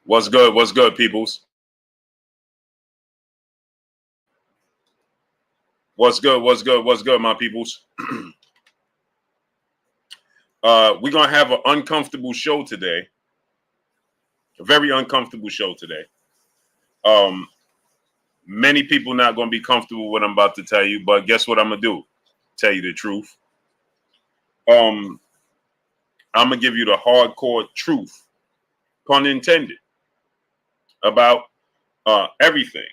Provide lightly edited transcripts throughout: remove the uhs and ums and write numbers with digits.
What's good? What's good, peoples? What's good? What's good? What's good, my peoples? We're gonna have an uncomfortable show today. A very uncomfortable show today. Many people not gonna be comfortable with what I'm about to tell you, but guess what I'm gonna do? Tell you the truth. I'm gonna give you the hardcore truth, pun intended, about everything.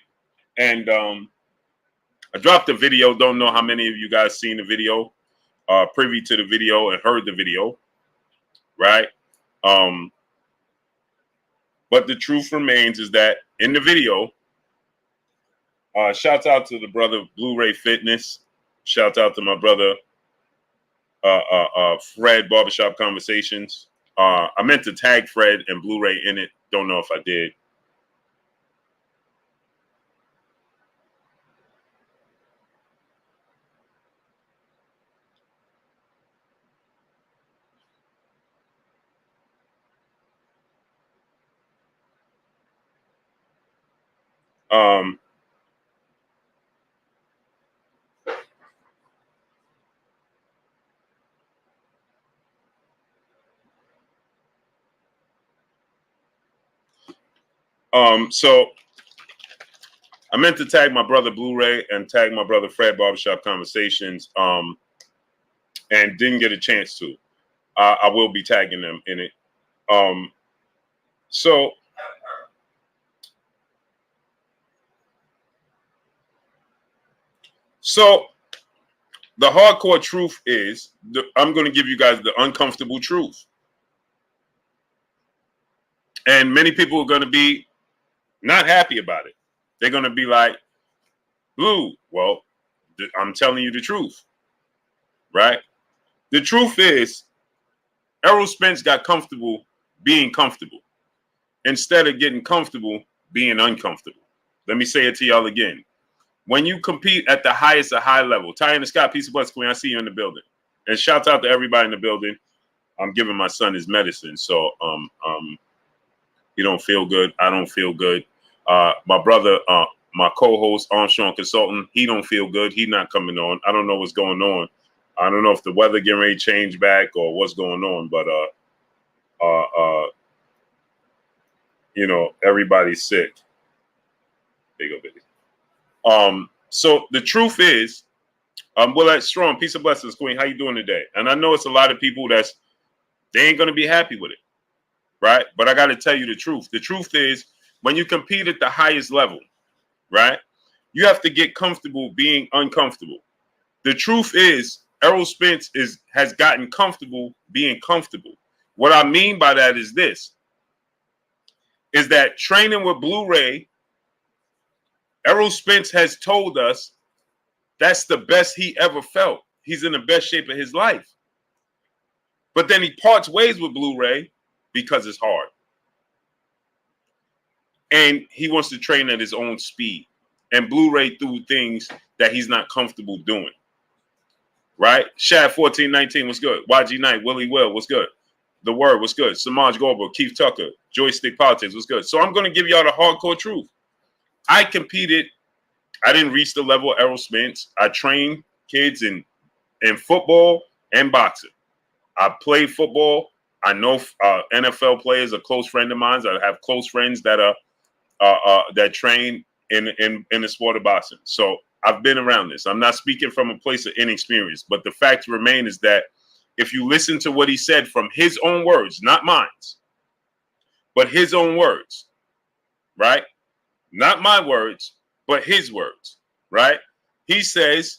And I dropped a video. Don't know how many of you guys seen the video, privy to the video and heard the video, right? But the truth remains is that in the video, shouts out to the brother Blu-ray Fitness. Shouts out to my brother Fred Barbershop Conversations. I meant to tag Fred and Blu-ray in it. Don't know if I did. So I meant to tag my brother Blu-ray and tag my brother Fred Barbershop Conversations, and didn't get a chance to. I will be tagging them in it. So the hardcore truth is, I'm going to give you guys the uncomfortable truth. And many people are going to be not happy about it. They're going to be like, Blue, well, I'm telling you the truth, right? The truth is, Errol Spence got comfortable being comfortable instead of getting comfortable being uncomfortable. Let me say it to y'all again. When you compete at the highest of high level, Ty and the Scott, peace of blessings, Queen, I see you in the building. And shout out to everybody in the building. I'm giving my son his medicine, so he don't feel good. I don't feel good. My brother, my co-host, Armstrong Consultant, he don't feel good. He not coming on. I don't know what's going on. I don't know if the weather getting ready to change back or what's going on, but you know, everybody's sick. There you go, baby. So the truth is, Willette Strong, peace and blessings, Queen. How you doing today? And I know it's a lot of people they ain't gonna be happy with it, right? But I got to tell you the truth. The truth is, when you compete at the highest level, right, you have to get comfortable being uncomfortable. The truth is, Errol Spence has gotten comfortable being comfortable. What I mean by that is this: is that training with Blu-ray, Errol Spence has told us that's the best he ever felt. He's in the best shape of his life. But then he parts ways with Blu-ray because it's hard. And he wants to train at his own speed. And Blu-ray through things that he's not comfortable doing. Right? Shad 1419, what's good? YG Knight, Willie Will, what's good? The Word, what's good? Samaj Goldberg, Keith Tucker, Joystick Politics, what's good? So I'm going to give y'all the hardcore truth. I competed. I didn't reach the level of Errol Spence. I trained kids in football and boxing. I played football. I know NFL players. A close friend of mine. I have close friends that that train in the sport of boxing. So I've been around this. I'm not speaking from a place of inexperience, but the fact remains is that if you listen to what he said from his own words, not mine, but his own words, right? Not my words, but his words, right? He says,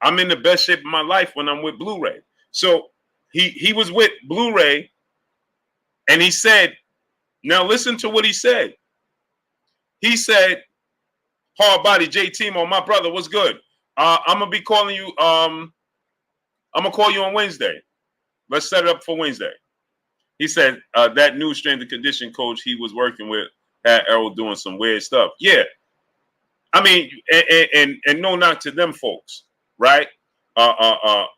I'm in the best shape of my life when I'm with Blu-ray. So he was with Blu-ray, and he said, now listen to what he said. He said, hard body, J Timo, my brother, what's good? I'm gonna be calling you. I'm gonna call you on Wednesday. Let's set it up for Wednesday. He said that new strength and condition coach he was working with had Errol doing some weird stuff. Yeah, I mean, and no knock to them folks, right?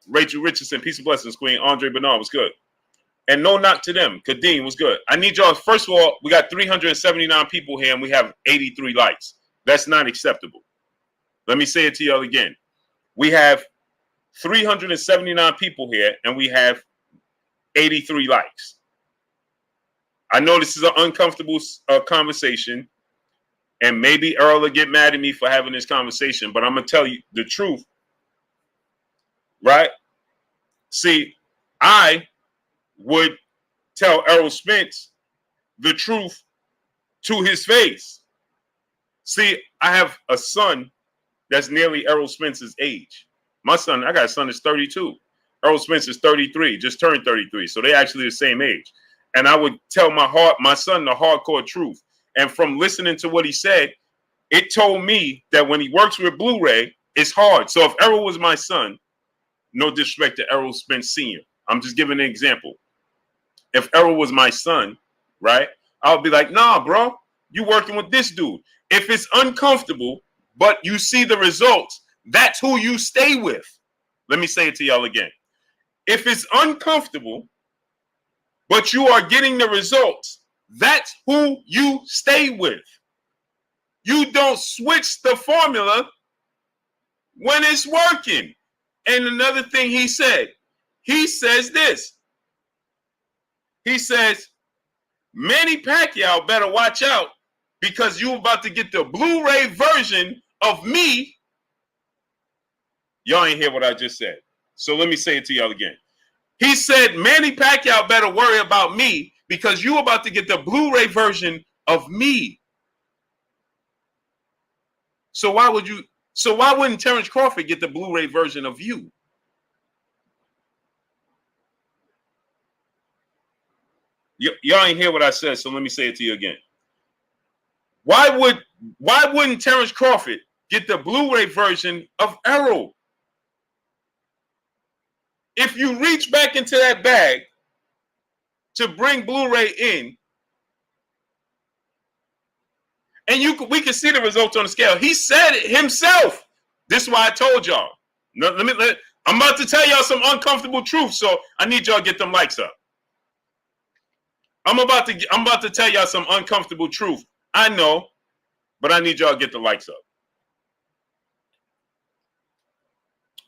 Rachel Richardson, peace and blessings, Queen. Andre Bernard was good. And no knock to them. Kadeem was good. I need y'all. First of all, we got 379 people here and we have 83 likes. That's not acceptable. Let me say it to y'all again. We have 379 people here and we have 83 likes. I know this is an uncomfortable conversation, and maybe Errol will get mad at me for having this conversation, but I'm going to tell you the truth, right? See, I would tell Errol Spence the truth to his face. See, I have a son that's nearly Errol Spence's age. My son, I got a son that's 32. Errol Spence is 33, just turned 33. So they actually the same age. And I would tell my son the hardcore truth. And from listening to what he said, it told me that when he works with Blu-ray, it's hard. So if Errol was my son, no disrespect to Errol Spence Sr., I'm just giving an example. If Errol was my son, right, I would be like, nah, bro, you working with this dude. If it's uncomfortable, but you see the results, that's who you stay with. Let me say it to y'all again. If it's uncomfortable, but you are getting the results, that's who you stay with. You don't switch the formula when it's working. And another thing he says this. He says, Manny Pacquiao better watch out because you're about to get the Blu-ray version of me. Y'all ain't hear what I just said. So let me say it to y'all again. He said, Manny Pacquiao better worry about me because you're about to get the Blu-ray version of me. So why wouldn't Terrence Crawford get the Blu-ray version of you? Y'all ain't hear what I said, so let me say it to you again. Why wouldn't Terrence Crawford get the Blu-ray version of Errol? If you reach back into that bag to bring Blu-ray in, and we can see the results on the scale. He said it himself. This is why I told y'all. I'm about to tell y'all some uncomfortable truth, so I need y'all to get them likes up. I'm about to tell y'all some uncomfortable truth. I know, but I need y'all to get the likes up.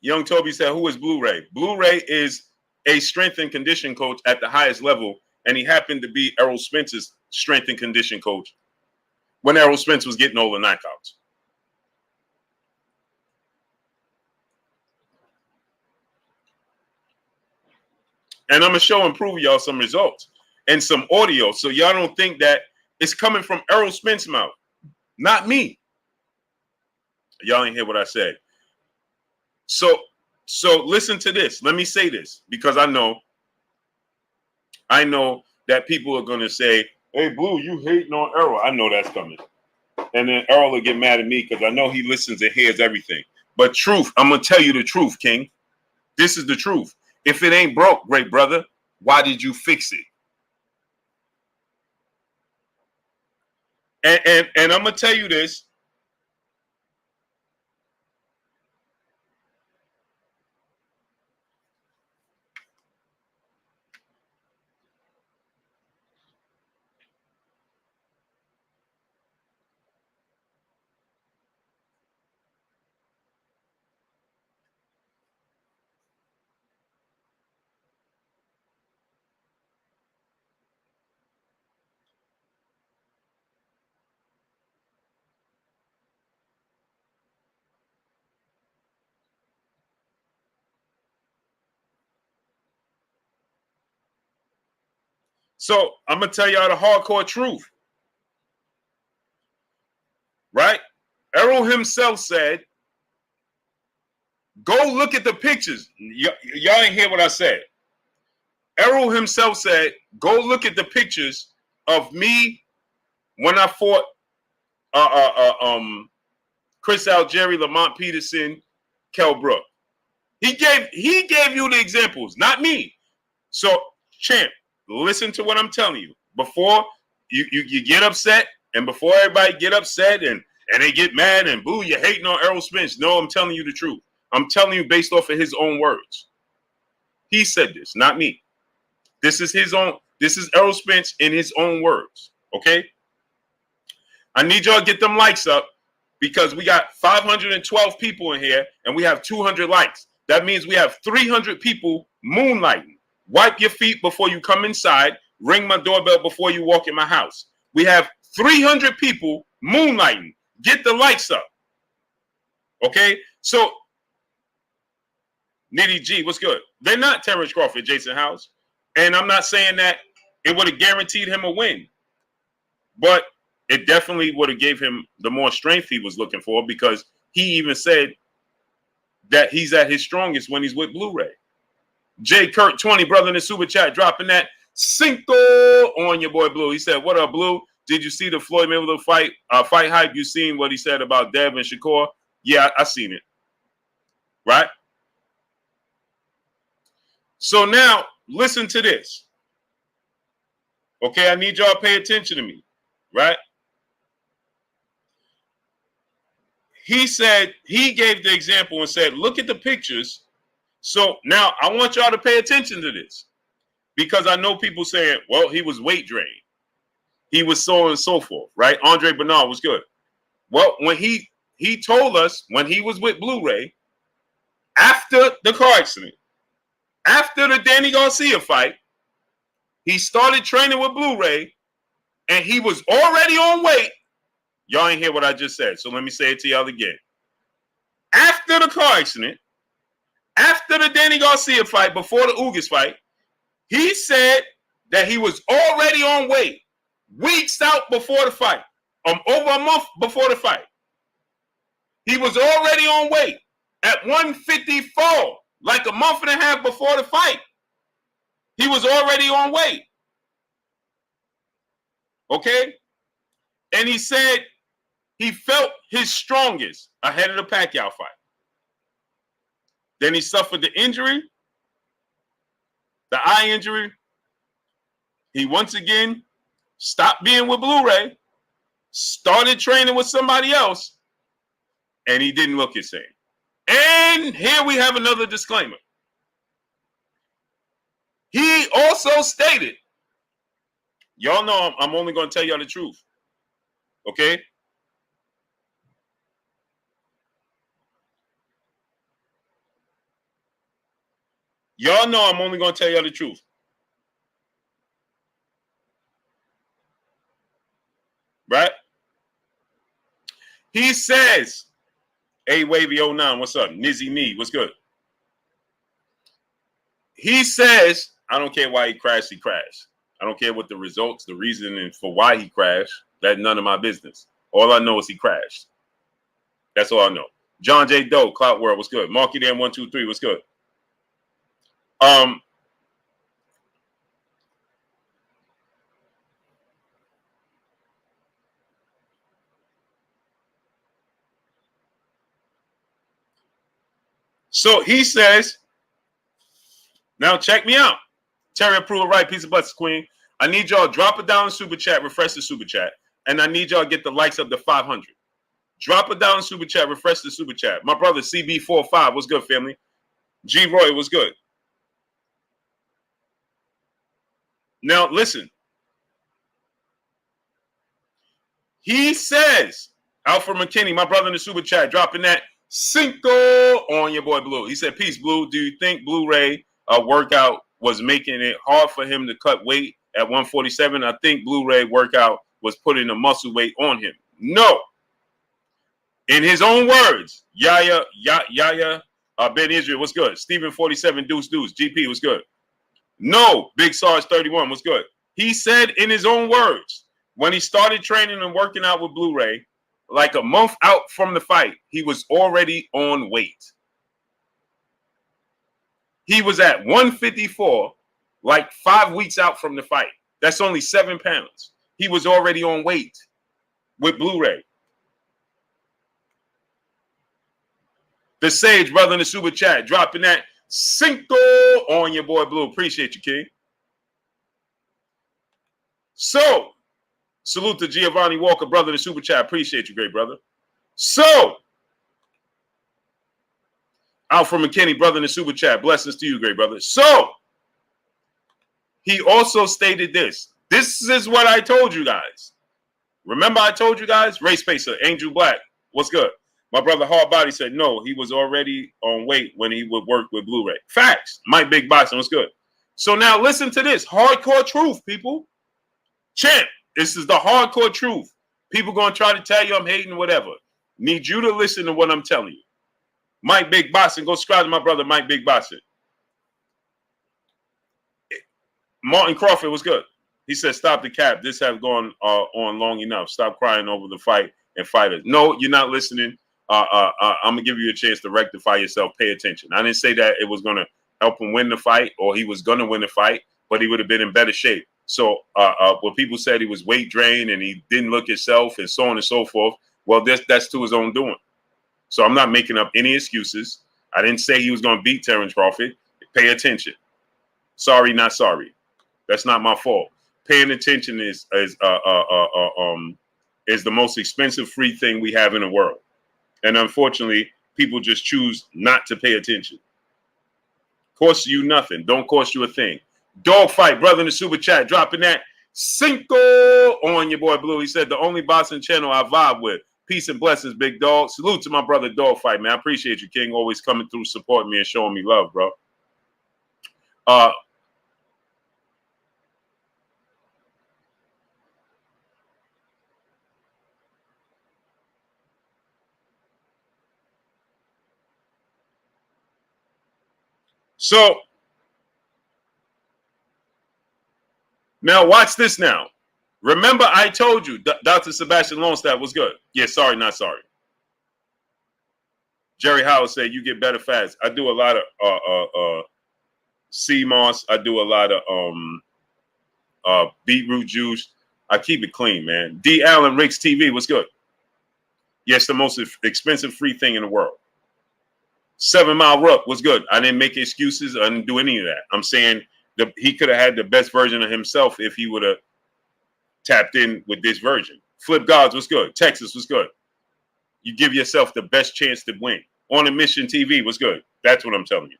Young Toby said, who is Blu-ray? Blu-ray is a strength and condition coach at the highest level, and he happened to be Errol Spence's strength and condition coach when Errol Spence was getting all the knockouts. And I'm going to show and prove y'all some results and some audio so y'all don't think that it's coming from Errol Spence's mouth. Not me. Y'all ain't hear what I said. So listen to this. Let me say this because I know that people are going to say, hey, Blue, you hating on Errol. I know that's coming. And then Errol will get mad at me because I know he listens and hears everything. But truth, I'm going to tell you the truth, King. This is the truth. If it ain't broke, great brother, why did you fix it? And I'm going to tell you this. So I'm going to tell y'all the hardcore truth. Right? Errol himself said, go look at the pictures. Y'all ain't hear what I said. Errol himself said, go look at the pictures of me when I fought Chris Algieri, Lamont Peterson, Kell Brook. He gave you the examples, not me. So, champ, listen to what I'm telling you. Before you get upset, and before everybody get upset and they get mad and boo, you're hating on Errol Spence. No, I'm telling you the truth. I'm telling you based off of his own words. He said this, not me. This is his own. This is Errol Spence in his own words. Okay. I need y'all to get them likes up because we got 512 people in here and we have 200 likes. That means we have 300 people moonlighting. Wipe your feet before you come inside. Ring my doorbell before you walk in my house. We have 300 people moonlighting. Get the likes up. Okay? So, Nitty G, what's good? They're not Terrence Crawford, Jason House. And I'm not saying that it would have guaranteed him a win. But it definitely would have gave him the more strength he was looking for because he even said that he's at his strongest when he's with Blu-ray. J. Kurt 20, brother in the super chat, dropping that Cinco on your boy Blue. He said, what up, Blue? Did you see the Floyd Mayweather fight hype? You seen what he said about Dev and Shakur? Yeah, I seen it. Right? So now, listen to this. Okay, I need y'all to pay attention to me. Right? He said, he gave the example and said, look at the pictures. So now I want y'all to pay attention to this because I know people saying, well, he was weight drained. He was so on and so forth, right? Andre Bernard was good. Well, when he told us when he was with Blu-ray, after the car accident, after the Danny Garcia fight, he started training with Blu-ray and he was already on weight. Y'all ain't hear what I just said, so let me say it to y'all again. After the car accident, after the Danny Garcia fight, before the Ugas fight, he said that he was already on weight weeks out before the fight, over a month before the fight. He was already on weight at 154, like a month and a half before the fight. He was already on weight. Okay? And he said he felt his strongest ahead of the Pacquiao fight. Then he suffered the injury, the eye injury. He once again stopped being with Blu-ray, started training with somebody else, and he didn't look the same. And here we have another disclaimer. He also stated, y'all know I'm only going to tell y'all the truth. Okay? Y'all know I'm only going to tell y'all the truth. Right? He says, A Wavy 09, what's up? Nizzy Me, what's good? He says, I don't care why he crashed, he crashed. I don't care what the results, the reason for why he crashed. That's none of my business. All I know is he crashed. That's all I know. John J. Doe, Cloud World, what's good? Marky Dan 123, what's good? So he says, now check me out. Terry Approval, right? Piece of butts, Queen. I need y'all to drop it down in super chat, refresh the super chat, and I need y'all to get the likes up to 500. Drop it down in super chat, refresh the super chat. My brother CB45, what's good, family? G Roy, what's good? Now listen. He says, Alfred McKinney, my brother in the super chat, dropping that Cinco on your boy Blue. He said, peace, Blue. Do you think Blu-ray workout was making it hard for him to cut weight at 147? I think Blu-ray workout was putting the muscle weight on him. No. In his own words, Yaya, Ben Israel, what's good? Stephen 47, Deuce, GP, what's good? No, Big Sarge 31, what's good? He said in his own words, when he started training and working out with Blu-ray, like a month out from the fight, he was already on weight. He was at 154, like 5 weeks out from the fight. That's only 7 pounds. He was already on weight with Blu-ray. The Sage, brother in the super chat, dropping that Cinco on your boy Blue. Appreciate you, King. So, salute to Giovanni Walker, brother in the super chat. Appreciate you, great brother. So, Alfred McKinney, brother in the super chat. Blessings to you, great brother. So, he also stated this. This is what I told you guys. Remember I told you guys? Ray Spacer, Angel Black, what's good? My brother Hardbody said no, he was already on weight when he would work with Blu-ray. Facts. Mike Big Boxing, what's good? So now listen to this. Hardcore truth, people. Champ, this is the hardcore truth. People going to try to tell you I'm hating, whatever. Need you to listen to what I'm telling you. Mike Big Boxing, go subscribe to my brother Mike Big Boxing. Martin Crawford was good. He said, stop the cap. This has gone on long enough. Stop crying over the fight and fighters. No, you're not listening. I'm going to give you a chance to rectify yourself. Pay attention. I didn't say that it was going to help him win the fight or he was going to win the fight, but he would have been in better shape. So when people said he was weight drained and he didn't look himself and so on and so forth, well, that's to his own doing. So I'm not making up any excuses. I didn't say he was going to beat Terrence Crawford. Pay attention. Sorry, not sorry. That's not my fault. Paying attention is the most expensive free thing we have in the world. And unfortunately, people just choose not to pay attention. Costs you nothing. Don't cost you a thing. Dogfight, brother in the super chat, dropping that Cinco on your boy Blue. He said, the only boxing channel I vibe with. Peace and blessings, big dog. Salute to my brother Dogfight, man. I appreciate you, King. Always coming through, supporting me and showing me love, bro. So now watch this now. Remember I told you Dr. Sebastian Longstaff was good. Yeah, sorry, not sorry. Jerry Howard said you get better fast. I do a lot of sea moss. I do a lot of beetroot juice. I keep it clean, man. D. Allen Riggs TV was good. Yes, the most expensive free thing in the world. 7 Mile Ruck was good. I didn't make excuses. I didn't do any of that. I'm saying he could have had the best version of himself if he would have tapped in with this version. Flip Gods was good. Texas was good. You give yourself the best chance to win. On a Mission TV was good. That's what I'm telling you.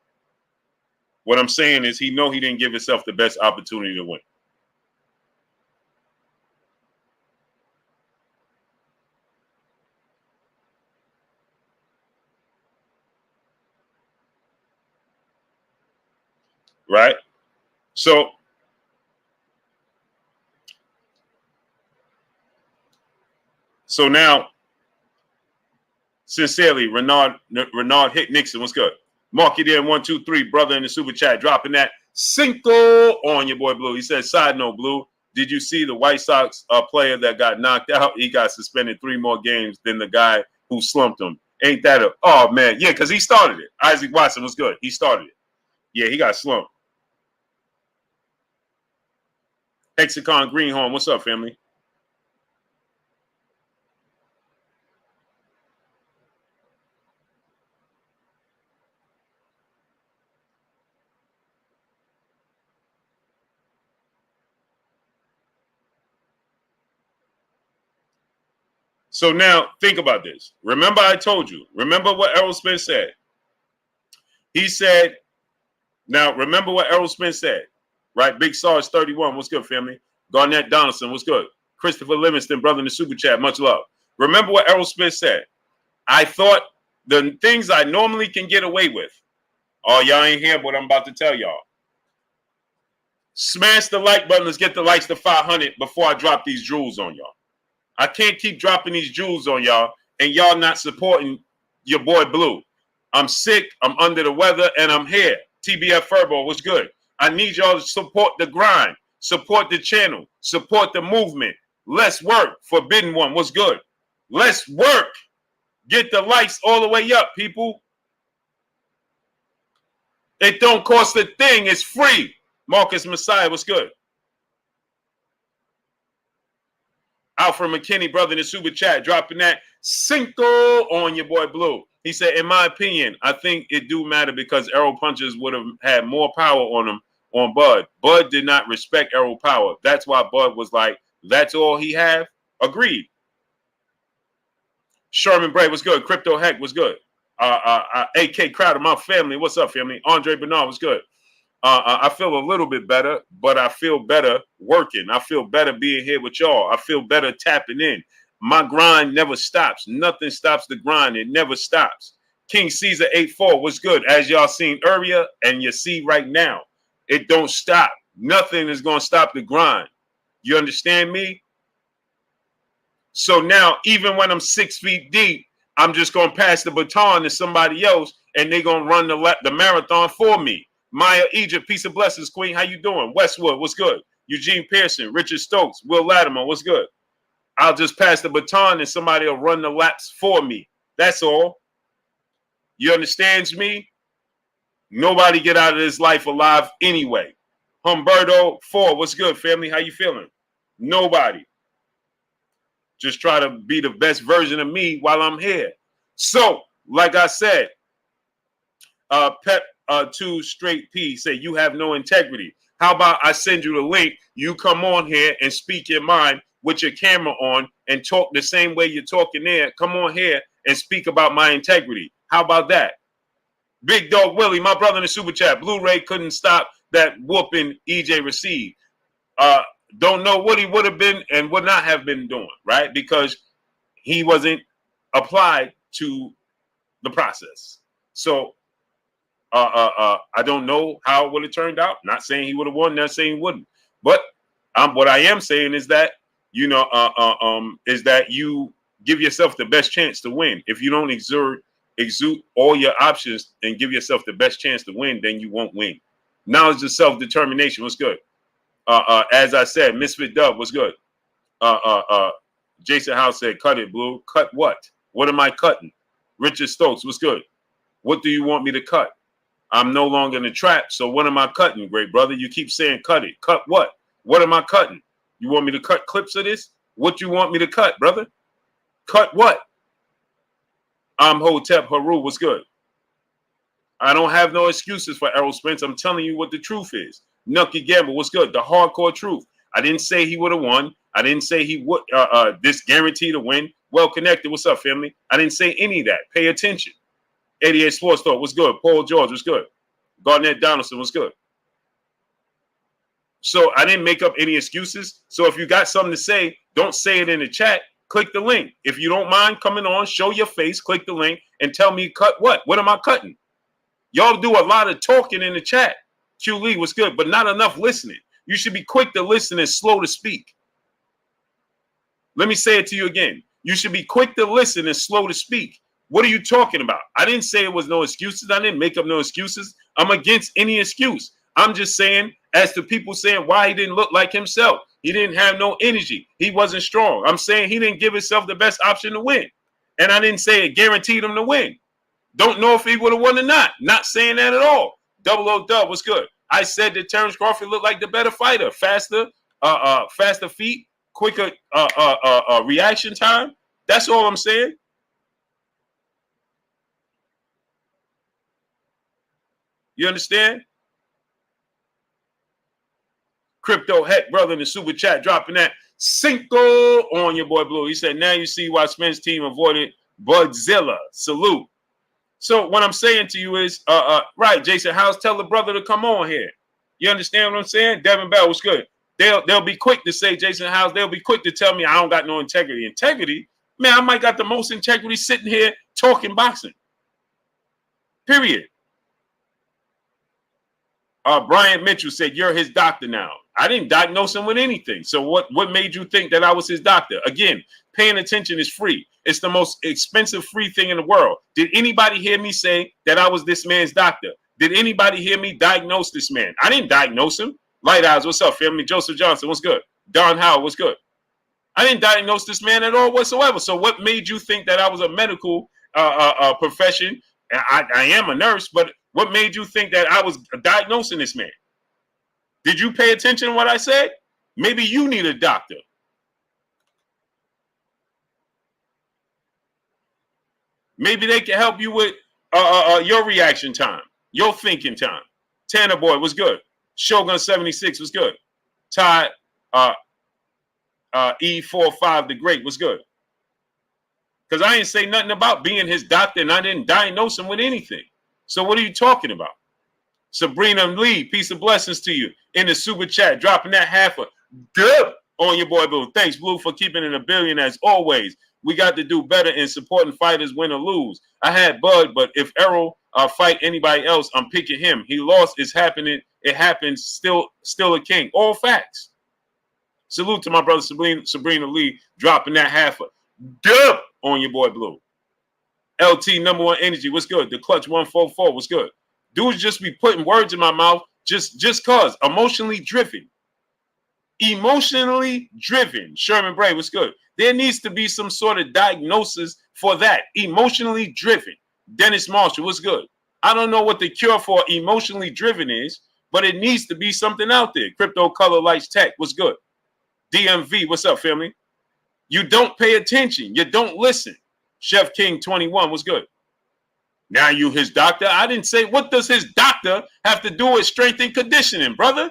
What I'm saying is he didn't give himself the best opportunity to win. Right? So now, sincerely, Renard Hick Nixon, what's good? Mark it in 1, 2, 3, brother in the super chat, dropping that Cinco on your boy Blue. He said, side note, Blue, did you see the White Sox player that got knocked out? He got suspended 3 more games than the guy who slumped him. Ain't that oh man, yeah, because he started it. Isaac Watson was good. He started it. Yeah, he got slumped. Hexacon Greenhorn, what's up, family? So now think about this. Remember I told you. Remember what Errol Spence said. He said, now remember what Errol Spence said, right? Big Sarge 31, what's good, family? Garnett Donaldson, what's good? Christopher Livingston, brother in the super chat, much love. Remember what Errol Spence said. I thought the things I normally can get away with. Oh, y'all ain't hear what I'm about to tell y'all. Smash the like button. Let's get the likes to 500 before I drop these jewels on y'all. I can't keep dropping these jewels on y'all and y'all not supporting your boy Blue. I'm sick, I'm under the weather, and I'm here. TBF Furbo, what's good? I need y'all to support the grind, support the channel, support the movement. Let's work. Forbidden One, what's good? Let's work. Get the likes all the way up, people. It don't cost a thing. It's free. Marcus Messiah, what's good? Alfred McKinney, brother in the super chat, dropping that Cinco on your boy Blue. He said, in my opinion, I think it do matter because Errol punches would have had more power on him on Bud. Bud did not respect Errol power. That's why Bud was like, that's all he have? Agreed. Sherman Bray was good. Crypto Heck was good. AK Crowder, my family. What's up, family? Andre Bernard was good. I feel a little bit better, but I feel better working. I feel better being here with y'all. I feel better tapping in. My grind never stops. Nothing stops the grind. It never stops. King Caesar 8-4 was good. As y'all seen earlier, and you see right now, it don't stop. Nothing is going to stop the grind. You understand me? So now, even when I'm 6 feet deep, I'm just going to pass the baton to somebody else, and they're going to run the marathon for me. Maya Egypt, peace and blessings, Queen. How you doing? Westwood, what's good? Eugene Pearson, Richard Stokes, Will Latimer, what's good? I'll just pass the baton, and somebody will run the laps for me. That's all. You understand me? Nobody get out of this life alive anyway. Humberto 4, what's good, family? How you feeling? Nobody. Just try to be the best version of me while I'm here. So, like I said, Pep 2 straight P say you have no integrity. How about I send you the link? You come on here and speak your mind with your camera on and talk the same way you're talking there. Come on here and speak about my integrity. How about that? Big Dog Willie, my brother in the super chat. Blu-ray couldn't stop that whooping EJ received. Don't know what he would have been and would not have been doing, right? Because he wasn't applied to the process. So I don't know how it would have turned out. Not saying he would have won, not saying he wouldn't. But what I am saying is that, you know, is that you give yourself the best chance to win. If you don't exude all your options and give yourself the best chance to win, then you won't win. Knowledge of self-determination was good. As I said, Misfit Dub was good. Jason House said, cut it, Blue. Cut what? What am I cutting? Richard Stokes was good. What do you want me to cut? I'm no longer in the trap, so what am I cutting, great brother? You keep saying cut it. Cut what? What am I cutting? You want me to cut clips of this? What you want me to cut, brother? Cut what? I'm Hotep Haru was good. I don't have no excuses for Errol Spence. I'm telling you what the truth is. Nucky Gamble was good. The hardcore truth. I didn't say he would have won. I didn't say he would this guaranteed to win. Well connected. What's up, family? I didn't say any of that. Pay attention. 88 Sports Talk was good. Paul George was good. Garnett Donaldson was good. So I didn't make up any excuses. So if you got something to say, don't say it in the chat. Click the link. If you don't mind coming on, show your face, click the link, and tell me cut what? What am I cutting? Y'all do a lot of talking in the chat. Q Lee was good, but not enough listening. You should be quick to listen and slow to speak. Let me say it to you again. You should be quick to listen and slow to speak. What are you talking about? I didn't say it was no excuses. I didn't make up no excuses. I'm against any excuse. I'm just saying, as to people saying why he didn't look like himself. He didn't have no energy. He wasn't strong. I'm saying he didn't give himself the best option to win. And I didn't say it guaranteed him to win. Don't know if he would have won or not. Not saying that at all. Double O Dub was good. I said that Terrence Crawford looked like the better fighter. Faster, faster feet, quicker reaction time. That's all I'm saying. You understand? Crypto Heck, brother in the super chat, dropping that Cinco on your boy Blue. He said, now you see why Spence team avoided Budzilla. Salute. So what I'm saying to you is, right, Jason House, tell the brother to come on here. You understand what I'm saying? Devin Bell was good. They'll be quick to say, Jason House, they'll be quick to tell me I don't got no integrity. Integrity? Man, I might got the most integrity sitting here talking boxing. Period. Brian Mitchell said, you're his doctor now. I didn't diagnose him with anything. So what made you think that I was his doctor? Again, paying attention is free. It's the most expensive free thing in the world. Did anybody hear me say that I was this man's doctor? Did anybody hear me diagnose this man? I didn't diagnose him. Light Eyes, what's up, family? Joseph Johnson, what's good? Don Howard, what's good? I didn't diagnose this man at all whatsoever. So what made you think that I was a medical profession? I am a nurse, but what made you think that I was diagnosing this man? Did you pay attention to what I said? Maybe you need a doctor. Maybe they can help you with your reaction time, your thinking time. Tanner Boy was good. Shogun 76 was good. Ty E45 the Great was good. Because I ain't say nothing about being his doctor and I didn't diagnose him with anything. So what are you talking about? Sabrina Lee, peace and blessings to you. In the super chat, dropping that half a good on your boy Blue. Thanks, Blue, for keeping it a billion as always. We got to do better in supporting fighters, win or lose. I had Bud, but if Errol fight anybody else, I'm picking him. He lost. It's happening. It happens. Still a king. All facts. Salute to my brother Sabrina Lee, dropping that half a dub on your boy Blue. LT number one energy. What's good? The clutch 144. What's good? Dudes just be putting words in my mouth just cause. Emotionally driven. Emotionally driven. Sherman Bray, what's good? There needs to be some sort of diagnosis for that. Emotionally driven. Dennis Marshall, what's good? I don't know what the cure for emotionally driven is, but it needs to be something out there. Crypto Color Lights Tech, what's good? DMV, what's up, family? You don't pay attention. You don't listen. Chef King 21, what's good? Now you his doctor? I didn't say, what does his doctor have to do with strength and conditioning, brother?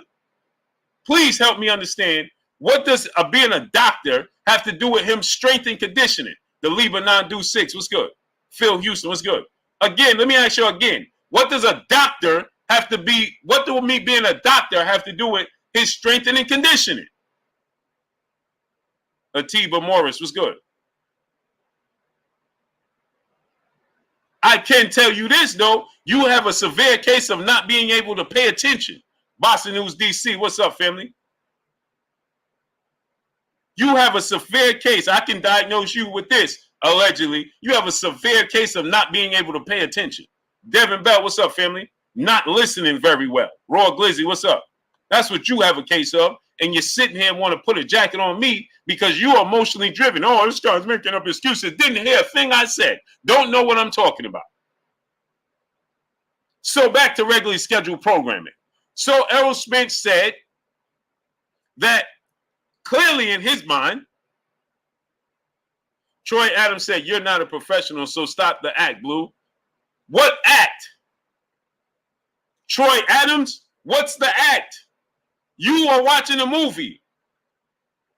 Please help me understand. What does being a doctor have to do with him strength and conditioning? The Libra 926, what's good? Phil Houston, what's good? Again, let me ask you again. What does a doctor have to be, what do me being a doctor have to do with his strengthening and conditioning? Atiba Morris, what's good? I can tell you this, though. You have a severe case of not being able to pay attention. Boston News DC, what's up, family? You have a severe case. I can diagnose you with this, allegedly. You have a severe case of not being able to pay attention. Devin Bell, what's up, family? Not listening very well. Raw Glizzy, what's up? That's what you have a case of. And you're sitting here and want to put a jacket on me because you are emotionally driven. Oh, this guy's making up excuses. Didn't hear a thing I said. Don't know what I'm talking about. So back to regularly scheduled programming. So Errol Spence said that clearly in his mind, Troy Adams said, you're not a professional, so stop the act, Blue. What act? Troy Adams, what's the act? You are watching a movie.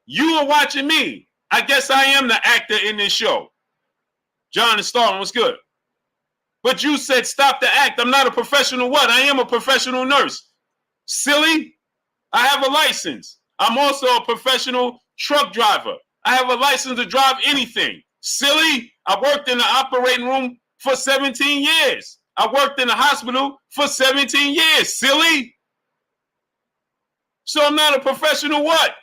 You are watching me. I guess I am the actor in this show. John and Starling, what's good? But you said stop the act. I'm not a professional what? I am a professional nurse. Silly? I have a license. I'm also a professional truck driver. I have a license to drive anything. Silly? I worked in the operating room for 17 years. I worked in the hospital for 17 years. Silly? So I'm not a professional what?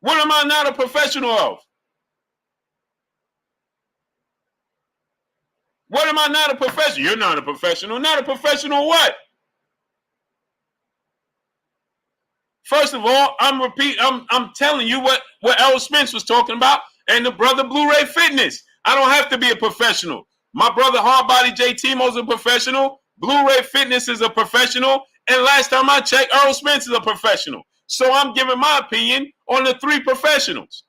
What am I not a professional of? What am I not a professional? You're not a professional. Not a professional what? First of all, I'm telling you what Errol Spence was talking about and the brother Blu-ray Fitness. I don't have to be a professional. My brother Hardbody J. Timo's a professional. Blu-ray Fitness is a professional. And last time I checked, Errol Spence is a professional. So I'm giving my opinion on the three professionals.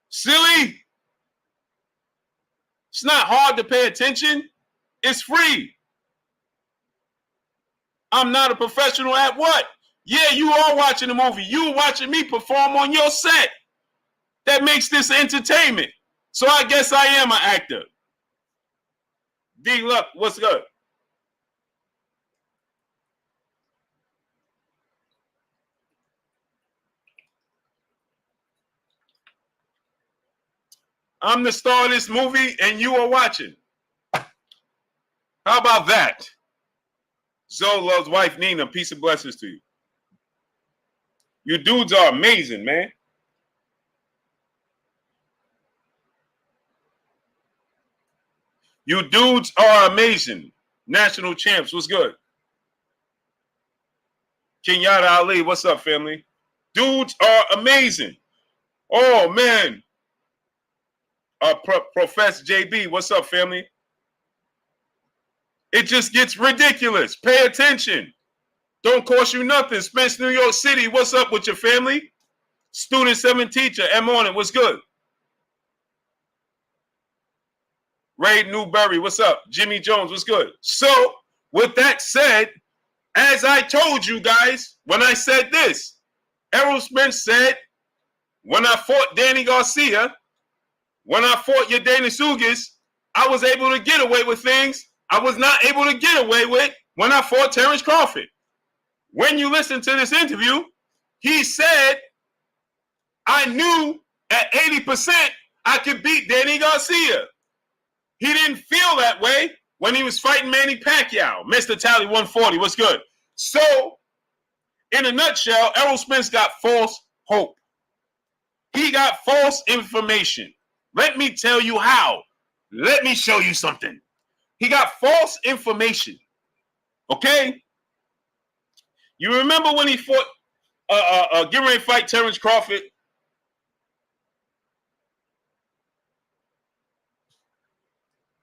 Silly? It's not hard to pay attention. It's free. I'm not a professional at what? Yeah, you are watching the movie. You are watching me perform on your set. That makes this entertainment. So I guess I am an actor. D-Luck, what's good? I'm the star of this movie and you are watching. How about that? Zoe loves wife Nina. Peace and blessings to you. You dudes are amazing, man. You dudes are amazing. National champs, what's good? Kenyatta Ali, what's up, family? Dudes are amazing. Oh, man. Professor JB, what's up, family? It just gets ridiculous. Pay attention. Don't cost you nothing. Spence, New York City, what's up with your family? Student 7 teacher, M on it, what's good? Ray Newberry, what's up? Jimmy Jones, what's good? So, with that said, as I told you guys, when I said this, Errol Spence said, when I fought Danny Garcia, when I fought Yadena Sugis, I was able to get away with things I was not able to get away with when I fought Terrence Crawford. When you listen to this interview, he said, I knew at 80% I could beat Danny Garcia. He didn't feel that way when he was fighting Manny Pacquiao. Mr. Tally 140, what's good? So, in a nutshell, Errol Spence got false hope. He got false information. Let me tell you how. Let me show you something. He got false information. Okay? You remember when he fought, getting ready to fight Terrence Crawford?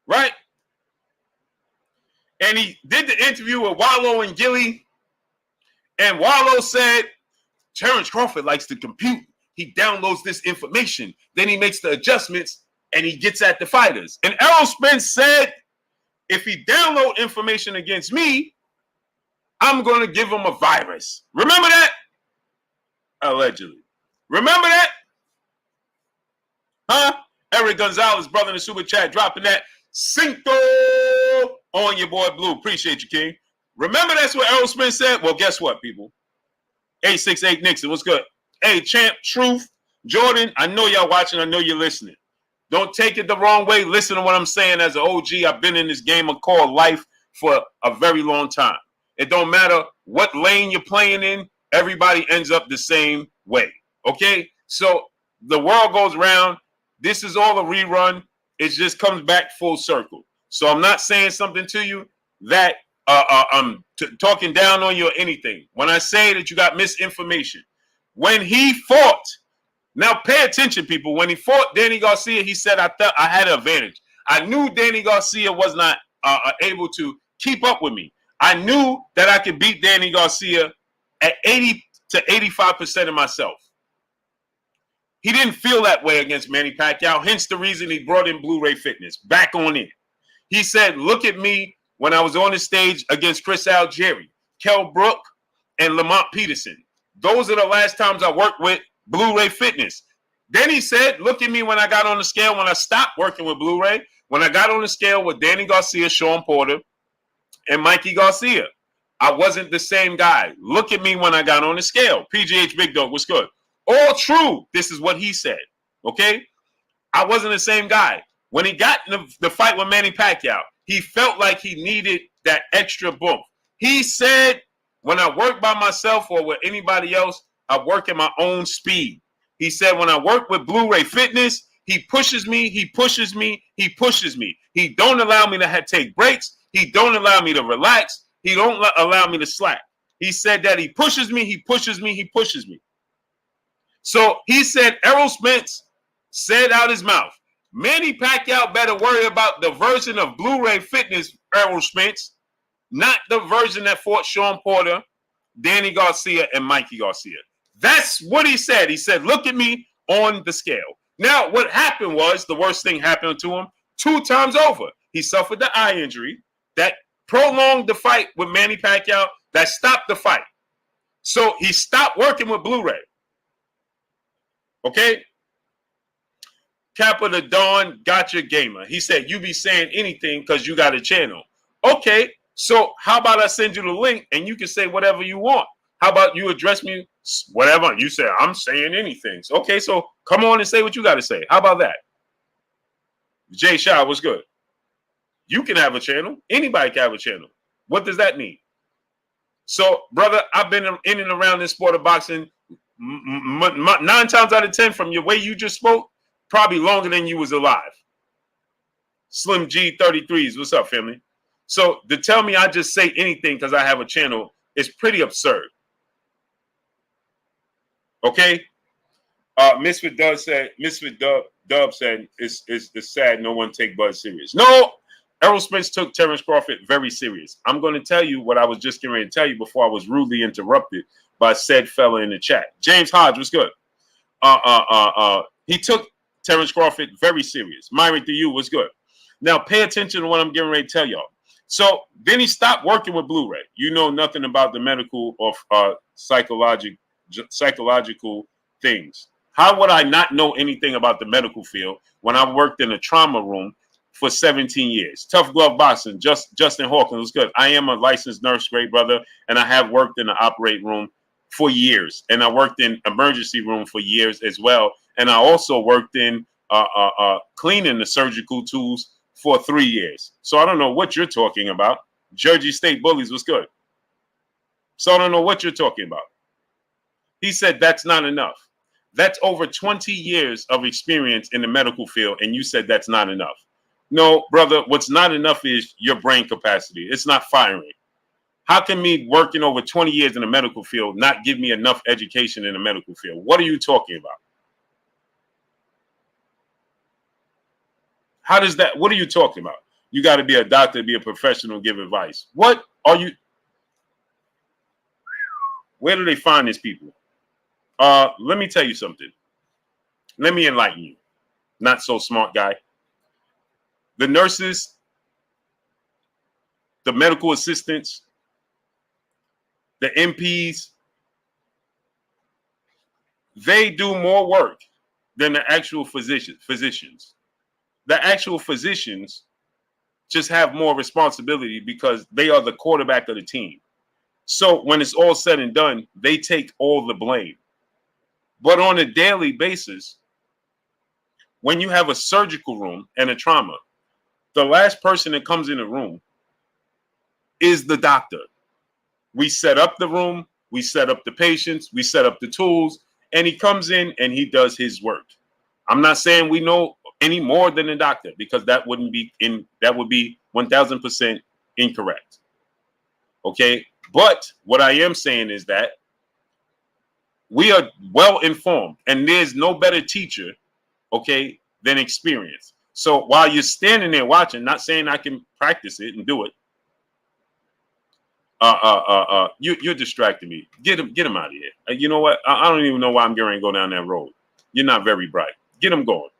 Right? And he did the interview with Wallow and Gilly. And Wallow said, Terrence Crawford likes to compute. He downloads this information. Then he makes the adjustments and he gets at the fighters. And Errol Spence said, if he download information against me, I'm going to give him a virus. Remember that? Allegedly. Remember that? Huh? Eric Gonzalez, brother in the super chat, dropping that Cinco on your boy Blue. Appreciate you, King. Remember that's what Errol Spence said? Well, guess what, people? 868 Nixon, what's good? Hey, Champ, Truth, Jordan, I know y'all watching. I know you're listening. Don't take it the wrong way. Listen to what I'm saying as an OG. I've been in this game of called life for a very long time. It don't matter what lane you're playing in. Everybody ends up the same way. Okay? So the world goes round. This is all a rerun. It just comes back full circle. So I'm not saying something to you that I'm talking down on you or anything. When I say that you got misinformation. When he fought, now pay attention, people. When he fought Danny Garcia, he said, I thought I had an advantage. I knew Danny Garcia was not able to keep up with me. I knew that I could beat Danny Garcia at 80 to 85% of myself. He didn't feel that way against Manny Pacquiao, hence the reason he brought in Blu-ray Fitness back on in. He said, look at me when I was on the stage against Chris Algieri, Kell Brook, and Lamont Peterson. Those are the last times I worked with Blu-ray Fitness. Then he said, look at me when I got on the scale, when I stopped working with Blu-ray, when I got on the scale with Danny Garcia, Sean Porter, and Mikey Garcia. I wasn't the same guy. Look at me when I got on the scale. PGH Big Dog, what's good? All true. This is what he said. Okay? I wasn't the same guy. When he got in the fight with Manny Pacquiao, he felt like he needed that extra bump. He said, when I work by myself or with anybody else, I work at my own speed. He said, when I work with Blu-ray Fitness, he pushes me, he pushes me, he pushes me. He don't allow me to take breaks. He don't allow me to relax. He don't allow me to slack. He said that he pushes me, he pushes me, he pushes me. So he said, Errol Spence said out his mouth, Manny Pacquiao better worry about the version of Blu-ray Fitness, Errol Spence, not the version that fought Sean Porter, Danny Garcia, and Mikey Garcia. That's what he said. He said, look at me on the scale. Now, what happened was, the worst thing happened to him 2 times over. He suffered the eye injury that prolonged the fight with Manny Pacquiao, that stopped the fight. So he stopped working with Blu-ray. Okay? Kappa the Dawn, gotcha gamer. He said, you be saying anything because you got a channel. Okay, so how about I send you the link and you can say whatever you want? How about you address me whatever? You say, I'm saying anything. So, okay, so come on and say what you got to say. How about that? Jay Shaw, what's good? You can have a channel. Anybody can have a channel. What does that mean? So, brother, I've been in and around this sport of boxing 9 times out of 10 from your way you just spoke, probably longer than you was alive. Slim G 33s, what's up, family? So to tell me I just say anything because I have a channel is pretty absurd. Okay? Misfit Dub said, it's sad no one take Bud serious. No, Errol Spence took Terrence Crawford very serious. I'm going to tell you what I was just getting ready to tell you before I was rudely interrupted by said fella in the chat. James Hodge, what's good? He took Terrence Crawford very serious. Myron to you, what's good? Now pay attention to what I'm getting ready to tell y'all. So then he stopped working with Blu-ray. You know nothing about the medical or psychological things. How would I not know anything about the medical field when I worked in a trauma room for 17 years. Tough glove boxing. Justin Hawkins was good. I am a licensed nurse, great brother, and I have worked in the operating room for years, and I worked in emergency room for years as well, and I also worked in cleaning the surgical tools for 3 years. So I don't know what you're talking about. Jersey State Bullies was good. So I don't know what you're talking about. He said that's not enough. That's over 20 years of experience in the medical field, and you said that's not enough. No, brother, what's not enough is your brain capacity. It's not firing. How can me working over 20 years in the medical field not give me enough education in the medical field? What are you talking about? How does that, what are you talking about? You got to be a doctor to be a professional, give advice. What are you, where do they find these people? Let me tell you something. Let me enlighten you. Not so smart guy. The nurses, the medical assistants, the MPs, they do more work than the actual physicians. The actual physicians just have more responsibility because they are the quarterback of the team. So when it's all said and done, they take all the blame. But on a daily basis, when you have a surgical room and a trauma, the last person that comes in the room is the doctor. We set up the room, we set up the patients, we set up the tools, and he comes in and he does his work. I'm not saying we know any more than the doctor because that would be 1000% incorrect. Okay, but what I am saying is that we are well informed, and there's no better teacher, okay, than experience. So while you're standing there watching, not saying I can practice it and do it, you're distracting me. Get him out of here. You know what? I don't even know why I'm going to go down that road. You're not very bright. Get him going.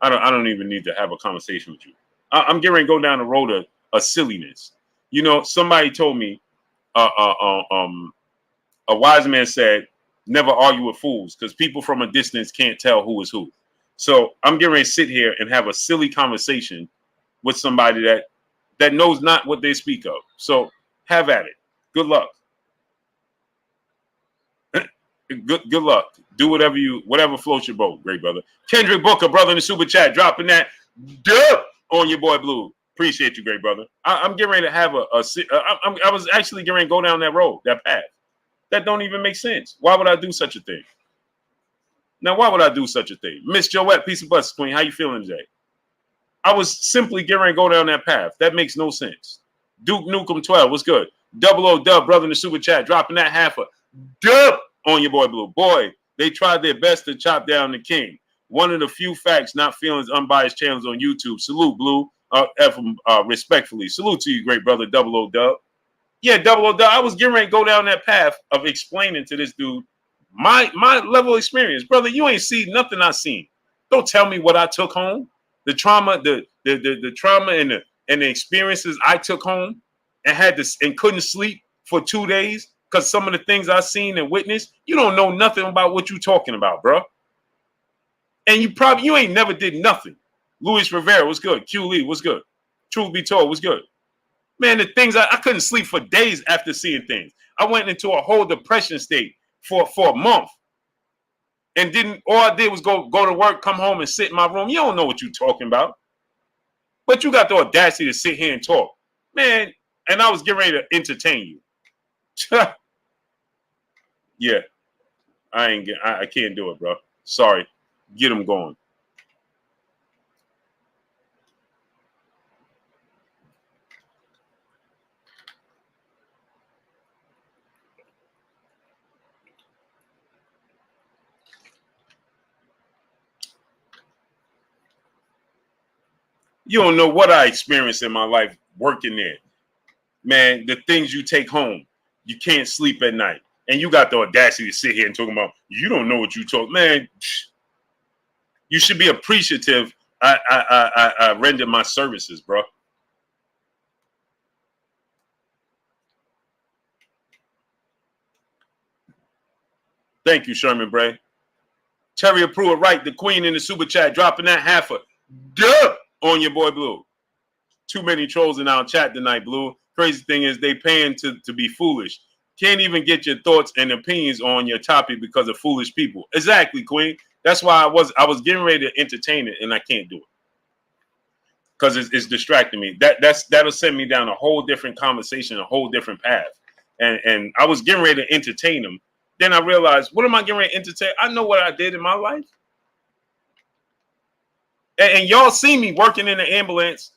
I don't even need to have a conversation with you. I'm getting ready to go down the road of silliness. You know, somebody told me, a wise man said, never argue with fools because people from a distance can't tell who is who. So I'm getting ready to sit here and have a silly conversation with somebody that knows not what they speak of. So have at it. Good luck. Good luck. Do whatever floats your boat, great brother. Kendrick Booker, brother in the super chat, dropping that dub on your boy Blue. Appreciate you, great brother. I'm getting ready to have I was actually getting ready to go down that road, that path. That don't even make sense. Why would I do such a thing? Now, why would I do such a thing? Miss Joette, peace and blessings, queen. How you feeling today? I was simply getting ready to go down that path. That makes no sense. Duke Nukem 12, what's good? Double O Dub, brother in the super chat, dropping that half a dub on your boy Blue. Boy, they tried their best to chop down the king. One of the few facts, not feelings, unbiased channels on YouTube. Salute, Blue. Respectfully. Salute to you, great brother, Double O Dub. Yeah, Double O Dub. I was getting ready to go down that path of explaining to this dude my level of experience. Brother, you ain't seen nothing I seen. Don't tell me what I took home. The trauma, the trauma and the experiences I took home and couldn't sleep for 2 days because some of the things I seen and witnessed, you don't know nothing about what you talking about, bro. And you ain't never did nothing. Luis Rivera was good. Q Lee was good. Truth be told was good. Man, the things I couldn't sleep for days after seeing things. I went into a whole depression state for a month. And all I did was go to work, come home and sit in my room. You don't know what you're talking about. But you got the audacity to sit here and talk. Man, and I was getting ready to entertain you. Yeah. I can't do it, bro. Sorry. Get them going. You don't know what I experienced in my life working there. Man, the things you take home, you can't sleep at night. And you got the audacity to sit here and talk about, you don't know what you talk. Man, you should be appreciative. I rendered my services, bro. Thank you, Sherman Bray. Terry Pruitt, right, the queen in the super chat, dropping that half a dub on your boy Blue. Too many trolls in our chat tonight, Blue. Crazy thing is they paying to be foolish. Can't even get your thoughts and opinions on your topic because of foolish people. Exactly, Queen. That's why I was getting ready to entertain it, and I can't do it because it's distracting me. That'll send me down a whole different conversation, a whole different path. And I was getting ready to entertain them. Then I realized, what am I getting ready to entertain? I know what I did in my life, and y'all see me working in the ambulance,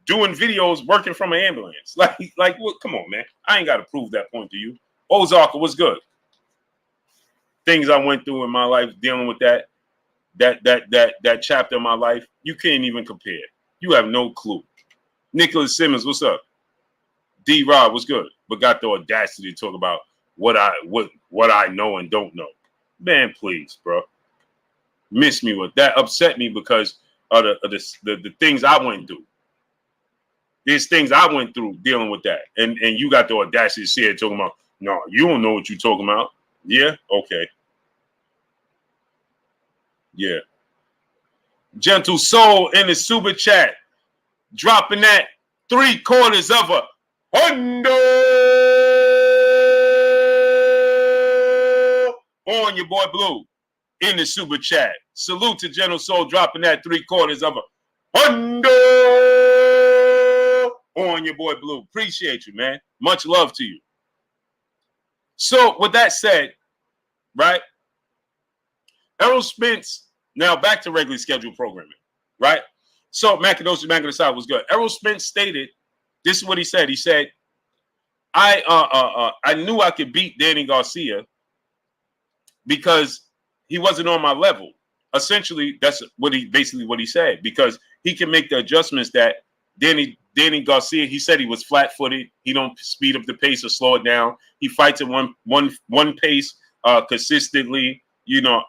doing videos, working from an ambulance. Like what? Come on, man. I ain't got to prove that point to you. Ozarka, what's good? Things I went through in my life, dealing with that chapter of my life, you can't even compare. You have no clue. Nicholas Simmons, what's up? D-Rob, what's good? But got the audacity to talk about what I know and don't know. Man, please, bro. Miss me with that. Upset me because of the things I went through. There's things I went through dealing with that. And you got the audacity to say it talking about, no, you don't know what you're talking about. Yeah? Okay. Yeah. Gentle Soul in the super chat, dropping that 3/4 of a hundo on your boy Blue in the super chat. Salute to Gentle Soul dropping that 3/4 of a hundo on your boy Blue. Appreciate you, man. Much love to you. So with that said, right? Errol Spence, now back to regularly scheduled programming, right? So Macadoshi Magadasai was good. Errol Spence stated, this is what he said. He said, I knew I could beat Danny Garcia because he wasn't on my level. Essentially, that's what he said, because he can make the adjustments that Danny Garcia, he said he was flat-footed. He don't speed up the pace or slow it down. He fights at one pace consistently. You know,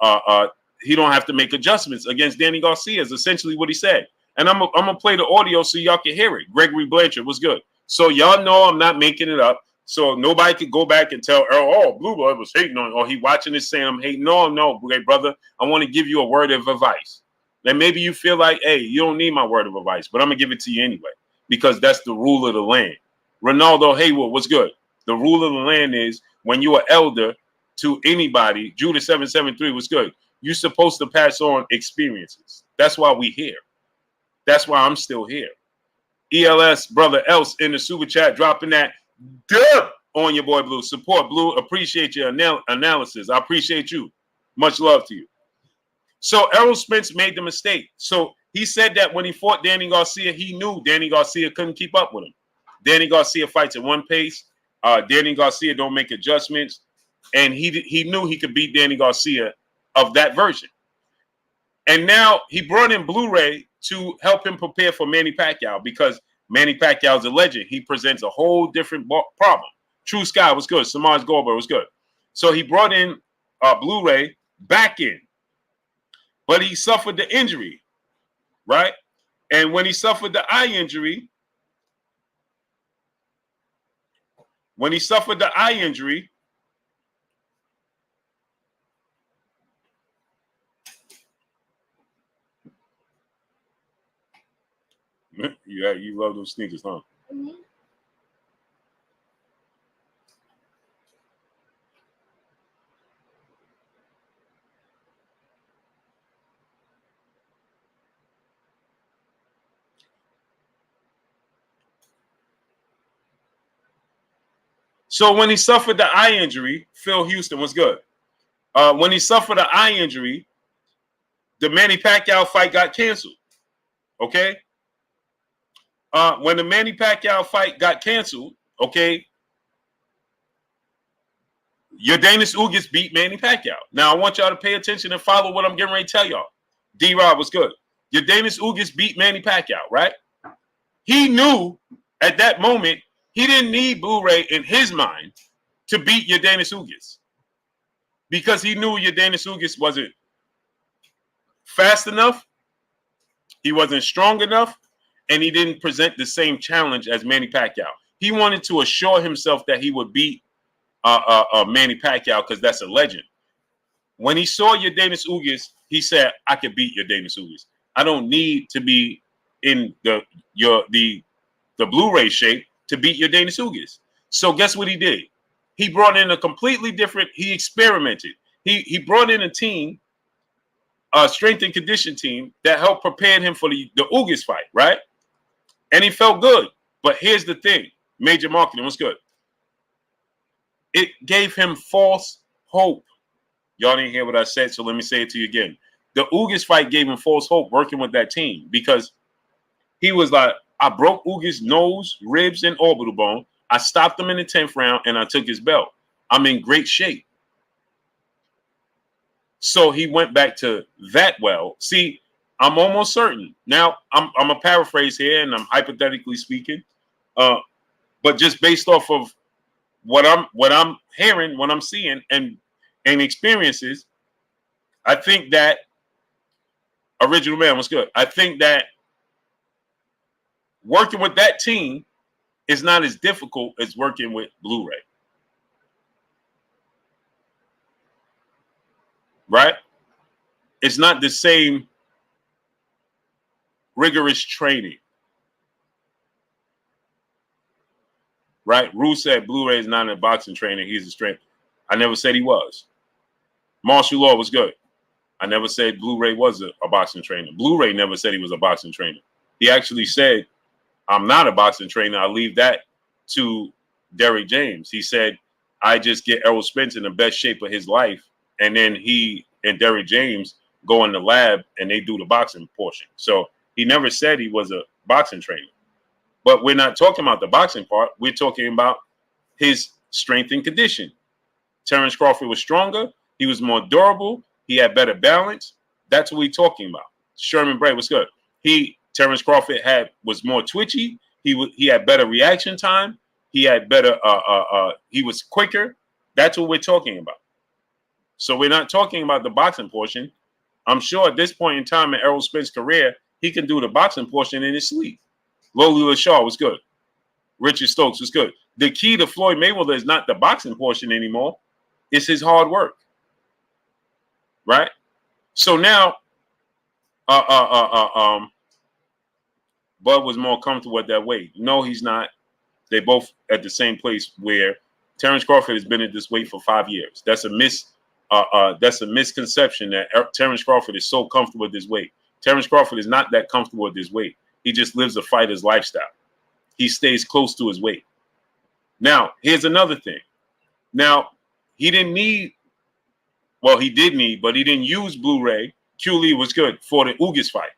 he don't have to make adjustments against Danny Garcia is essentially what he said. And I'm gonna play the audio so y'all can hear it. Gregory Blanchard was good. So y'all know I'm not making it up. So nobody could go back and tell Errol, oh, Blue Boy was hating on, or he watching this saying I'm hating. No, great brother. I want to give you a word of advice. And maybe you feel like, hey, you don't need my word of advice, but I'm gonna give it to you anyway, because that's the rule of the land. Ronaldo Hayward was good. The rule of the land is when you're an elder to anybody, Judah 773 was good. You're supposed to pass on experiences. That's why we here. That's why I'm still here. ELS brother Else in the super chat dropping that dub on your boy Blue. Support Blue. Appreciate your analysis. I appreciate you. Much love to you. So Errol Spence made the mistake. So he said that when he fought Danny Garcia, he knew Danny Garcia couldn't keep up with him. Danny Garcia fights at one pace. Danny Garcia don't make adjustments. And he knew he could beat Danny Garcia of that version. And now he brought in Blu-ray to help him prepare for Manny Pacquiao, because Manny Pacquiao is a legend. He presents a whole different problem. True Sky was good. Samaj Goldberg was good. So he brought in Blu-ray back in. But he suffered the injury, right? And when he suffered the eye injury, yeah, you love those sneakers, huh? Mm-hmm. So when he suffered the eye injury, Phil Houston was good. When he suffered the eye injury, the Manny Pacquiao fight got canceled. Okay? When the Manny Pacquiao fight got canceled, okay, Yordenis Ugas beat Manny Pacquiao. Now, I want y'all to pay attention and follow what I'm getting ready to tell y'all. D-Rob was good. Yordenis Ugas beat Manny Pacquiao, right? He knew at that moment he didn't need Blu-ray in his mind to beat Yordenis Ugas, because he knew Yordenis Ugas wasn't fast enough, he wasn't strong enough, and he didn't present the same challenge as Manny Pacquiao. He wanted to assure himself that he would beat Manny Pacquiao because that's a legend. When he saw Yordenis Ugas, he said, I could beat Yordenis Ugas. I don't need to be in the Blu-ray shape to beat your Danish Ugas. So guess what he did? He brought in a completely different. He experimented. He brought in a team, a strength and condition team that helped prepare him for the Ugas fight, right? And he felt good. But here's the thing: major marketing was good. It gave him false hope. Y'all didn't hear what I said, so let me say it to you again. The Ugas fight gave him false hope working with that team because he was like, I broke Ugas' nose, ribs, and orbital bone. I stopped him in the 10th round, and I took his belt. I'm in great shape. So he went back to that well. See, I'm almost certain. Now, I'm a paraphrase here, and I'm hypothetically speaking. But just based off of what I'm hearing, what I'm seeing, and experiences, I think that Original Man was good. I think that working with that team is not as difficult as working with Blu-ray. Right? It's not the same rigorous training. Right? Rue said Blu-ray is not a boxing trainer. He's a strength. I never said he was. Martial law was good. I never said Blu-ray was a boxing trainer. Blu-ray never said he was a boxing trainer. He actually said, I'm not a boxing trainer. I leave that to Derrick James. He said, I just get Errol Spence in the best shape of his life. And then he and Derrick James go in the lab and they do the boxing portion. So he never said he was a boxing trainer. But we're not talking about the boxing part. We're talking about his strength and condition. Terrence Crawford was stronger. He was more durable. He had better balance. That's what we're talking about. Sherman Bray was good. Terrence Crawford was more twitchy. He had better reaction time. He had better. He was quicker. That's what we're talking about. So we're not talking about the boxing portion. I'm sure at this point in time in Errol Spence's career, he can do the boxing portion in his sleep. Loli LaShaw was good. Richard Stokes was good. The key to Floyd Mayweather is not the boxing portion anymore. It's his hard work. Right? So now, Bud was more comfortable at that weight. No, he's not. They both at the same place where Terrence Crawford has been at this weight for 5 years. That's a misconception that Terrence Crawford is so comfortable at this weight. Terrence Crawford is not that comfortable at this weight. He just lives a fighter's lifestyle. He stays close to his weight. Now, here's another thing. Now, he didn't need. Well, he did need, but he didn't use Blu-ray. Q Lee was good for the Ugas fight.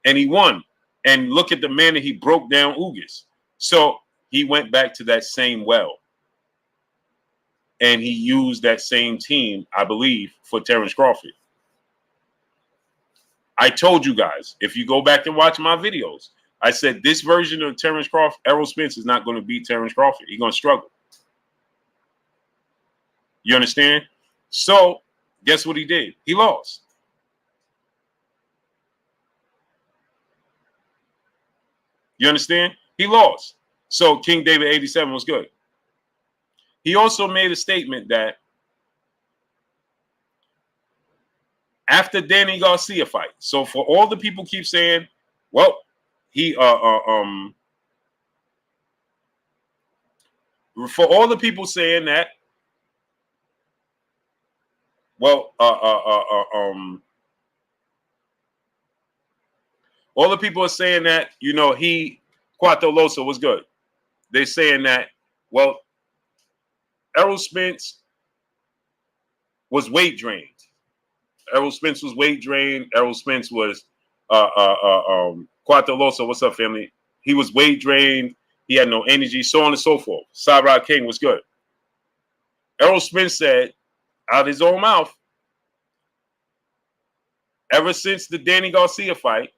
And he won. And look at the manner he broke down Ugas. So he went back to that same well. And he used that same team, I believe, for Terrence Crawford. I told you guys, if you go back and watch my videos, I said this version of Terrence Crawford, Errol Spence is not going to beat Terrence Crawford. He's going to struggle. You understand? So guess what he did? He lost. You understand? He lost. So King David 87 was good. He also made a statement that after Danny Garcia fight, so for all the people keep saying, well, for all the people saying that, well, all the people are saying that, Cuatro Losa was good. They're saying that, well, Errol Spence was weight drained. Errol Spence was weight drained. Errol Spence was Cuatro Losa. What's up, family? He was weight drained. He had no energy, so on and so forth. Cyrod King was good. Errol Spence said, out of his own mouth, ever since the Danny Garcia fight,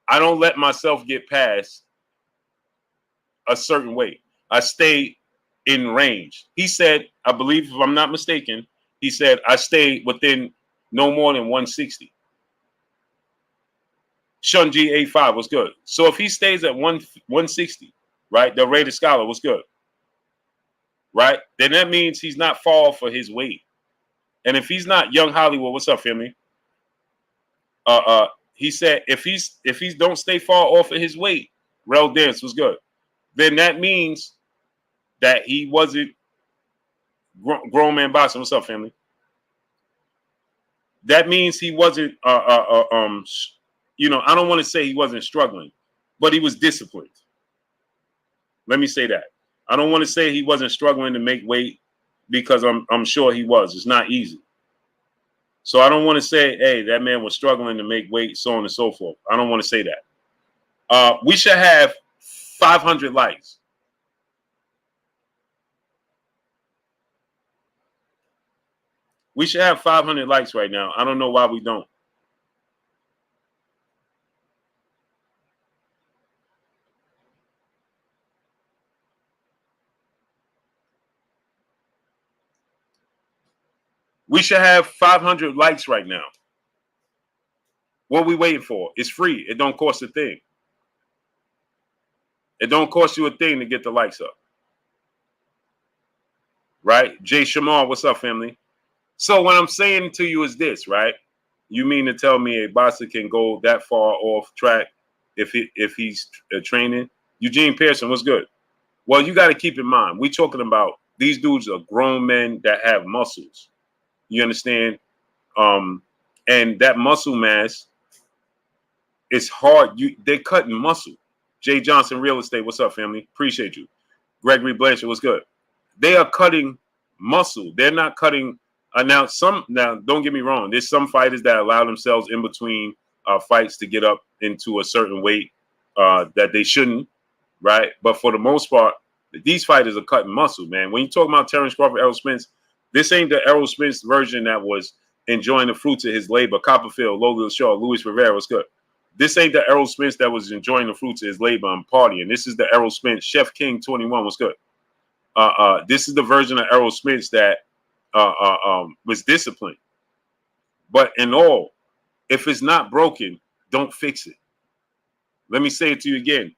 I don't let myself get past a certain weight. I stay in range. He said, I believe, if I'm not mistaken, he said, I stay within no more than 160. Shunji 85 was good. So if he stays at 160, right, the rated scholar was good, right, then that means he's not far for his weight. And if he's not Young Hollywood, what's up, family? he said if he's don't stay far off of his weight, Rel Dance was good. Then that means that he wasn't grown man boxing. What's up, family? That means he wasn't you know, I don't want to say he wasn't struggling, but he was disciplined. Let me say that. I don't want to say he wasn't struggling to make weight, because I'm sure he was. It's not easy. So I don't want to say, hey, that man was struggling to make weight, so on and so forth. I don't want to say that. We should have 500 likes. We should have 500 likes right now. I don't know why we don't. We should have 500 likes right now. What are we waiting for? It's free. It don't cost a thing. It don't cost you a thing to get the likes up. Right? Jay Shamar, what's up, family? So what I'm saying to you is this, right? You mean to tell me a boxer can go that far off track if he's training? Eugene Pearson, what's good? Well, you got to keep in mind, we're talking about these dudes are grown men that have muscles. You understand? And that muscle mass is hard. They're cutting muscle. Jay Johnson, Real Estate, what's up, family? Appreciate you. Gregory Blanchard, what's good? They are cutting muscle. They're not cutting. Now, don't get me wrong. There's some fighters that allow themselves in between fights to get up into a certain weight that they shouldn't, right? But for the most part, these fighters are cutting muscle, man. When you talk about Terrence Crawford, Errol Spence, this ain't the Errol Spence version that was enjoying the fruits of his labor. Copperfield, Logan Shaw, Luis Rivera, what's good? This ain't the Errol Spence that was enjoying the fruits of his labor and partying. This is the Errol Spence, Chef King 21, what's good? This is the version of Errol Spence that was disciplined. But in all, if it's not broken, don't fix it. Let me say it to you again.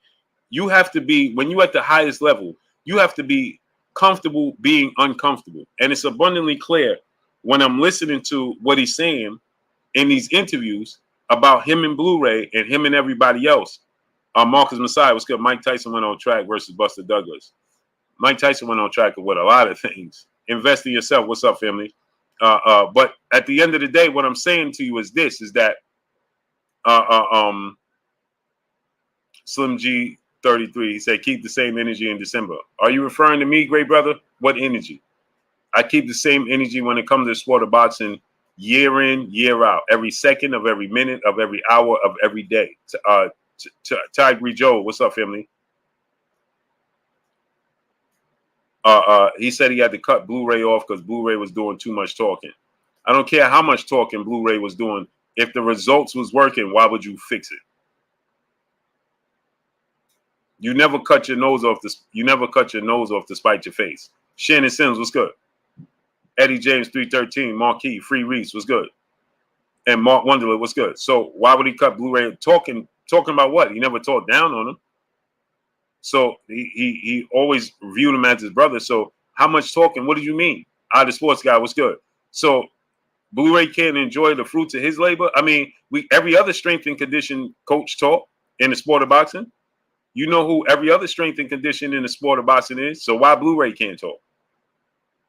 You have to be, when you're at the highest level, you have to be comfortable being uncomfortable. And it's abundantly clear when I'm listening to what he's saying in these interviews about him and Blu-ray and him and everybody else. Marcus Messiah, what's good? Mike Tyson went on track versus Buster Douglas. Mike Tyson went on track with a lot of things. Invest in yourself. What's up, family? But at the end of the day, what I'm saying to you is this, is that Slim G 33, he said, keep the same energy in December. Are you referring to me, great brother? What energy? I keep the same energy when it comes to the sport of boxing, year in, year out, every second of every minute of every hour of every day. Tigre Joe, what's up, family? He said he had to cut Blu-ray off because Blu-ray was doing too much talking. I don't care how much talking Blu-ray was doing. If the results was working, why would you fix it? You never cut your nose off to spite your face. Shannon Sims, what's good? Eddie James 313, Marquis, Free Reese, what's good? And Mark Wonderler, what's good? So why would he cut Blu-ray? Talking about what? He never talked down on him. So he always viewed him as his brother. So how much talking? What do you mean? The sports guy, what's good? So Blu-ray can't enjoy the fruits of his labor. I mean, every other strength and condition coach taught in the sport of boxing. You know who every other strength and condition in the sport of boxing is. So why Blu-ray can't talk?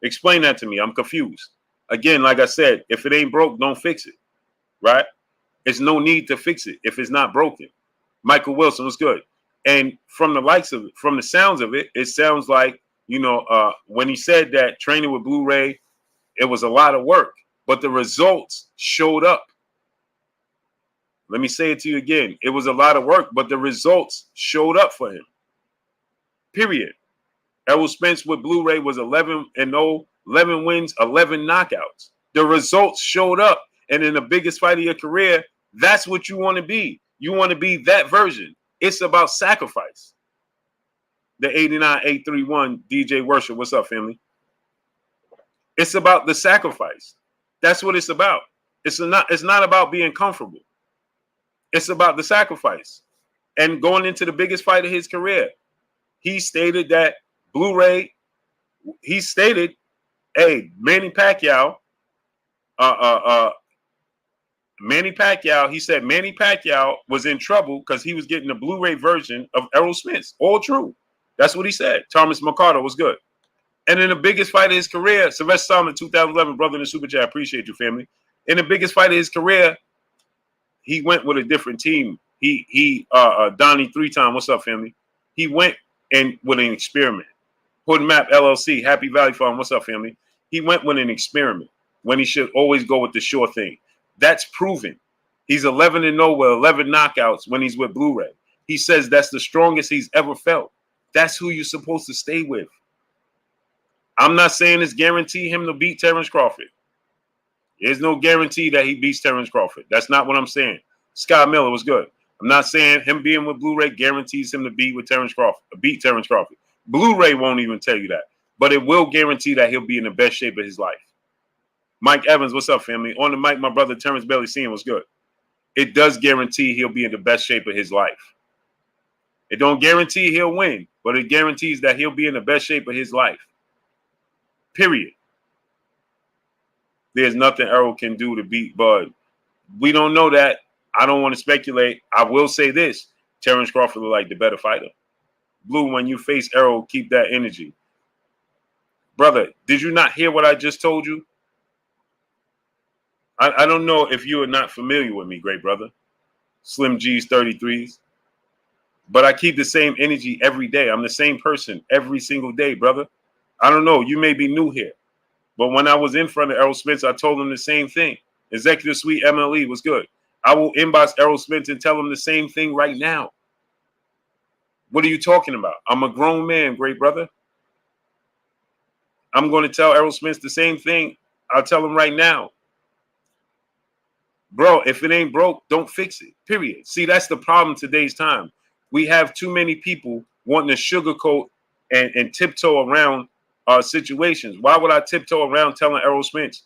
Explain that to me. I'm confused. Again, like I said, if it ain't broke, don't fix it. Right? There's no need to fix it if it's not broken. Michael Wilson was good. And from the sounds of it, it sounds like, when he said that training with Blu-ray, it was a lot of work, but the results showed up. Let me say it to you again. It was a lot of work, but the results showed up for him. Period. Errol Spence with Blu-ray was 11-0, 11 wins, 11 knockouts. The results showed up. And in the biggest fight of your career, that's what you want to be. You want to be that version. It's about sacrifice. The 89831 DJ Worship. What's up, family? It's about the sacrifice. That's what it's about. It's not about being comfortable. It's about the sacrifice. And going into the biggest fight of his career, he stated that Blu-ray, hey, Manny Pacquiao, Manny Pacquiao, he said Manny Pacquiao was in trouble because he was getting the Blu-ray version of Errol Spence. All true. That's what he said. Thomas Mercado was good. And in the biggest fight of his career, Sylvester Solomon, 2011, brother in the Super Chat, I appreciate you, family. In the biggest fight of his career, he went with a different team. Donnie 3-time, what's up, family? He went and with an experiment. Hood Map LLC, Happy Valley Farm, what's up, family? He went with an experiment when he should always go with the sure thing. That's proven. He's 11-0 with 11 knockouts when he's with Blu-ray. He says that's the strongest he's ever felt. That's who you're supposed to stay with. I'm not saying it's guarantee him to beat Terrence Crawford. There's no guarantee that he beats Terrence Crawford. That's not what I'm saying. Scott Miller was good. I'm not saying him being with Blu-ray guarantees him to beat Terrence Crawford. Blu-ray won't even tell you that. But it will guarantee that he'll be in the best shape of his life. Mike Evans, what's up, family? On the mic, my brother Terrence Bailey Sr. was good. It does guarantee he'll be in the best shape of his life. It don't guarantee he'll win, but it guarantees that he'll be in the best shape of his life. Period. There's nothing Errol can do to beat Bud. We don't know that. I don't want to speculate. I will say this. Terrence Crawford look like the better fighter. Blue, when you face Errol, keep that energy. Brother, did you not hear what I just told you? I don't know if you are not familiar with me, great brother. Slim G's 33s. But I keep the same energy every day. I'm the same person every single day, brother. I don't know. You may be new here. But when I was in front of Errol Spence, I told him the same thing. Executive Suite MLE was good. I will inbox Errol Spence and tell him the same thing right now. What are you talking about? I'm a grown man, great brother. I'm going to tell Errol Spence the same thing. I'll tell him right now. Bro, if it ain't broke, don't fix it, period. See, that's the problem today's time. We have too many people wanting to sugarcoat and tiptoe around situations. Why would I tiptoe around telling Errol Spence,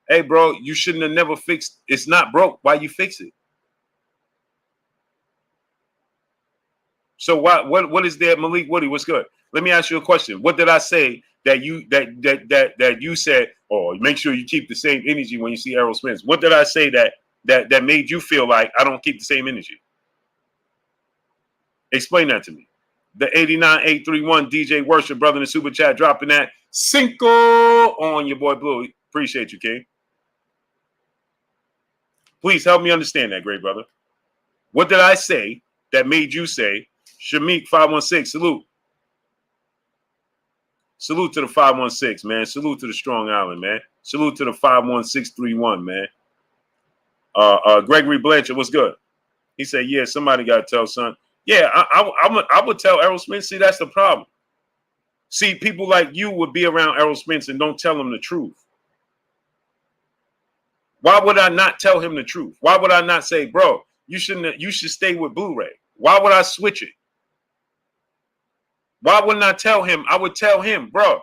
hey, bro, you shouldn't have never fixed. It's not broke. Why you fix it? So what is there, Malik Woody? What's good? Let me ask you a question. What did I say that you said? Oh, make sure you keep the same energy when you see Errol Spence. What did I say that made you feel like I don't keep the same energy? Explain that to me. The 89831 DJ Worship, brother in the Super Chat, dropping that Cinco on your boy Blue. Appreciate you, King. Please help me understand that, great brother. What did I say that made you say, Shamik 516, salute. Salute to the 516, man. Salute to the Strong Island, man. Salute to the 51631, man. Gregory Blanchard, what's good? He said, yeah, somebody got to tell son. Yeah, I would tell Errol Spence. See, that's the problem. See, people like you would be around Errol Spence and don't tell him the truth. Why would I not tell him the truth? Why would I not say, bro, you should stay with Blu-ray? Why would I switch it? Why wouldn't I tell him? I would tell him, bro,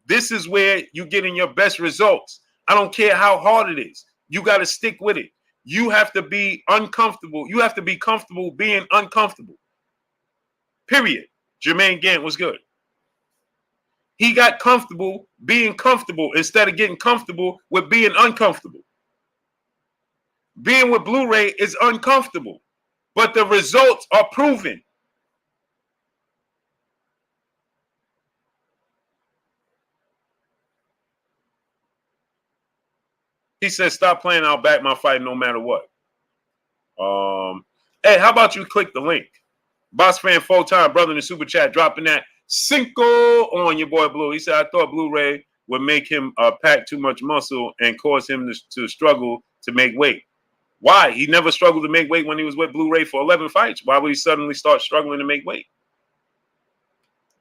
this is where you're getting your best results. I don't care how hard it is. You got to stick with it. You have to be uncomfortable. You have to be comfortable being uncomfortable. Period. Jermaine Gant was good. He got comfortable being comfortable instead of getting comfortable with being uncomfortable. Being with Blu-ray is uncomfortable, but the results are proven. He said, stop playing, I'll back my fight no matter what. Hey, how about you click the link? Boss fan full-time brother in the Super Chat dropping that Cinco on your boy Blue. He said, I thought Blu-ray would make him pack too much muscle and cause him to struggle to make weight. Why? He never struggled to make weight when he was with Blu-ray for 11 fights. Why would he suddenly start struggling to make weight?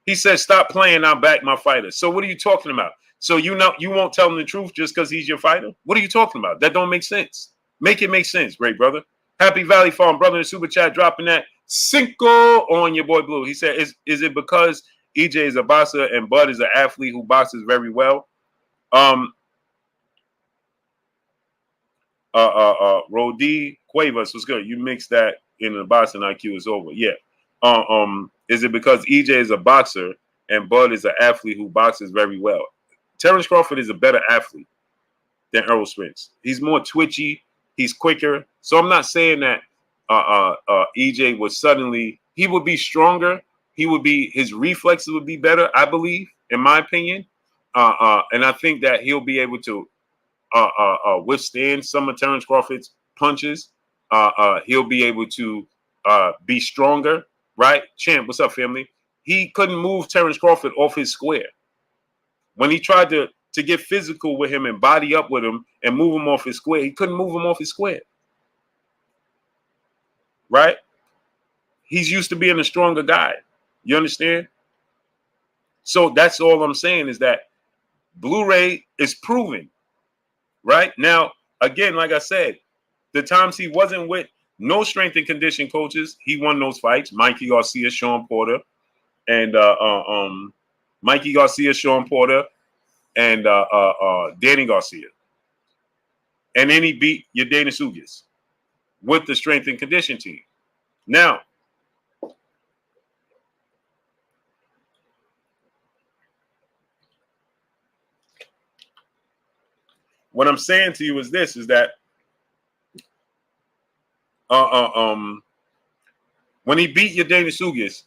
He said, stop playing, I'll back my fighter. So what are you talking about? So you won't tell him the truth just because he's your fighter? What are you talking about? That don't make sense. Make it make sense, great brother. Happy Valley Farm, brother in the Super Chat, dropping that Cinco on your boy Blue. He said, is it because EJ is a boxer and Bud is an athlete who boxes very well? Rodi Cuevas was good. You mix that in the boxing IQ is over. Yeah. Is it because EJ is a boxer and Bud is an athlete who boxes very well? Terrence Crawford is a better athlete than Errol Spence. He's more twitchy. He's quicker. So I'm not saying that EJ would suddenly, he would be stronger. His reflexes would be better, I believe, in my opinion. And I think that he'll be able to withstand some of Terrence Crawford's punches. He'll be able to be stronger, right? Champ, what's up, family? He couldn't move Terrence Crawford off his square. When he tried to get physical with him and body up with him and move him off his square, he couldn't move him off his square. Right? He's used to being a stronger guy. You understand? So that's all I'm saying is that Blu-ray is proven. Right? Now, again, like I said, the times he wasn't with no strength and condition coaches, he won those fights. Mikey Garcia, Sean Porter, and Mikey Garcia, Sean Porter, and Danny Garcia. And then he beat Yadena Sugis with the strength and condition team. Now, what I'm saying to you is this, is that when he beat Yadena Sugis,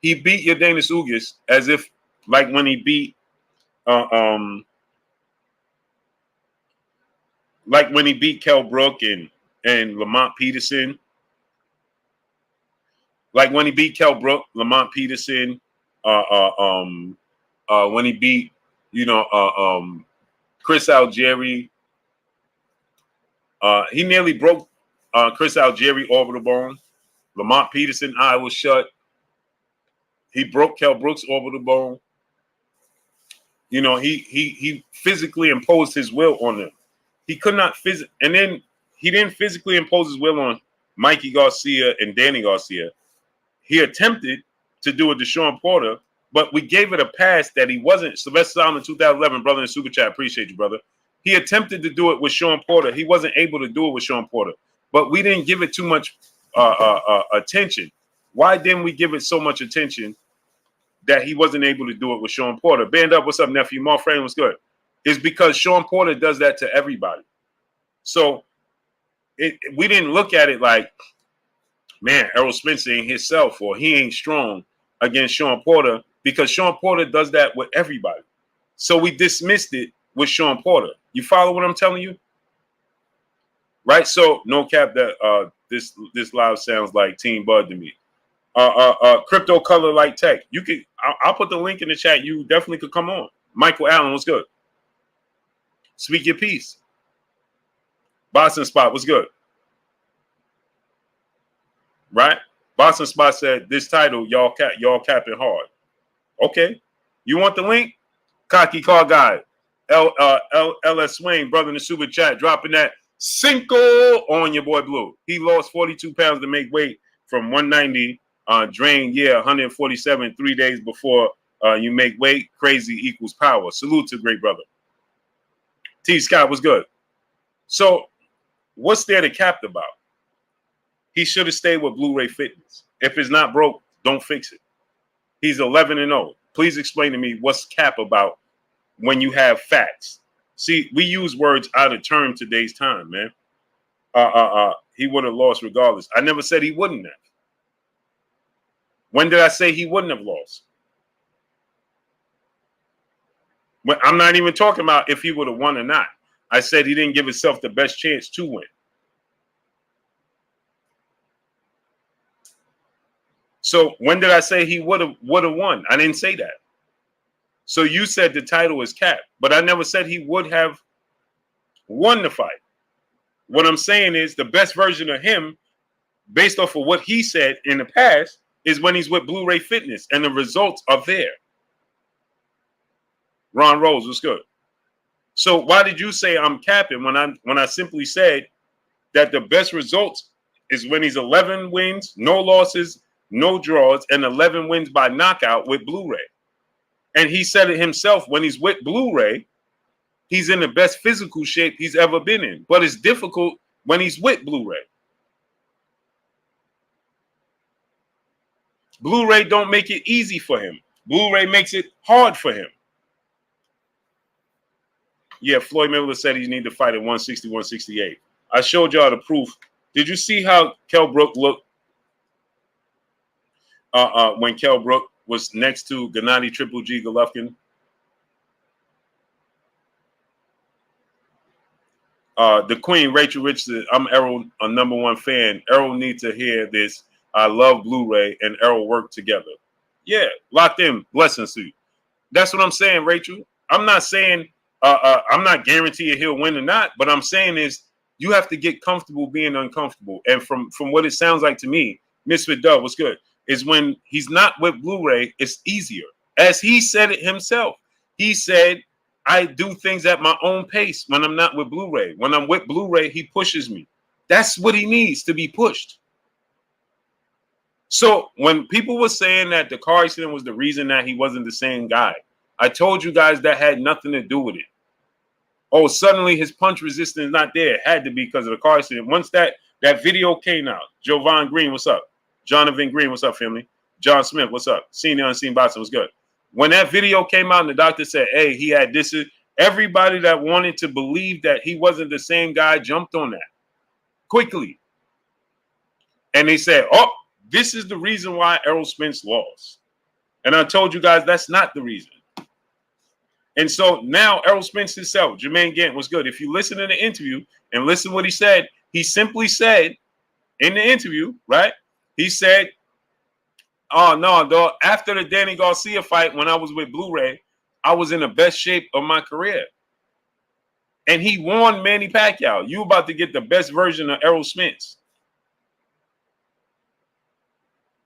he beat Yadena Sugis as if like when he beat like when he beat Kell Brook and Lamont Peterson. Like when he beat Kell Brook, Lamont Peterson, when he beat, Chris Algieri. He nearly broke Chris Algieri over the bone. Lamont Peterson, eye was shut. He broke Kell Brooks over the bone. He physically imposed his will on them. He could not and then he didn't physically impose his will on Mikey Garcia and Danny Garcia. He attempted to do it to Sean Porter, but we gave it a pass that he wasn't. Sylvester Solomon, 2011, brother in the super chat. Appreciate you, brother. He attempted to do it with Sean Porter. He wasn't able to do it with Sean Porter, but we didn't give it too much attention. Why didn't we give it so much attention that he wasn't able to do it with Sean Porter? Band up, what's up, nephew? Mark Frame, what's good? It's because Sean Porter does that to everybody. So we didn't look at it like, man, Errol Spence ain't himself or he ain't strong against Sean Porter, because Sean Porter does that with everybody. So we dismissed it with Sean Porter. You follow what I'm telling you? Right? So no cap that this live sounds like Team Bud to me. Crypto color like tech. You can I'll put the link in the chat. You definitely could come on. Michael Allen, what's good? Speak your piece. Boston Spot, what's good? Right? Boston Spot said this title, y'all capping hard. Okay. You want the link? Cocky Car Guy. LS Swain, brother in the super chat, dropping that Cinco on your boy Blue. He lost 42 pounds to make weight from 190 drain 147 3 days before you make weight. Crazy equals power. Salute to great brother. T. Scott was good. So what's there to cap about? He should have stayed with Blu-ray Fitness. If it's not broke, don't fix it. He's 11-0. Please explain to me what's cap about when you have facts. See, we use words out of turn today's time, man. He would have lost regardless. I never said he wouldn't have. When did I say he wouldn't have lost? I'm not even talking about if he would have won or not. I said he didn't give himself the best chance to win. So when did I say he would have won? I didn't say that. So you said the title is capped, but I never said he would have won the fight. What I'm saying is the best version of him, based off of what he said in the past, is when he's with Blu-ray Fitness, and the results are there. Ron Rose was good. So why did you say I'm capping when I simply said that the best results is when he's 11 wins, no losses, no draws, and 11 wins by knockout with Blu-ray? And he said it himself, when he's with Blu-ray, he's in the best physical shape he's ever been in. But it's difficult when he's with Blu-ray. Blu-ray don't make it easy for him. Blu-ray makes it hard for him. Yeah, Floyd Mayweather said he needs to fight at 160, 168. I showed y'all the proof. Did you see how Kell Brook looked when Kell Brook was next to Gennady Triple G Golovkin? The Queen, Rachel Richardson. I'm Errol, a #1 fan. Errol needs to hear this. I love Blu-ray and Errol work together. Yeah, locked in. Blessings to you. That's what I'm saying, Rachel. I'm not saying I'm not guaranteeing he'll win or not, but I'm saying is you have to get comfortable being uncomfortable. And from what it sounds like to me, Misfit Dub, what's good, is when he's not with Blu-ray, it's easier. As he said it himself. He said, I do things at my own pace when I'm not with Blu-ray. When I'm with Blu-ray, he pushes me. That's what he needs, to be pushed. So when people were saying that the car accident was the reason that he wasn't the same guy, I told you guys that had nothing to do with it. Oh, suddenly his punch resistance is not there. It had to be because of the car accident. Once that video came out, Jovan Green, what's up? Jonathan Green, what's up, family? John Smith, what's up? Senior Unseen Boxing, what's good? When that video came out and the doctor said, hey, he had this, everybody that wanted to believe that he wasn't the same guy jumped on that quickly. And they said, oh, this is the reason why Errol Spence lost. And I told you guys that's not the reason. And so now Errol Spence himself, Jermaine Gant, was good. If you listen to the interview and listen what he said, he simply said in the interview, right? He said, oh, no, dog, after the Danny Garcia fight, when I was with Blu-ray, I was in the best shape of my career. And he warned Manny Pacquiao, you about to get the best version of Errol Spence.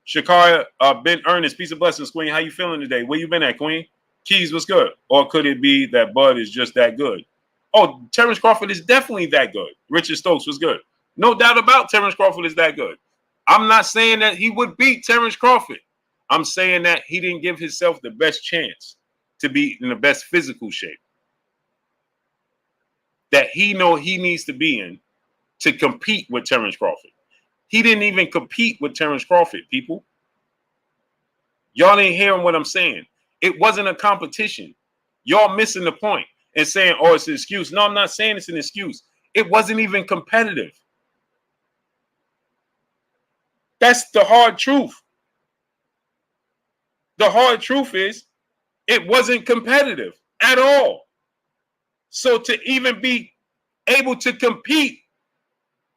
Shakara, Ben Ernest, peace of blessings, Queen. How you feeling today? Where you been at, Queen? Keys, what's good? Or could it be that Bud is just that good? Oh, Terrence Crawford is definitely that good. Richard Stokes was good. No doubt about Terrence Crawford is that good. I'm not saying that he would beat Terrence Crawford. I'm saying that he didn't give himself the best chance to be in the best physical shape that he know he needs to be in to compete with Terrence Crawford. He didn't even compete with Terrence Crawford, people. Y'all ain't hearing what I'm saying. It wasn't a competition. Y'all missing the point and saying, oh, it's an excuse. No, I'm not saying it's an excuse. It wasn't even competitive. That's the hard truth. The hard truth is it wasn't competitive at all. So to even be able to compete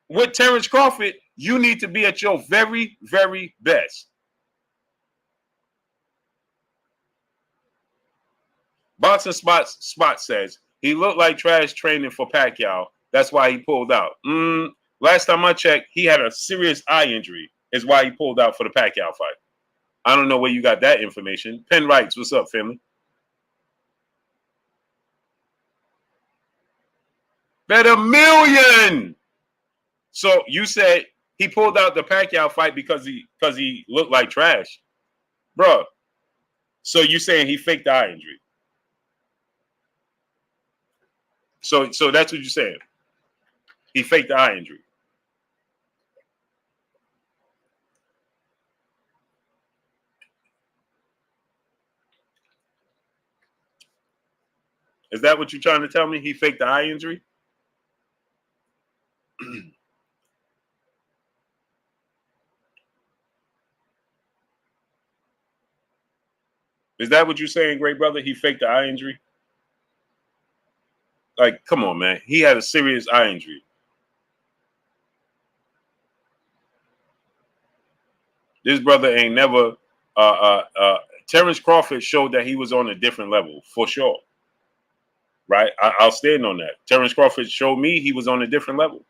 with Terrence Crawford, you need to be at your very, very best. Boxing Spot says he looked like trash training for Pacquiao. That's why he pulled out. Last time I checked, he had a serious eye injury. Is why he pulled out for the Pacquiao fight. I don't know where you got that information. Penn Wrights, what's up, family? Bet $1 million. So you said he pulled out the Pacquiao fight because he looked like trash, bro. So you saying he faked the eye injury? So that's what you're saying. He faked the eye injury. Is that what you're trying to tell me? He faked the eye injury? Is that what you're saying, great brother? He faked the eye injury? Like, come on, man. He had a serious eye injury. This brother ain't never Terrence Crawford showed that he was on a different level, for sure. Right? I'll stand on that. Terrence Crawford showed me he was on a different level.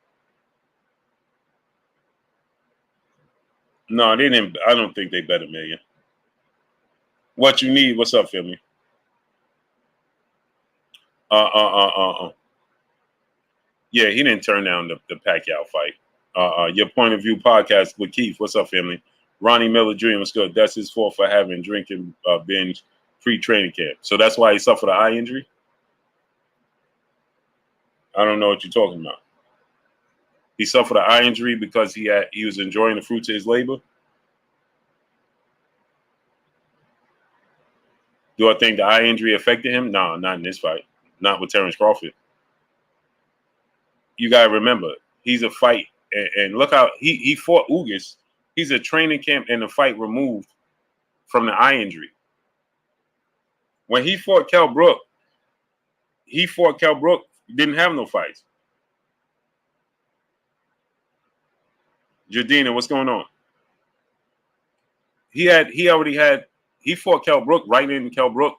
No, they didn't. I don't think they bet $1 million. What you need? What's up, family? Yeah, he didn't turn down the Pacquiao fight. Your Point of View podcast with Keith. What's up, family? Ronnie Miller Jr. What's good? That's his fault for having drinking binge pre-training camp. So that's why he suffered an eye injury? I don't know what you're talking about. He suffered an eye injury because he was enjoying the fruits of his labor? Do I think the eye injury affected him? No, not in this fight. Not with Terrence Crawford. You got to remember, he's a fight, and look how he fought Ugas. He's a training camp and a fight removed from the eye injury. When he fought Kell Brook, didn't have no fights. Jadina, what's going on? He fought Kell Brook right in Kell Brook.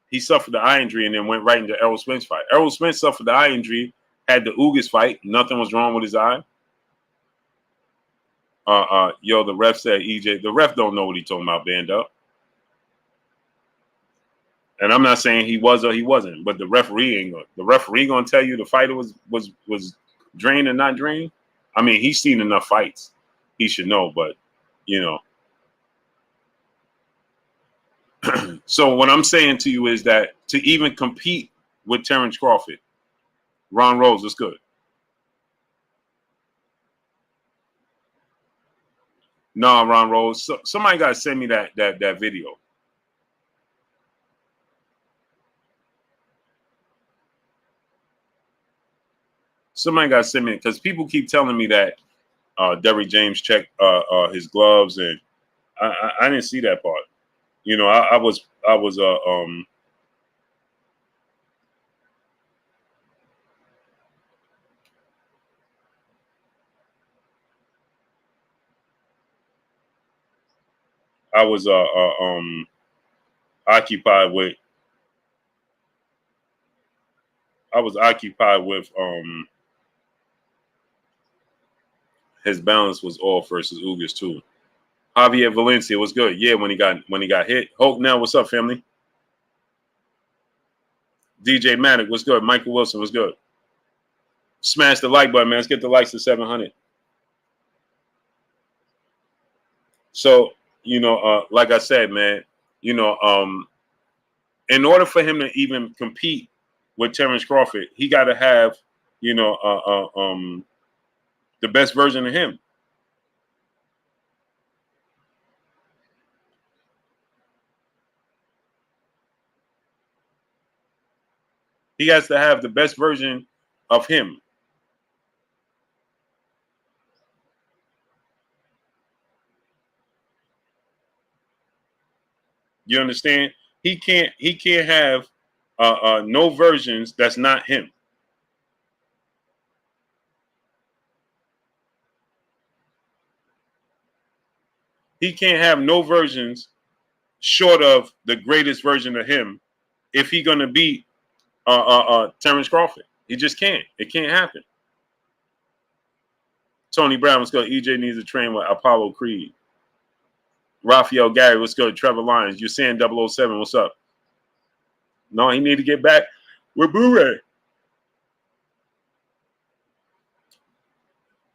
He suffered the eye injury and then went right into Errol Spence fight. Errol Spence suffered the eye injury, had the Ugas fight. Nothing was wrong with his eye. Yo, the ref said EJ. The ref don't know what he's talking about, band up. And I'm not saying he was or he wasn't, but the referee gonna tell you the fighter was drained or not drained. I mean, he's seen enough fights. He should know, but you know. So what I'm saying to you is that to even compete with Terrence Crawford, Ron Rose is good. No, Ron Rose. Somebody got to send me that video. Somebody got to send me it because people keep telling me that Derrick James checked his gloves, and I didn't see that part. You know, I was occupied with his balance was off versus Ugas too. Javier Valencia was good. Yeah, when he got hit. Hope now, what's up, family? DJ Maddox was good. Michael Wilson was good. Smash the like button, man. Let's get the likes to 700. So, you know, like I said, man, you know, in order for him to even compete with Terrence Crawford, he got to have, you know, the best version of him. He has to have the best version of him. You understand? He can't have no versions that's not him. He can't have no versions short of the greatest version of him if he's gonna beat Terrence Crawford. He just can't. It can't happen. Tony Brown, let's go. EJ needs to train with Apollo Creed. Raphael Gary, what's good? Trevor Lyons, you're saying 007, what's up? No, he need to get back with Blu-ray.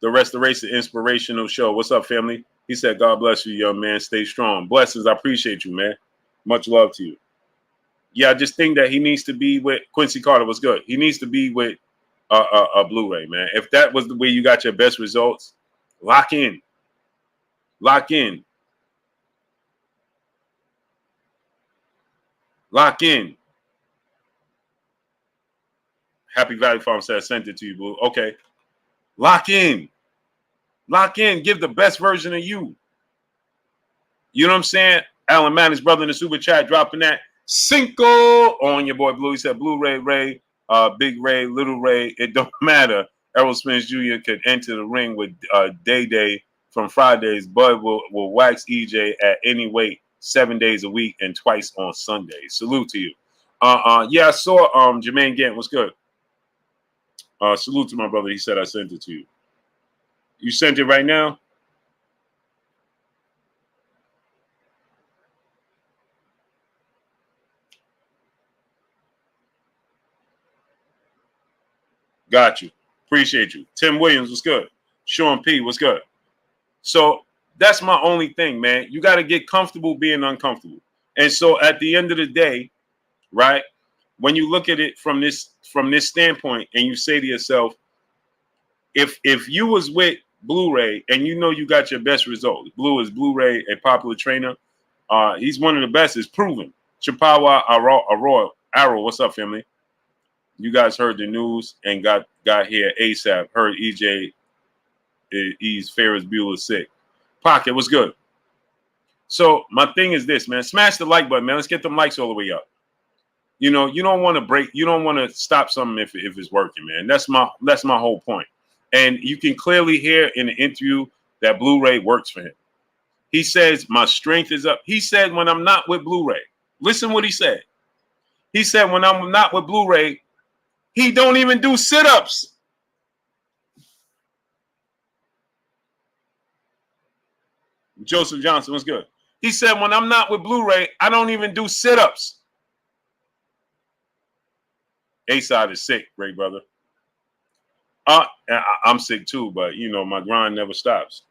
The Restoration Inspirational Show. What's up, family? He said, God bless you, young man. Stay strong. Blessings. I appreciate you, man. Much love to you. Yeah, I just think that he needs to be with Quincy Carter. Was good. He needs to be with a Blu-ray, man. If that was the way you got your best results, lock in. Lock in. Lock in. Happy Valley Farm said I sent it to you, Blue. Okay. Lock in. Lock in. Give the best version of you. You know what I'm saying? Alan Manning's brother in the super chat dropping that Cinco on your boy Blue. He said Blu-ray Ray, Big Ray, Little Ray. It don't matter. Errol Spence Jr. could enter the ring with Day Day from Fridays. Bud will wax EJ at any weight 7 days a week and twice on Sundays. Salute to you. Yeah, I saw Jermaine Gant. What's good? Salute to my brother. He said I sent it to you. You sent it right now? Got you. Appreciate you. Tim Williams, what's good? Sean P, what's good? So that's my only thing, man. You got to get comfortable being uncomfortable. And so at the end of the day, right, when you look at it from this standpoint and you say to yourself, if you was with Blu-ray and you know you got your best result, Blue is Blu-ray, a popular trainer. He's one of the best. It's proven. Chapawa Arrow, what's up, family? You guys heard the news and got here ASAP. Heard EJ he's Ferris Bueller sick. Pocket, what's good? So my thing is this, man. Smash the like button, man. Let's get them likes all the way up. You know, you don't want to break. You don't want to stop something if it's working, man. That's my whole point. And you can clearly hear in the interview that Blu-ray works for him. He says, my strength is up. He said, when I'm not with Blu-ray, listen what he said. He said, when I'm not with Blu-ray, he don't even do sit-ups. Joseph Johnson, what's good? He said, when I'm not with Blu-ray, I don't even do sit-ups. A-side is sick, great brother. I'm sick too, but, you know, my grind never stops.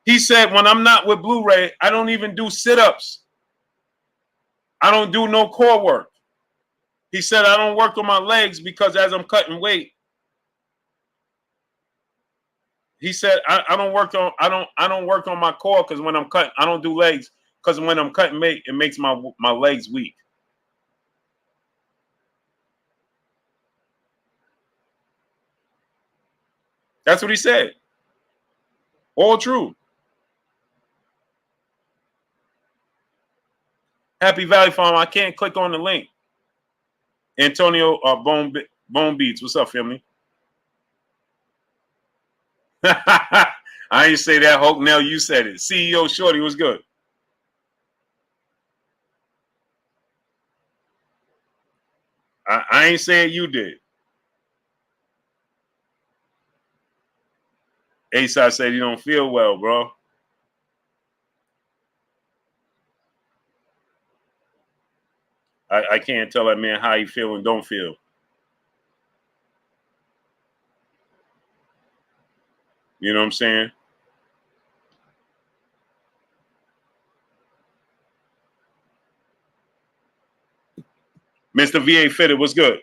He said, when I'm not with Blu-ray, I don't even do sit-ups. I don't do no core work. He said, I don't work on my legs because as I'm cutting weight, he said, I don't work on my core because when I'm cutting, I don't do legs because when I'm cutting weight, it makes my legs weak. That's what he said. All true. Happy Valley Farm. I can't click on the link. Antonio Bone Beats. What's up, family? I ain't say that, Hulk. Now you said it. CEO Shorty was good. I ain't saying you did. A-side said you don't feel well, bro. I can't tell that man how he feel and don't feel. You know what I'm saying? Mr. VA Fitted, what's good?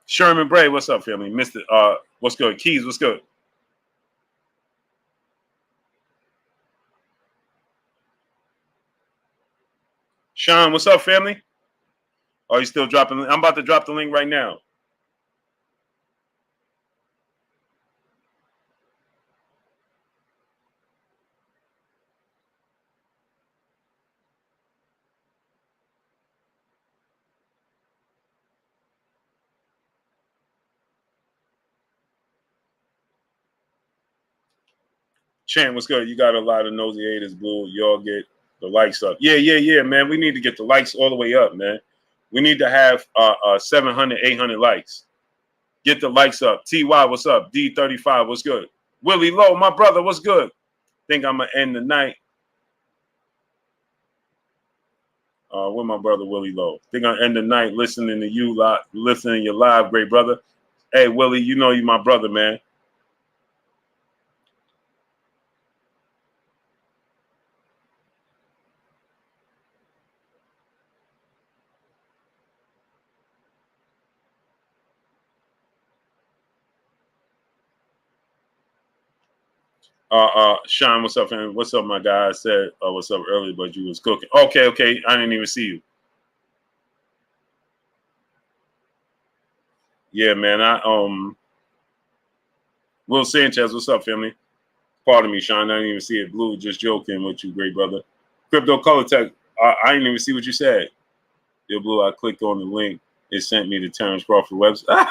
Sherman Bray, what's up, family? Mr. What's good? Keys, what's good? Sean, what's up, family? Oh, you still dropping? I'm about to drop the link right now. Chan, what's good? You got a lot of nosy haters, Blue. Y'all get the likes up. Yeah, man. We need to get the likes all the way up, man. We need to have 700, 800 likes. Get the likes up. TY, what's up? D35, what's good? Willie Lowe, my brother, what's good? Think I'm going to end the night. With my brother, Willie Lowe. Think I'm going to end the night listening to you, listening to your live, great brother. Hey, Willie, you know you my brother, man. Sean, what's up, man? What's up, my guy? I said, what's up earlier, but you was cooking. Okay. I didn't even see you. Yeah, man. Will Sanchez, what's up, family? Pardon me, Sean. I didn't even see it. Blue, just joking with you, great brother. Crypto Color Tech, I didn't even see what you said. Yo, Blue, I clicked on the link. It sent me to Terrence Crawford website.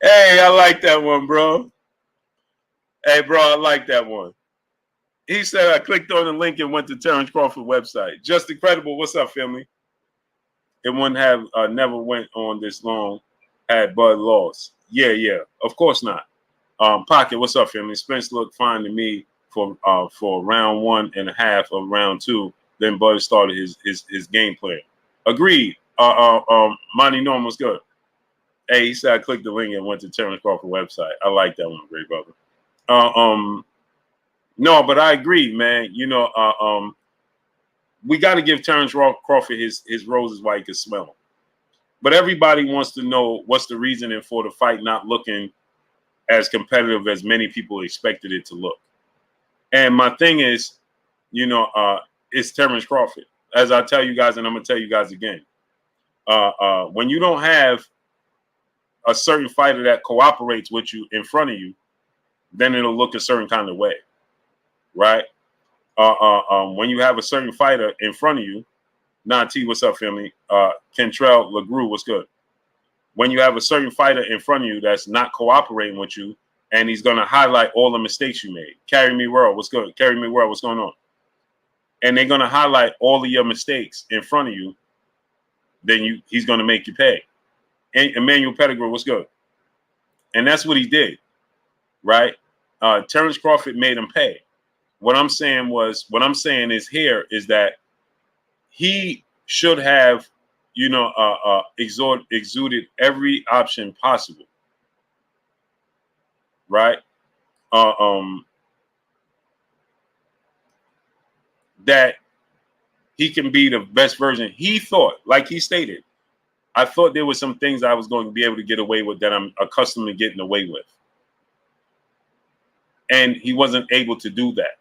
Hey, I like that one, bro. Hey, bro, I like that one. He said I clicked on the link and went to Terrence Crawford website. Just Incredible. What's up, family? It wouldn't have never went on this long had Bud lost. Yeah. Of course not. Pocket, what's up, family? Spence looked fine to me for round 1.5 of round 2. Then Bud started his game plan. Agreed. Monty Norm was good. Hey, he said I clicked the link and went to Terrence Crawford website. I like that one, great brother. No, but I agree, man. You know, we got to give Terrence Crawford his roses while he can smell them. But everybody wants to know what's the reasoning for the fight not looking as competitive as many people expected it to look. And my thing is, it's Terrence Crawford. As I tell you guys, and I'm gonna tell you guys again, when you don't have a certain fighter that cooperates with you in front of you, then it'll look a certain kind of way, right? When you have a certain fighter in front of you, T, what's up, family? Kentrell LeGroux, what's good? When you have a certain fighter in front of you that's not cooperating with you, and he's going to highlight all the mistakes you made. Carry Me World, what's good? Carry Me World, what's going on? And they're going to highlight all of your mistakes in front of you, then he's going to make you pay. And Emmanuel Pettigrew, what's good? And that's what he did, right? Terrence Crawford made him pay. What I'm saying is that he should have, exuded every option possible, right? That he can be the best version. He thought, like he stated, I thought there were some things I was going to be able to get away with that I'm accustomed to getting away with. And he wasn't able to do that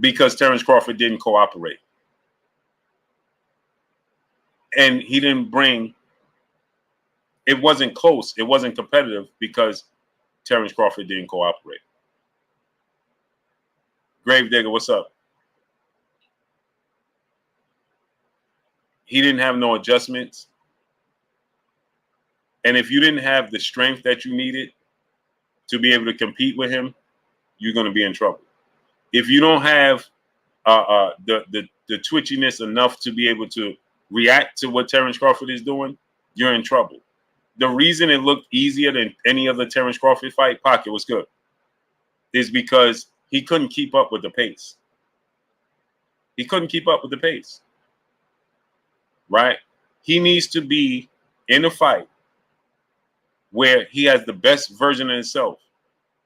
because Terrence Crawford didn't cooperate. And he didn't bring, it wasn't close, it wasn't competitive because Terrence Crawford didn't cooperate. Gravedigger, what's up? He didn't have no adjustments. And if you didn't have the strength that you needed to be able to compete with him, you're going to be in trouble. If you don't have the twitchiness enough to be able to react to what Terrence Crawford is doing, you're in trouble. The reason it looked easier than any other Terrence Crawford fight, Pacquiao was good, is because he couldn't keep up with the pace. He couldn't keep up with the pace, right? He needs to be in a fight where he has the best version of himself.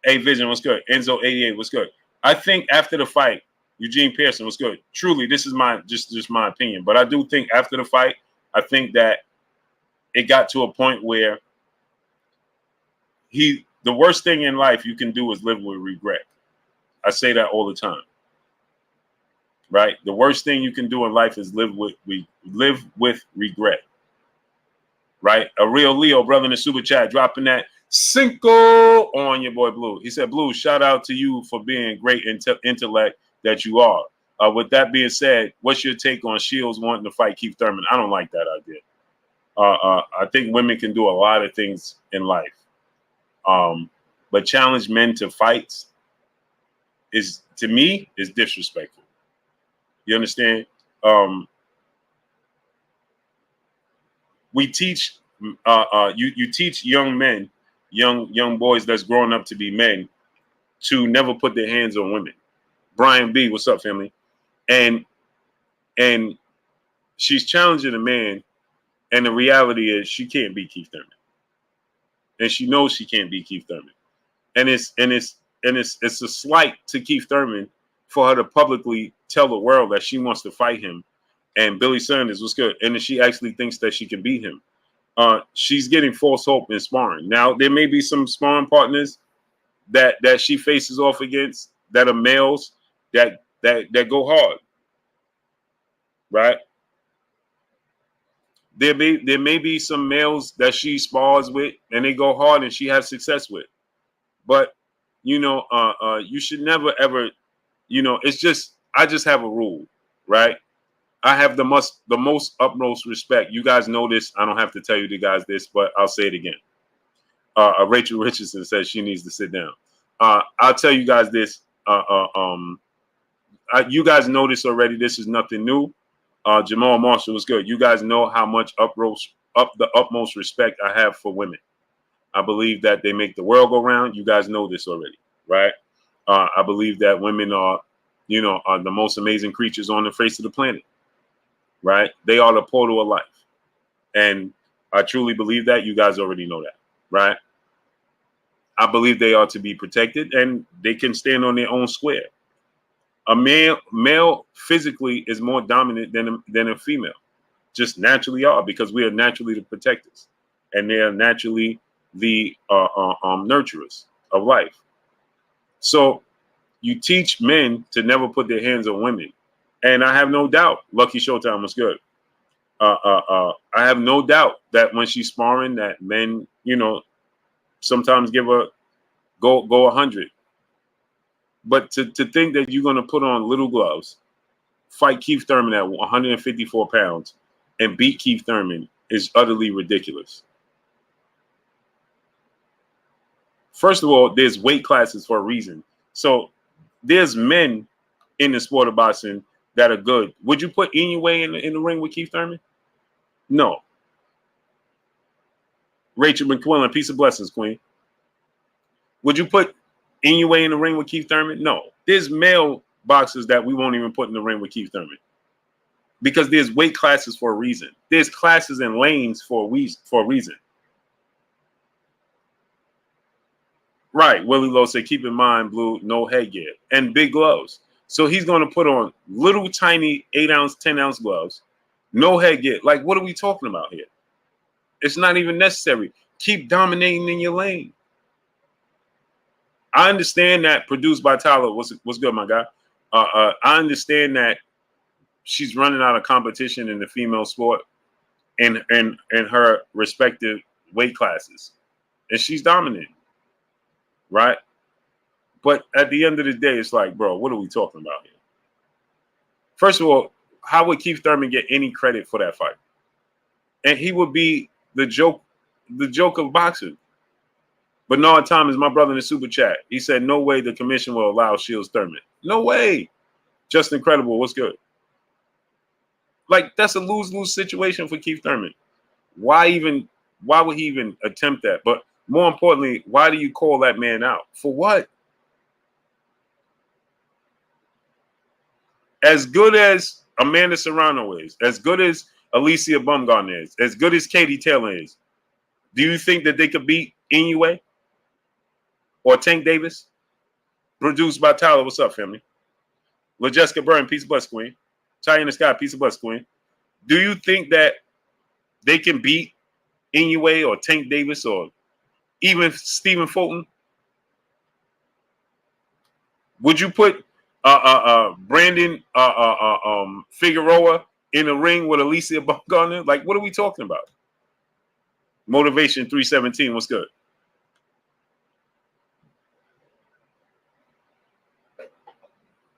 A Vision was good. Enzo 88 was good. I think after the fight, Eugene Pearson was good. Truly, this is my just my opinion, but I do think after the fight, I think that it got to a point where the worst thing in life you can do is live with regret. I say that all the time, right? The worst thing you can do in life is live with regret, right? A real Leo brother in the super chat dropping that Cinco on your boy Blue. He said, Blue, shout out to you for being great intellect that you are. With that being said, what's your take on Shields wanting to fight Keith Thurman? I don't like that idea. I think women can do a lot of things in life, but challenge men to fights to me is disrespectful. You understand? We teach you teach young men, young boys that's growing up to be men, to never put their hands on women. Brian B, what's up, family? And she's challenging a man, and the reality is she can't beat Keith Thurman, and she knows she can't beat Keith Thurman, and it's a slight to Keith Thurman for her to publicly tell the world that she wants to fight him. And Billy Sanders was good, and she actually thinks that she can beat him. She's getting false hope in sparring. Now there may be some sparring partners that she faces off against that are males that go hard, right? There may be some males that she spars with and they go hard and she has success with, but you should never ever, it's just, I just have a rule, right? I have the most utmost respect. You guys know this. I don't have to tell you guys this, but I'll say it again. Rachel Richardson says she needs to sit down. I'll tell you guys this. You guys know this already. This is nothing new. Jamal Marshall was good. You guys know how much the utmost respect I have for women. I believe that they make the world go round. You guys know this already, right? I believe that women are the most amazing creatures on the face of the planet, right? They are the portal of life. And I truly believe that. You guys already know that, right? I believe they are to be protected and they can stand on their own square. A male physically is more dominant than a female. Just naturally are, because we are naturally the protectors and they are naturally the nurturers of life. So You teach men to never put their hands on women. And I have no doubt Lucky Showtime was good. I have no doubt that when she's sparring, that men, sometimes give her go 100. But to think that you're going to put on little gloves, fight Keith Thurman at 154 pounds, and beat Keith Thurman is utterly ridiculous. First of all, there's weight classes for a reason. So there's men in the sport of boxing that are good. Would you put Inoue in the ring with Keith Thurman? No. Rachel McQuillan, peace of blessings, Queen. Would you put Inoue in the ring with Keith Thurman? No. There's male boxers that we won't even put in the ring with Keith Thurman. Because there's weight classes for a reason. There's classes and lanes for a reason. Right. Willie Lowe said, keep in mind, Blue, no headgear and big gloves. So he's going to put on little tiny 8-ounce, 10-ounce gloves, no headgear. Like, what are we talking about here? It's not even necessary. Keep dominating in your lane. I understand that produced by Tyler. What's good, my guy? I understand that she's running out of competition in the female sport in her respective weight classes. And she's dominating. Right? But at the end of the day, it's like, bro, what are we talking about here? First of all, how would Keith Thurman get any credit for that fight? And he would be the joke of boxing. But Bernard Thomas, my brother in the super chat, he said, no way the commission will allow Shields Thurman. No way. Just incredible. What's good? Like, that's a lose-lose situation for Keith Thurman. Why would he even attempt that? But more importantly, why do you call that man out? For what? As good as Amanda Serrano is, as good as Alicia Bumgarner is, as good as Katie Taylor is, do you think that they could beat Inoue or Tank Davis? Produced by Tyler. What's up, family? LaJessica Byrne, peace of bless, Queen. Ty in the Sky, peace of bless, Queen. Do you think that they can beat Inoue or Tank Davis or even Stephen Fulton? Would you put Brandon Figueroa in the ring with Alicia Bumgarner? Like, what are we talking about? Motivation 317, what's good?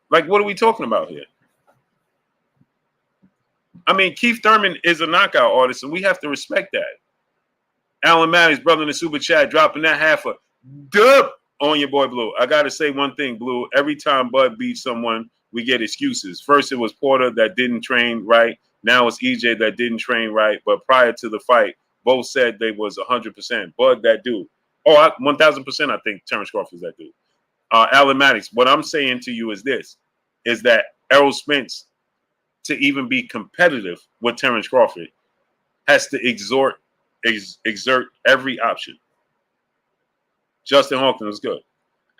Like, what are we talking about here? I mean, Keith Thurman is a knockout artist, and we have to respect that. Alan Matthews, brother in the super chat, dropping that half a dub on your boy Blue. I got to say one thing, Blue. Every time Bud beats someone, we get excuses. First, it was Porter that didn't train right. Now it's EJ that didn't train right. But prior to the fight, both said they was 100%. Bud, that dude. Oh, 1,000%, I think Terrence Crawford is that dude. Alan Maddox, what I'm saying to you is this, is that Errol Spence, to even be competitive with Terrence Crawford, has to exert every option. Justin Hawkins was good.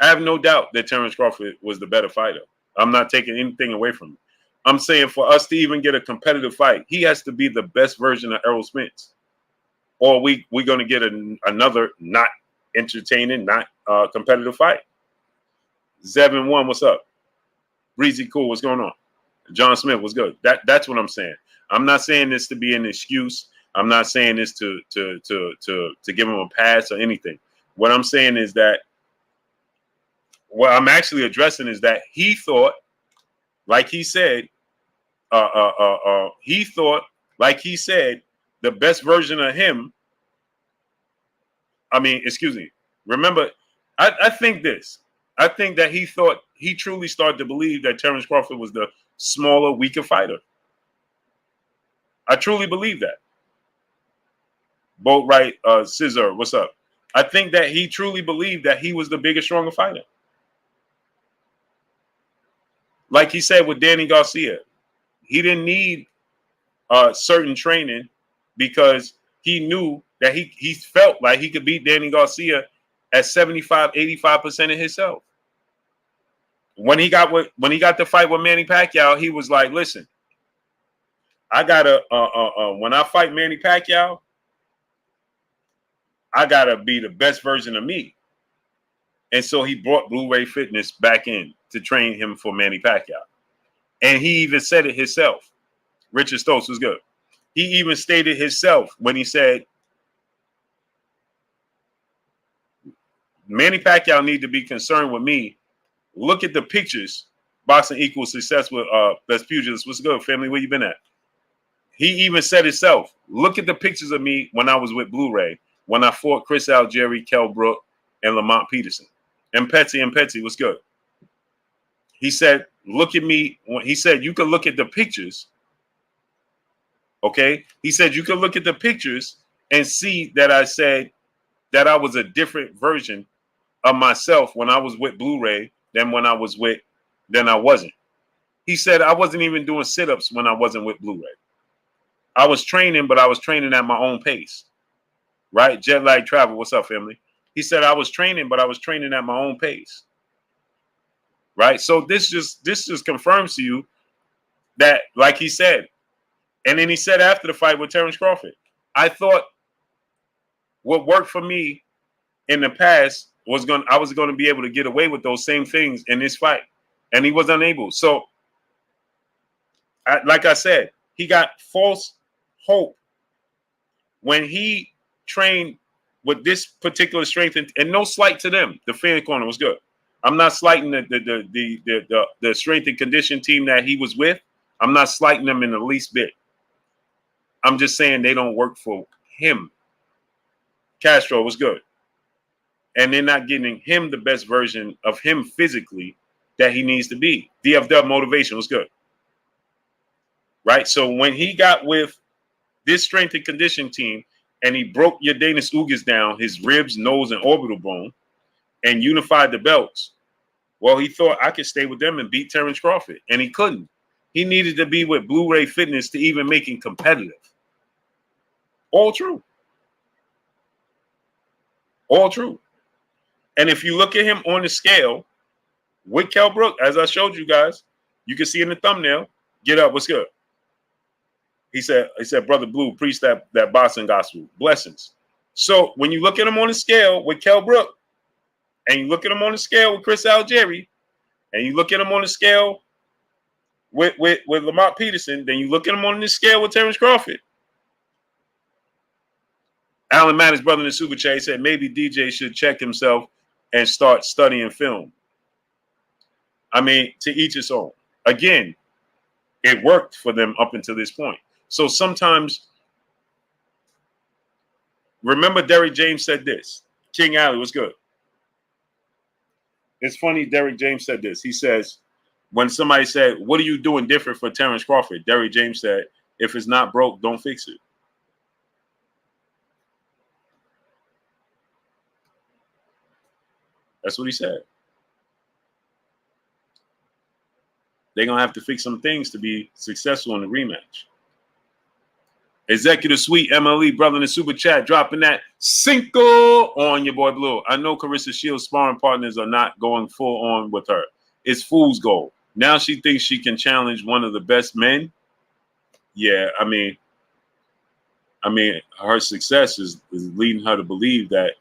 I have no doubt that Terrence Crawford was the better fighter. I'm not taking anything away from him. I'm saying for us to even get a competitive fight, he has to be the best version of Errol Spence. Or we're going to get another not entertaining, not competitive fight. Zevin 1, what's up? Breezy Cool, what's going on? John Smith, what's good? That's what I'm saying. I'm not saying this to be an excuse. I'm not saying this to give him a pass or anything. What I'm saying is that what I'm actually addressing is that he thought, like he said, the best version of him. I mean, excuse me. Remember, I think this. I think that he truly started to believe that Terrence Crawford was the smaller, weaker fighter. I truly believe that. Boat right, Scissor, what's up? I think that he truly believed that he was the bigger, stronger fighter. Like he said with Danny Garcia, he didn't need certain training because he knew that he felt like he could beat Danny Garcia at 75, 85% of himself. When he got the fight with Manny Pacquiao, he was like, listen, I gotta when I fight Manny Pacquiao, I gotta be the best version of me. And so he brought Blu-ray Fitness back in to train him for Manny Pacquiao. And he even said it himself. Richard Stokes was good. He even stated himself when he said, Manny Pacquiao need to be concerned with me. Look at the pictures. Boxing equals success with best pugilist. What's good, family? Where you been at? He even said himself, look at the pictures of me when I was with Blu-ray, when I fought Chris Algieri, Kell Brook, and Lamont Peterson. And Petsy was good. He said, look at me. He said, you can look at the pictures. Okay? He said, you can look at the pictures and see that I said that I was a different version of myself when I was with Blu-ray than when I wasn't. He said, I wasn't even doing sit-ups when I wasn't with Blu-ray. I was training, but I was training at my own pace. Right? Jet lag travel. What's up, family? He said, I was training, but I was training at my own pace. Right? So this just confirms to you that, like he said, and then he said after the fight with Terrence Crawford, I thought what worked for me in the past I was going to be able to get away with those same things in this fight. And he was unable. So, like I said, he got false hope when he trained with this particular strength, and no slight to them. The fan corner was good. I'm not slighting the strength and condition team that he was with. I'm not slighting them in the least bit. I'm just saying they don't work for him. Castro was good. And they're not getting him the best version of him physically that he needs to be. DFW motivation was good. Right? So when he got with this strength and condition team and he broke Yordenis Ugas down, his ribs, nose, and orbital bone, and unified the belts, well, he thought I could stay with them and beat Terrence Crawford. And he couldn't. He needed to be with Blu-ray Fitness to even make him competitive. All true. All true. And if you look at him on the scale with Kell Brook, as I showed you guys, you can see in the thumbnail, get up, what's good? He said, Brother Blue, preach that boxing gospel. Blessings. So when you look at him on the scale with Kell Brook, and you look at him on the scale with Chris Algieri, and you look at him on the scale with Lamont Peterson, then you look at him on the scale with Terrence Crawford. Alan Mattis, brother in the super chat, said maybe DJ should check himself and start studying film. I mean, to each his own. Again, it worked for them up until this point. So sometimes, remember Derrick James said this. King Alley was good. It's funny, Derrick James said this. He says, when somebody said, what are you doing different for Terrence Crawford? Derrick James said, if it's not broke, don't fix it. That's what he said. They're going to have to fix some things to be successful in the rematch. Executive Suite, MLE, brother in the super chat, dropping that Cinco on your boy Blue. I know Carissa Shields' sparring partners are not going full on with her. It's fool's gold. Now she thinks she can challenge one of the best men. Yeah, I mean, her success is leading her to believe that.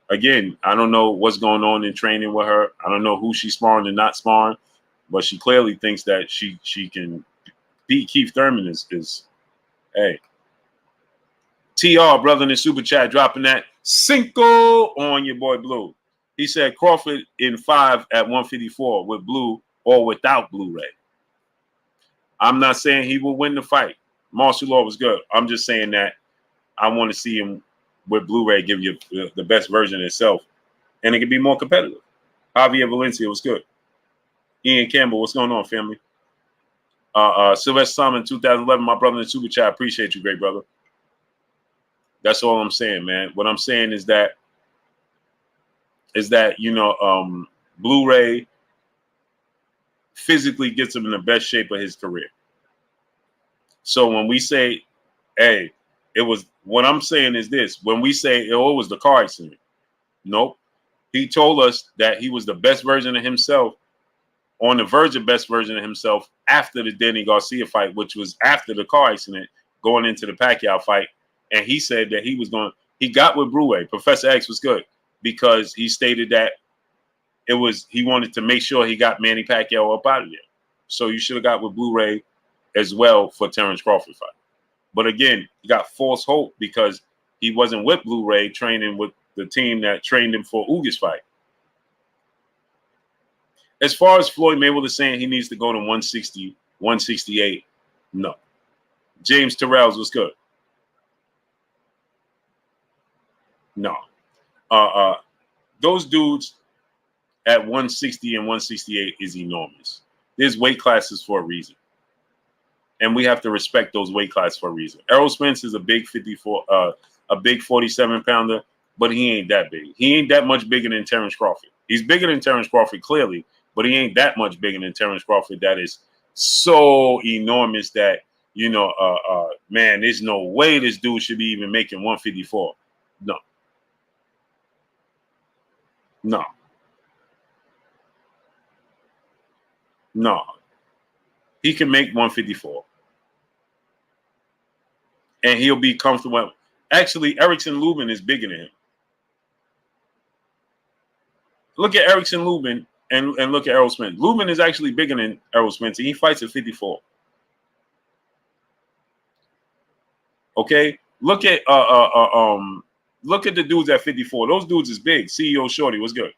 Again, I don't know what's going on in training with her. I don't know who she's sparring and not sparring, but she clearly thinks that she can beat Keith Thurman. Hey. TR, brother in the super chat, dropping that Cinco on your boy Blue. He said Crawford in 5 at 154 with Blue or without Blu-ray. I'm not saying he will win the fight. Martial law was good. I'm just saying that I want to see him with Blu-ray give you the best version of itself, and it can be more competitive. Javier Valencia was good. Ian Campbell, what's going on, family? Sylvester Simon, 2011, my brother in the super chat. Appreciate you, great brother. That's all I'm saying, man. What I'm saying is that Blu-ray physically gets him in the best shape of his career. So when we say, hey, it was, what I'm saying is this. When we say, oh, it was the car accident. Nope. He told us that he was the best version of himself, on the verge of best version of himself after the Danny Garcia fight, which was after the car accident, going into the Pacquiao fight. And he said that he got with Blu-ray. Professor X was good. because he stated that he wanted to make sure he got Manny Pacquiao up out of there. So you should have got with Blu-ray as well for Terrence Crawford fight. But again, he got false hope because he wasn't with Blu-ray training with the team that trained him for Ugas fight. As far as Floyd Mayweather saying he needs to go to 160, 168, no. James Terrell's was good. No. Those dudes at 160 and 168 is enormous. There's weight classes for a reason. And we have to respect those weight classes for a reason. Errol Spence is a big 47 pounder, but he ain't that big. He ain't that much bigger than Terrence Crawford. He's bigger than Terrence Crawford, clearly, but he ain't that much bigger than Terrence Crawford. That is so enormous that, man, there's no way this dude should be even making 154. No. No. No. He can make 154. And he'll be comfortable. Actually, Erickson Lubin is bigger than him. Look at Erickson Lubin and look at Errol Spence. Lubin is actually bigger than Errol Spence. He fights at 54. Okay? Look at the dudes at 54. Those dudes is big. CEO Shorty was good.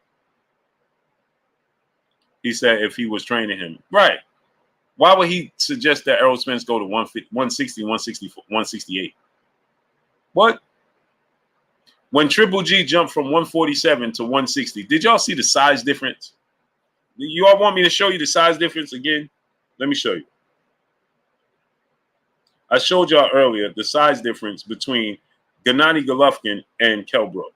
He said if he was training him. Right. Why would he suggest that Errol Spence go to 160, 164, 168? What? When Triple G jumped from 147 to 160, did y'all see the size difference? You all want me to show you the size difference again? Let me show you. I showed y'all earlier the size difference between Gennady Golovkin and Kell Brook.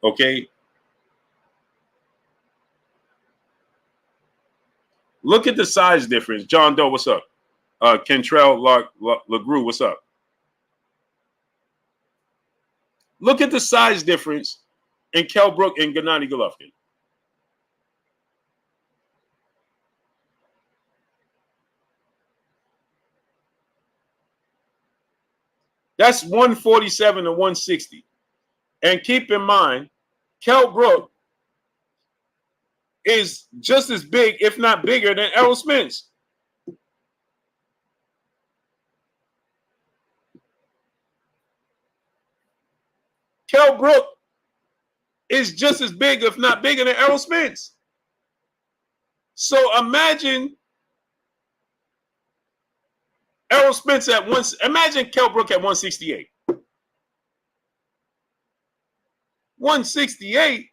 Okay? Look at the size difference. John Doe, what's up? Kentrell LaGrue, what's up? Look at the size difference in Kell Brook and Gennady Golovkin. That's 147 to 160. And keep in mind, Kell Brook is just as big, if not bigger, than Errol Spence. Kell Brook is just as big, if not bigger, than Errol Spence. So imagine Errol Spence at imagine Kell Brook at 168. 168.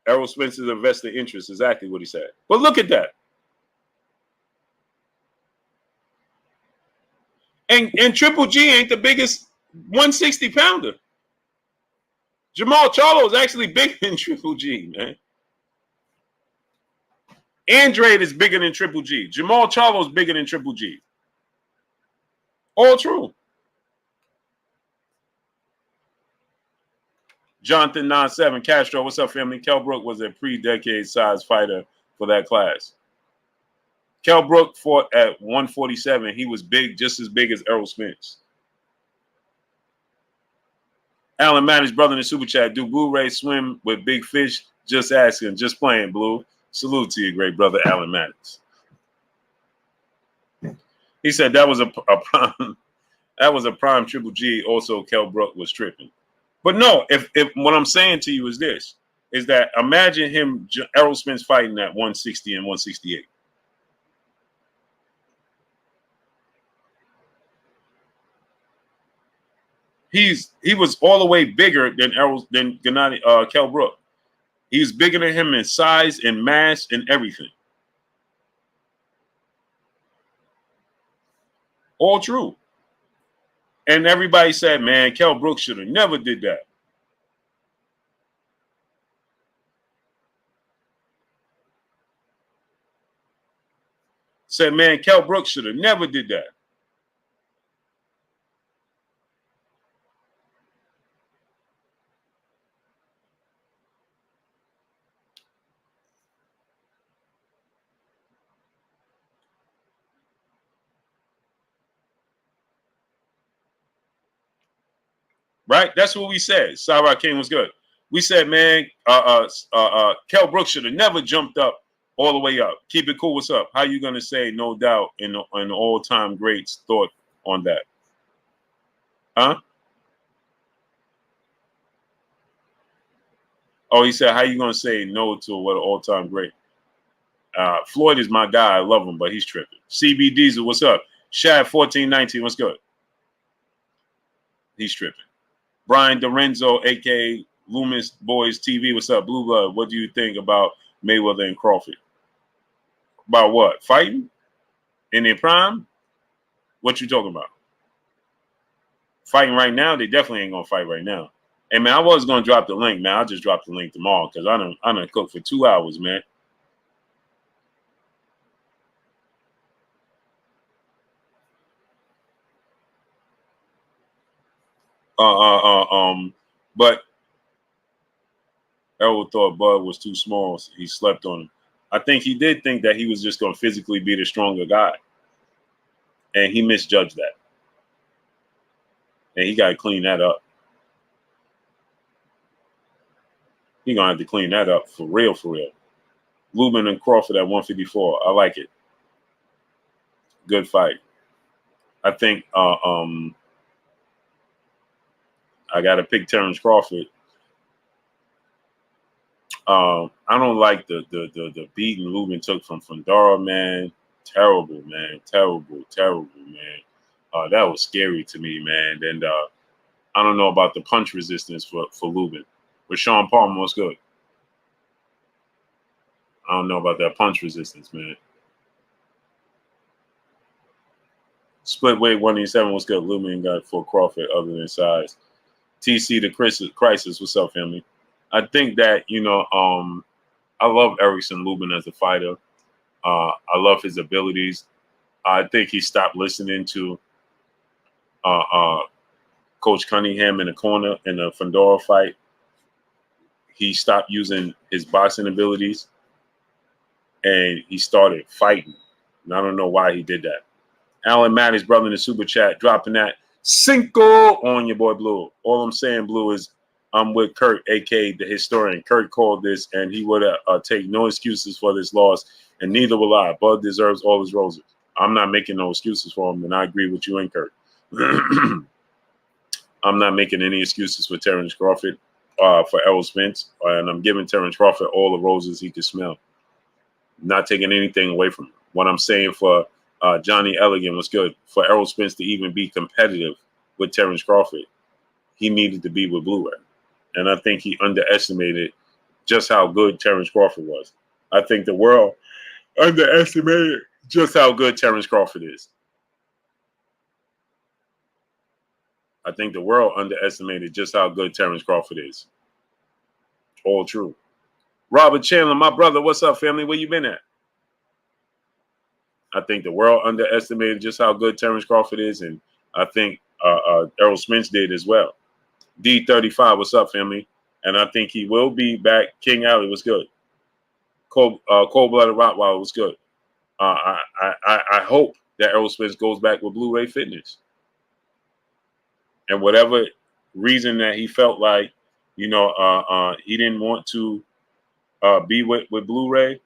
Errol Spence's investor interest, exactly what he said. But look at that. And Triple G ain't the biggest 160 pounder. Jamal Charlo is actually bigger than Triple G, man. Andrade is bigger than Triple G. Jamal Charlo is bigger than Triple G. All true. Jonathan 97 Castro, what's up, family? Kell Brook was a pre-decade size fighter for that class. Kell Brook fought at 147. He was big, just as big as Errol Spence. Alan Madden's brother in the super chat. Do Blu-ray swim with big fish? Just asking, just playing, Blue. Salute to you, great brother, Alan Madden's. He said that was a prime. That was a prime Triple G. Also, Kell Brook was tripping. But no, if what I'm saying to you is this, is that imagine him, Errol Spence, fighting at 160 and 168. He was all the way bigger than Kell Brook. He's bigger than him in size and mass and everything. All true. And everybody said, man, Kell Brook should have never did that. Said, man, Kell Brook should have never did that. right? That's what we said. Sarah King was good. We said, man, Kell Brooks should have never jumped up all the way up. Keep it cool. What's up? How you gonna say no doubt in an all-time greats thought on that? Huh? Oh, he said, how you gonna say no to what an all-time great? Floyd is my guy. I love him, but he's tripping. CB Diesel, what's up? Shad 1419, what's good? He's tripping. Brian Dorenzo, aka Loomis Boys TV, what's up? Blue Blood, what do you think about Mayweather and Crawford? About what? Fighting? In their prime? What you talking about? Fighting right now? They definitely ain't gonna fight right now. Hey man, I was gonna drop the link, man. I'll just drop the link tomorrow because I done cooked for 2 hours, man. But Errol thought Bud was too small. So he slept on him. I think he did think that he was just going to physically be the stronger guy. And he misjudged that. And he got to clean that up. He going to have to clean that up for real, for real. Lubin and Crawford at 154. I like it. Good fight. I think I got to pick Terrence Crawford. I don't like the beating Lubin took from Fundora, man. Terrible, man. Terrible, man. That was scary to me, man. And I don't know about the punch resistance for Lubin. But Sean Palmer was good. I don't know about that punch resistance, man. Split weight 187 was good. Lubin got for Crawford other than size. TC the Crisis. What's up, family? I think that, I love Erickson Lubin as a fighter. I love his abilities. I think he stopped listening to Coach Cunningham in the corner in the Fundora fight. He stopped using his boxing abilities, and he started fighting. And I don't know why he did that. Alan Maddie's brother in the super chat, dropping that Cinco on your boy Blue. All I'm saying, Blue, is I'm with Kurt, a.k.a. the historian. Kurt called this, and he would take no excuses for this loss, and neither will I. Bud deserves all his roses. I'm not making no excuses for him, and I agree with you and Kurt. I'm not making any excuses for Terrence Crawford, for Errol Spence, and I'm giving Terrence Crawford all the roses he can smell. Not taking anything away from him. What I'm saying for Johnny Elegant was good. For Errol Spence to even be competitive with Terrence Crawford, he needed to be with Blu-ray. And I think he underestimated just how good Terrence Crawford was. I think the world underestimated just how good Terrence Crawford is. I think the world underestimated just how good Terrence Crawford is. All true. Robert Chandler, my brother, what's up, family? Where you been at? I think the world underestimated just how good Terrence Crawford is, and I think Errol Spence did as well. D35, what's up, family? And I think he will be back. King Alley, what's good? Cold-blooded Rottweiler, what's good? I hope that Errol Spence goes back with Blu-ray Fitness. And whatever reason that he felt like, he didn't want to be with Blu-ray,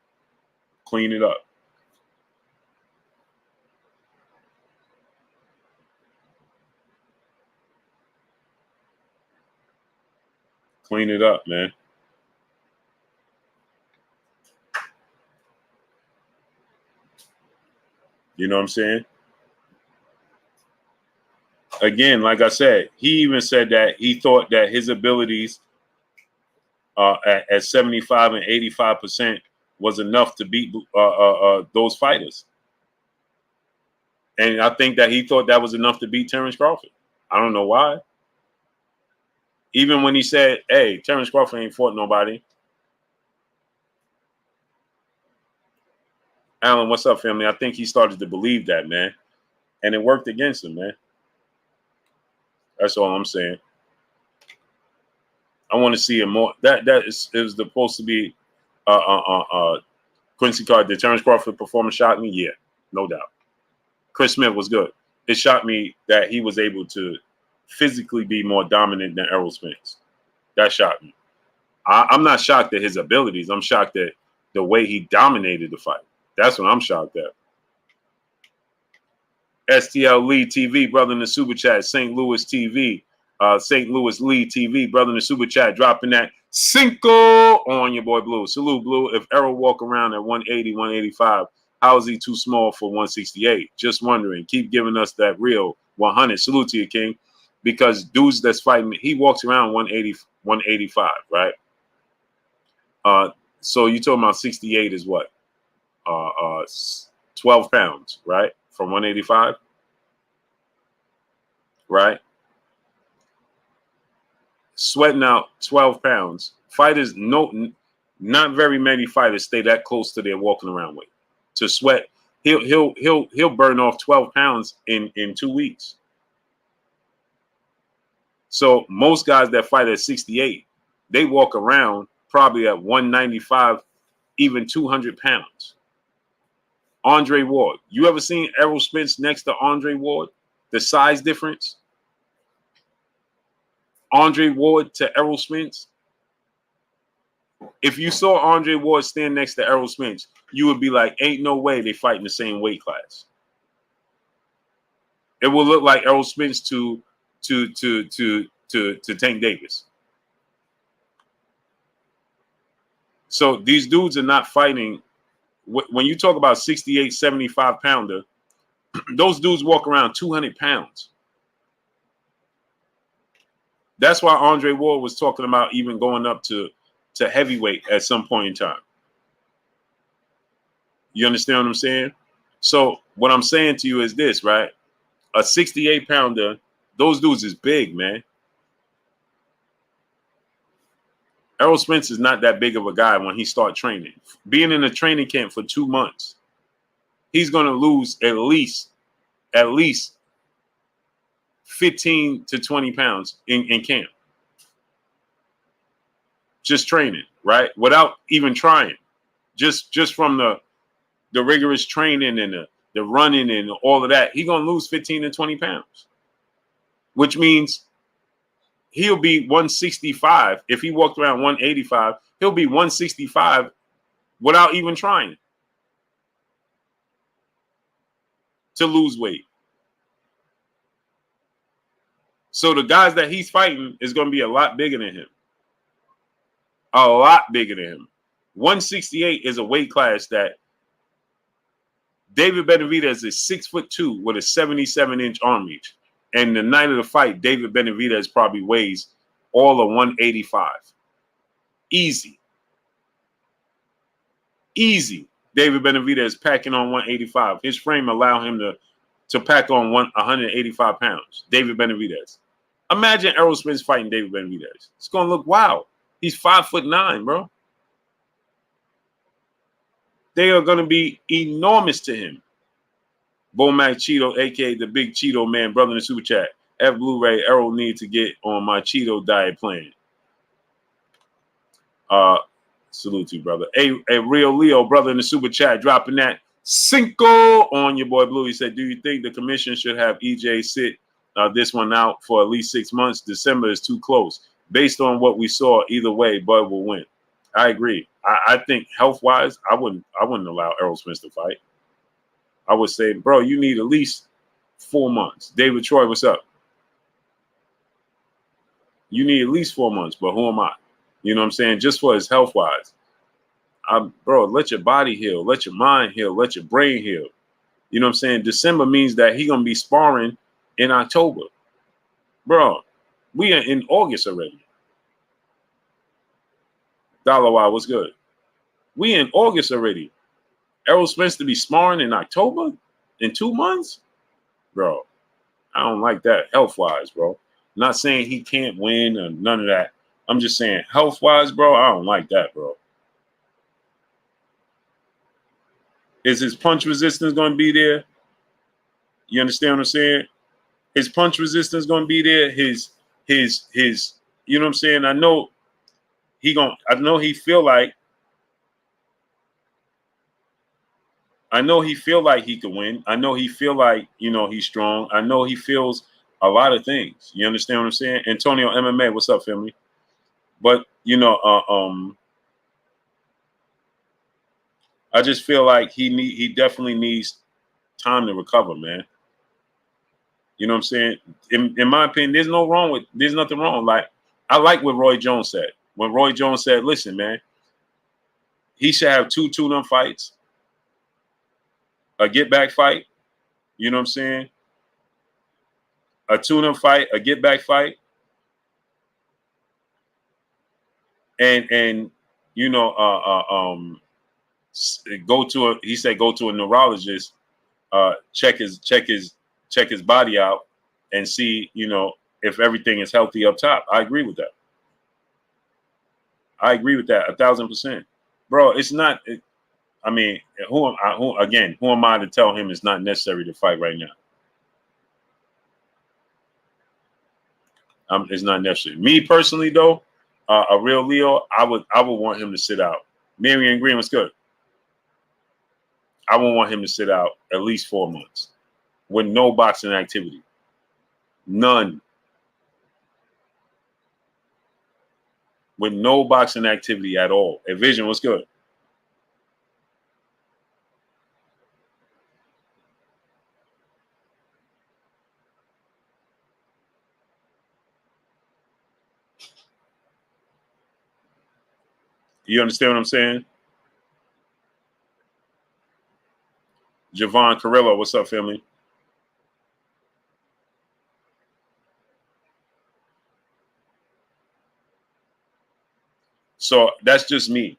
clean it up. Clean it up, man. You know what I'm saying? Again, like I said, he even said that he thought that his abilities at 75 and 85% was enough to beat those fighters. And I think that he thought that was enough to beat Terrence Crawford. I don't know why. Even when he said, hey, Terrence Crawford ain't fought nobody. Alan, what's up, family? I think he started to believe that, man. And it worked against him, man. That's all I'm saying. I want to see him more. It was supposed to be Quincy Carter. Did Terrence Crawford performance shock me? Yeah, no doubt. Chris Smith was good. It shocked me that he was able to physically be more dominant than Errol Spence. That shocked me. I'm not shocked at his abilities. I'm shocked at the way he dominated the fight. That's what I'm shocked at. STL Lee TV, brother in the super chat. St. Louis TV, St. Louis Lee TV, brother in the super chat, dropping that Cinco on your boy Blue. Salute, Blue. If Errol walk around at 180, 185, how is he too small for 168? Just wondering. Keep giving us that real 100. Salute to you, King. Because dudes that's fighting, he walks around 180, 185, right? So you talking about 68 is what? 12 pounds, right? From 185, right? Sweating out 12 pounds. Fighters, not very many fighters stay that close to their walking around weight. To sweat, he'll burn off 12 pounds in 2 weeks. So most guys that fight at 68, they walk around probably at 195, even 200 pounds. Andre Ward. You ever seen Errol Spence next to Andre Ward? The size difference? Andre Ward to Errol Spence? If you saw Andre Ward stand next to Errol Spence, you would be like, ain't no way they fight in the same weight class. It will look like Errol Spence to Tank Davis. So these dudes are not fighting. When you talk about 68, 75 pounder, those dudes walk around 200 pounds. That's why Andre Ward was talking about even going up to heavyweight at some point in time. You understand what I'm saying? So what I'm saying to you is this, right? A 68 pounder, those dudes is big, man. Errol Spence is not that big of a guy when he start training. Being in a training camp for 2 months, he's going to lose at least 15 to 20 pounds in camp. Just training, right? Without even trying. Just from the rigorous training and the running and all of that, he's going to lose 15 to 20 pounds. Which means he'll be 165. If he walked around 185, he'll be 165 without even trying to lose weight. So the guys that he's fighting is going to be a lot bigger than him. A lot bigger than him. 168 is a weight class that David Benavidez is 6'2" with a 77-inch arm reach. And the night of the fight, David Benavidez probably weighs all of 185. Easy. Easy. David Benavidez packing on 185. His frame allow him to pack on 185 pounds. David Benavidez. Imagine Errol Spence fighting David Benavidez. It's going to look wild. He's 5'9", bro. They are going to be enormous to him. Bomac Cheeto, a.k.a. the big Cheeto man, brother in the super chat. F Blu-ray, Errol need to get on my Cheeto diet plan. Salute to you, brother. A real Leo, brother in the super chat, dropping that Cinco on your boy Blue. He said, do you think the commission should have EJ sit this one out for at least 6 months? December is too close. Based on what we saw, either way, Bud will win. I agree. I think health-wise, I wouldn't allow Errol Spence to fight. I would say, bro, you need at least 4 months. David Troy, what's up? You need at least 4 months, but who am I? You know what I'm saying? Just for his health-wise. Bro, let your body heal. Let your mind heal. Let your brain heal. You know what I'm saying? December means that he's going to be sparring in October. Bro, we are in August already. Dollar Wild, what's good? We in August already. Errol Spence to be sparring in October? In 2 months? Bro, I don't like that health-wise, bro. Not saying he can't win or none of that. I'm just saying health-wise, bro, I don't like that, bro. Is his punch resistance going to be there? You understand what I'm saying? His punch resistance going to be there. His, you know what I'm saying? I know he feel like he can win. I know he feel like, you know, he's strong. I know he feels a lot of things. You understand what I'm saying? Antonio MMA, what's up, family? But I just feel like he definitely needs time to recover, man. You know what I'm saying? In my opinion, there's nothing wrong. Like, I like what Roy Jones said. When Roy Jones said, listen, man, he should have 2 tune-up fights, a get-back fight, you know what I'm saying? A tune-up fight, a get-back fight, and you know, he said go to a neurologist, check his body out and see, you know, if everything is healthy up top. I agree with that. I agree with that 1,000%. Bro, it's not I mean, who am I to tell him it's not necessary to fight right now? It's not necessary. Me personally, though, a real Leo, I would want him to sit out. Marion Green was good. I would want him to sit out at least 4 months with no boxing activity. None. With no boxing activity at all. A Vision was good. You understand what I'm saying? Javon Carrillo, what's up, family? So that's just me.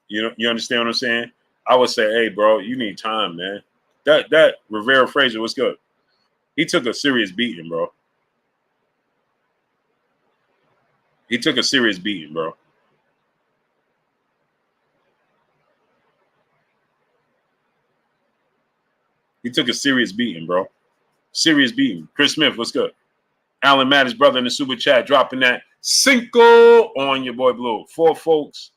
You understand what I'm saying? I would say, hey, bro, you need time, man. That Rivera Frazier was good. He took a serious beating, bro. He took a serious beating, bro. He took a serious beating, bro. Serious beating. Chris Smith, what's good? Alan Mattis, brother in the super chat, dropping that cinco on your boy Blue. For folks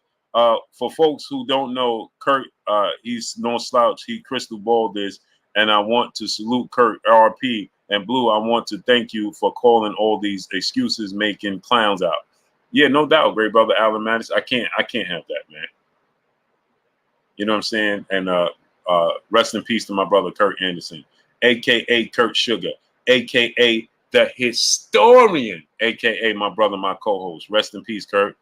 who don't know, Kurt, he's no slouch. He crystal balled this, and I want to salute Kurt, RP, and Blue. I want to thank you for calling all these excuses, making clowns out. Yeah, no doubt, great brother Alan Mattis. I can't have that, man. You know what I'm saying? And rest in peace to my brother Kurt Anderson, aka Kurt Sugar, aka the historian, aka my brother, my co-host. Rest in peace, Kurt.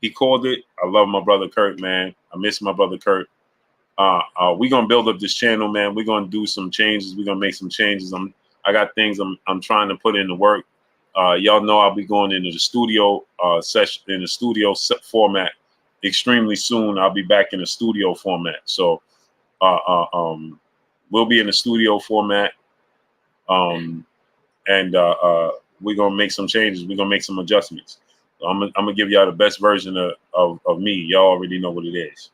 He called it. I love my brother Kurt, man. I miss my brother Kurt. We're gonna build up this channel, man. We're gonna do some changes. We're gonna make some changes. I got things I'm trying to put into work. Y'all know I'll be going into the studio session in the studio format extremely soon. I'll be back in the studio format. So we'll be in the studio format. And we're gonna make some changes. We're gonna make some adjustments. I'm gonna give y'all the best version of me. Y'all already know what it is.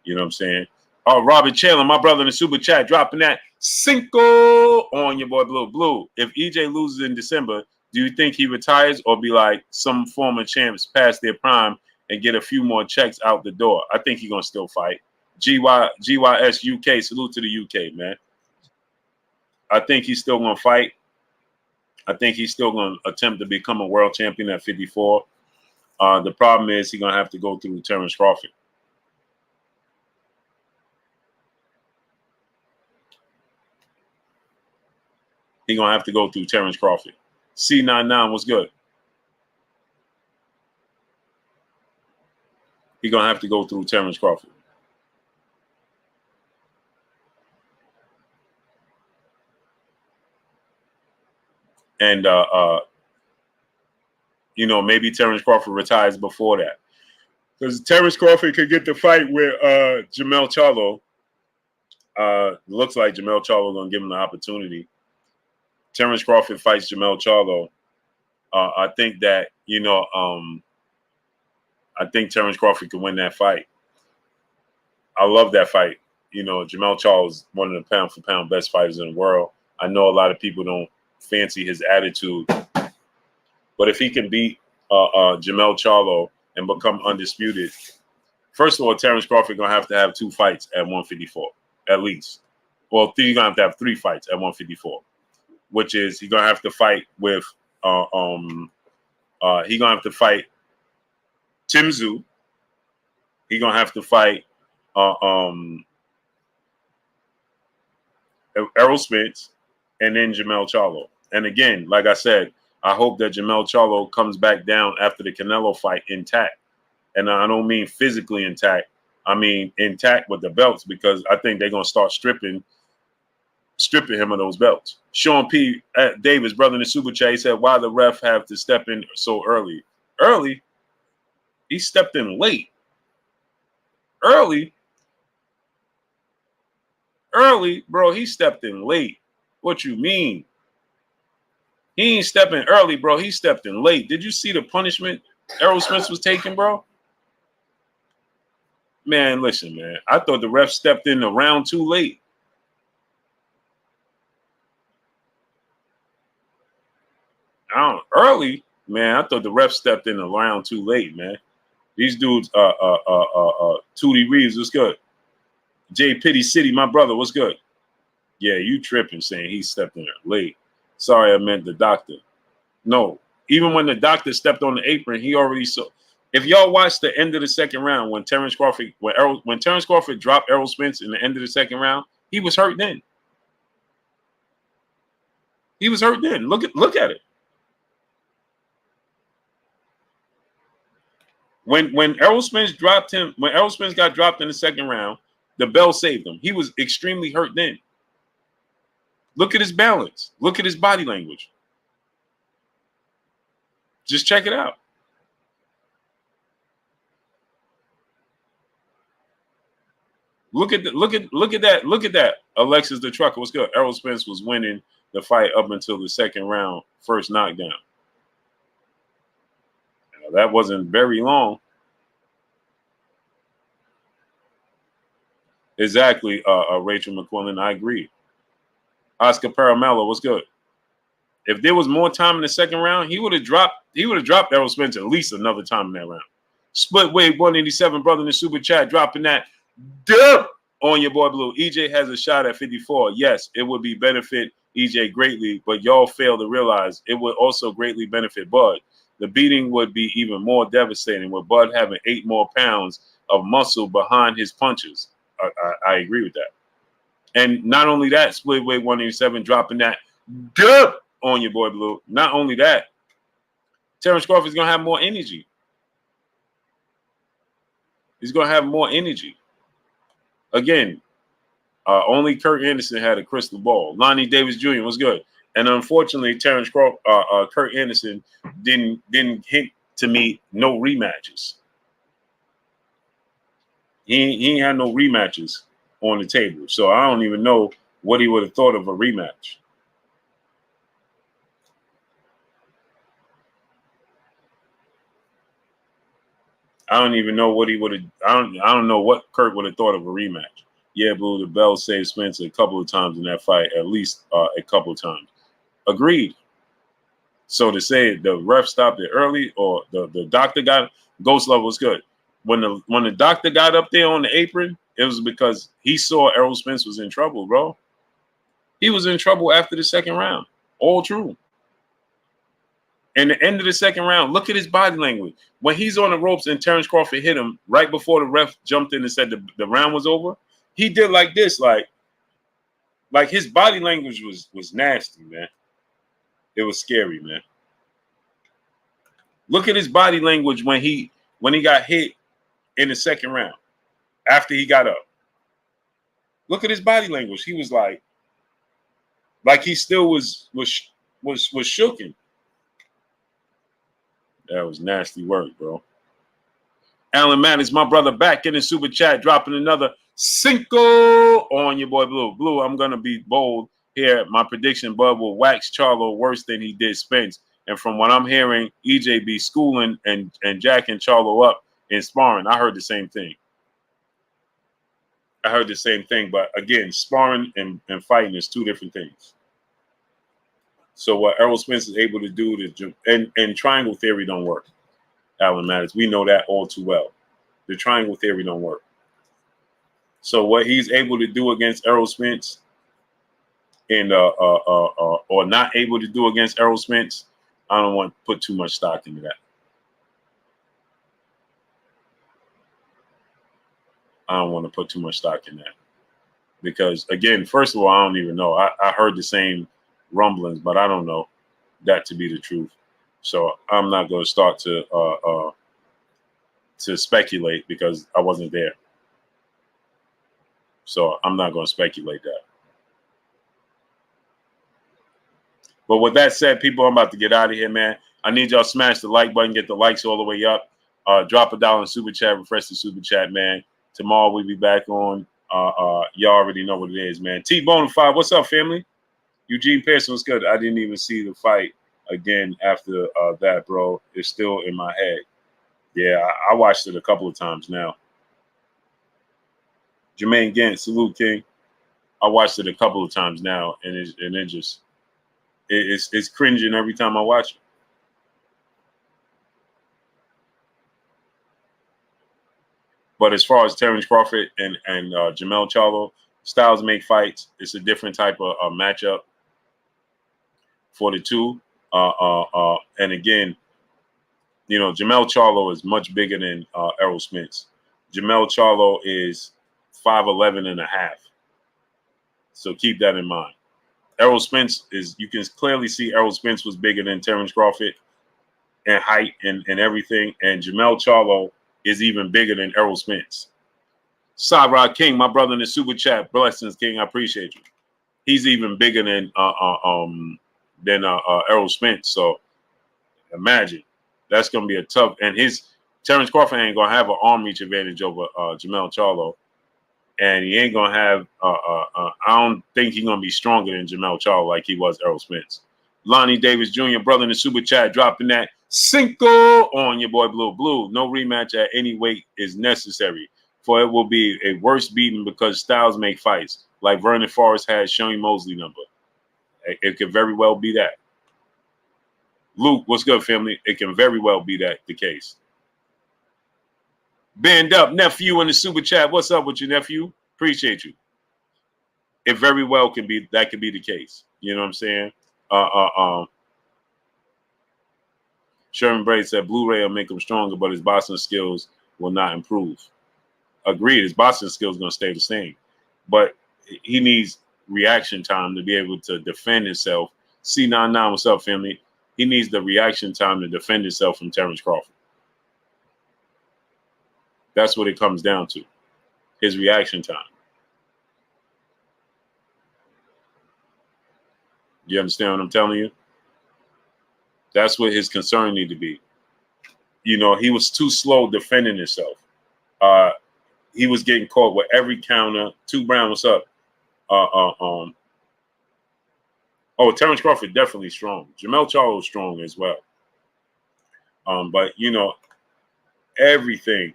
You know what I'm saying? Oh, Robert Chandler, my brother in the super chat, dropping that cinco on your boy Blue. Blue, if EJ loses in December, do you think he retires or be like some former champs past their prime and get a few more checks out the door? I think he's gonna still fight. GYS UK, salute to the UK, man. I think he's still gonna fight. I think he's still going to attempt to become a world champion at 54. The problem is he's going to have to go through Terrence Crawford. He's going to have to go through Terrence Crawford. C99 was good. He's going to have to go through Terrence Crawford. And, maybe Terrence Crawford retires before that. Because Terrence Crawford could get the fight with Jamel Charlo. Looks like Jamel Charlo going to give him the opportunity. Terrence Crawford fights Jamel Charlo. I think that, I think Terrence Crawford could win that fight. I love that fight. Jamel Charlo is one of the pound-for-pound best fighters in the world. I know a lot of people don't fancy his attitude. But if he can beat Jamel Charlo and become undisputed, first of all, Terrence Crawford gonna have to have 2 fights at 154 at least. Well, he's gonna have to have 3 fights at 154, which is he's gonna have to fight with he's gonna have to fight Tim Tszyu. He's gonna have to fight Errol Spence, and then Jamel Charlo. And again, like I said, I hope that Jamel Charlo comes back down after the Canelo fight intact. And I don't mean physically intact. I mean intact with the belts, because I think they're gonna start stripping him of those belts. Sean P. Davis, brother in the super chat, he said, "Why the ref have to step in so early?" Early? He stepped in late. Early, bro. He stepped in late. What you mean? He ain't stepping early, bro. He stepped in late. Did you see the punishment Errol Spence was taking, bro? Man, listen, man. I thought the ref stepped in a round too late. Early, man. I thought the ref stepped in a round too late, man. These dudes, Tootie Reeves, what's good? J Pity City, my brother, what's good? Yeah, you tripping saying he stepped in late. Sorry, I meant the doctor. No, even when the doctor stepped on the apron, he already saw. If y'all watched the end of the second round when Terrence Crawford dropped Errol Spence in the end of the second round, he was hurt then. He was hurt then. Look at it. When Errol Spence got dropped in the second round, the bell saved him. He was extremely hurt then. Look at his balance. Look at his body language. Just check it out. Look at that. Alexis the Trucker, what's good? Errol Spence was winning the fight up until the second round, first knockdown. That wasn't very long. Exactly, Rachel McQuillan. I agree. Oscar Paramello, what's good? If there was more time in the second round, he would have dropped Errol Spence at least another time in that round. Split Wave 187, brother in the super chat, dropping that dub on your boy Blue. EJ has a shot at 54. Yes, it would be benefit EJ greatly, but y'all fail to realize it would also greatly benefit Bud. The beating would be even more devastating with Bud having 8 more pounds of muscle behind his punches. I agree with that. And not only that, Split Wave 187 dropping that dub on your boy Blue. Not only that, Terrence Crawford's going to have more energy. He's going to have more energy. Again, only Kurt Anderson had a crystal ball. Lonnie Davis Jr. was good. And unfortunately, Kurt Anderson didn't hint to me no rematches. He ain't had no rematches on the table. So I don't even know what he would have thought of a rematch. I don't even know what he would have. I don't know what Kurt would have thought of a rematch. Yeah, Blue, the bell saved Spence a couple of times in that fight, at least a couple of times. Agreed. So to say the ref stopped it early or the doctor got Ghost Love was good. When the doctor got up there on the apron, it was because he saw Errol Spence was in trouble, bro. He was in trouble after the second round. All true. And the end of the second round, look at his body language. When he's on the ropes and Terrence Crawford hit him right before the ref jumped in and said the round was over, he did like this, like his body language was nasty, man. It was scary, man. Look at his body language when he got hit in the second round after he got up. Look at his body language. He was like he still was shooken. That was nasty work, bro. Alan Maddox, my brother, back in the super chat, dropping another Cinco on your boy Blue. Blue, I'm gonna be bold here. My prediction, Bud will wax Charlo worse than he did Spence. And from what I'm hearing, EJ be schooling and jacking Charlo up in sparring. I heard the same thing. But again, sparring and fighting is two different things. So what Errol Spence is able to do and triangle theory don't work. Alan Matters, we know that all too well. The triangle theory don't work. So what he's able to do against Errol Spence, and or not able to do against Errol Spence, I don't want to put too much stock into that. I don't want to put too much stock in that because, again, first of all, I don't even know. I heard the same rumblings, but I don't know that to be the truth. So I'm not going to start to speculate because I wasn't there. So I'm not going to speculate that. But with that said, people, I'm about to get out of here, man. I need y'all to smash the like button, get the likes all the way up. Drop $1 in super chat, refresh the super chat, man. Tomorrow we'll be back on. Y'all already know what it is, man. T-Bonafide, what's up, family? Eugene Pearson was good. I didn't even see the fight again after that, bro. It's still in my head. Yeah, I watched it a couple of times now. Jermaine Gant, salute, King. I watched it a couple of times now, and it's cringing every time I watch it. But as far as Terrence Crawford and Jermell Charlo, styles make fights. It's a different type of matchup for the two. And again, you know, Jermell Charlo is much bigger than Errol Spence. Jermell Charlo is 5'11" and a half. So keep that in mind. Errol Spence you can clearly see Errol Spence was bigger than Terrence Crawford in height and everything. And Jermell Charlo is even bigger than Errol Spence. Cyrod King, my brother in the super chat, blessings, King. I appreciate you. He's even bigger than Errol Spence. So imagine that's gonna be a tough. And Terrence Crawford ain't gonna have an arm reach advantage over Jermell Charlo, and he ain't gonna have. I don't think he's gonna be stronger than Jermell Charlo like he was Errol Spence. Lonnie Davis Jr., brother in the super chat, dropping that Cinco on your boy Blue. No rematch at any weight is necessary, for it will be a worse beating because styles make fights, like Vernon Forrest had Shane Mosley number. It could very well be that. Luke, what's good, family? It can very well be that the case. Band up, nephew in the super chat. What's up with you, nephew? Appreciate you. It very well could be that could be the case. You know what I'm saying? Sherman Braid said Blu-ray will make him stronger, but his boxing skills will not improve. Agreed, his boxing skills are going to stay the same, but he needs reaction time to be able to defend himself. C99, what's up, family? He needs the reaction time to defend himself from Terrence Crawford. That's what it comes down to, his reaction time. You understand what I'm telling you? That's what his concern need to be. You know, he was too slow defending himself. He was getting caught with every counter. 2 Brown, what's up? Terrence Crawford definitely strong. Jermell Charlo strong as well. But you know, everything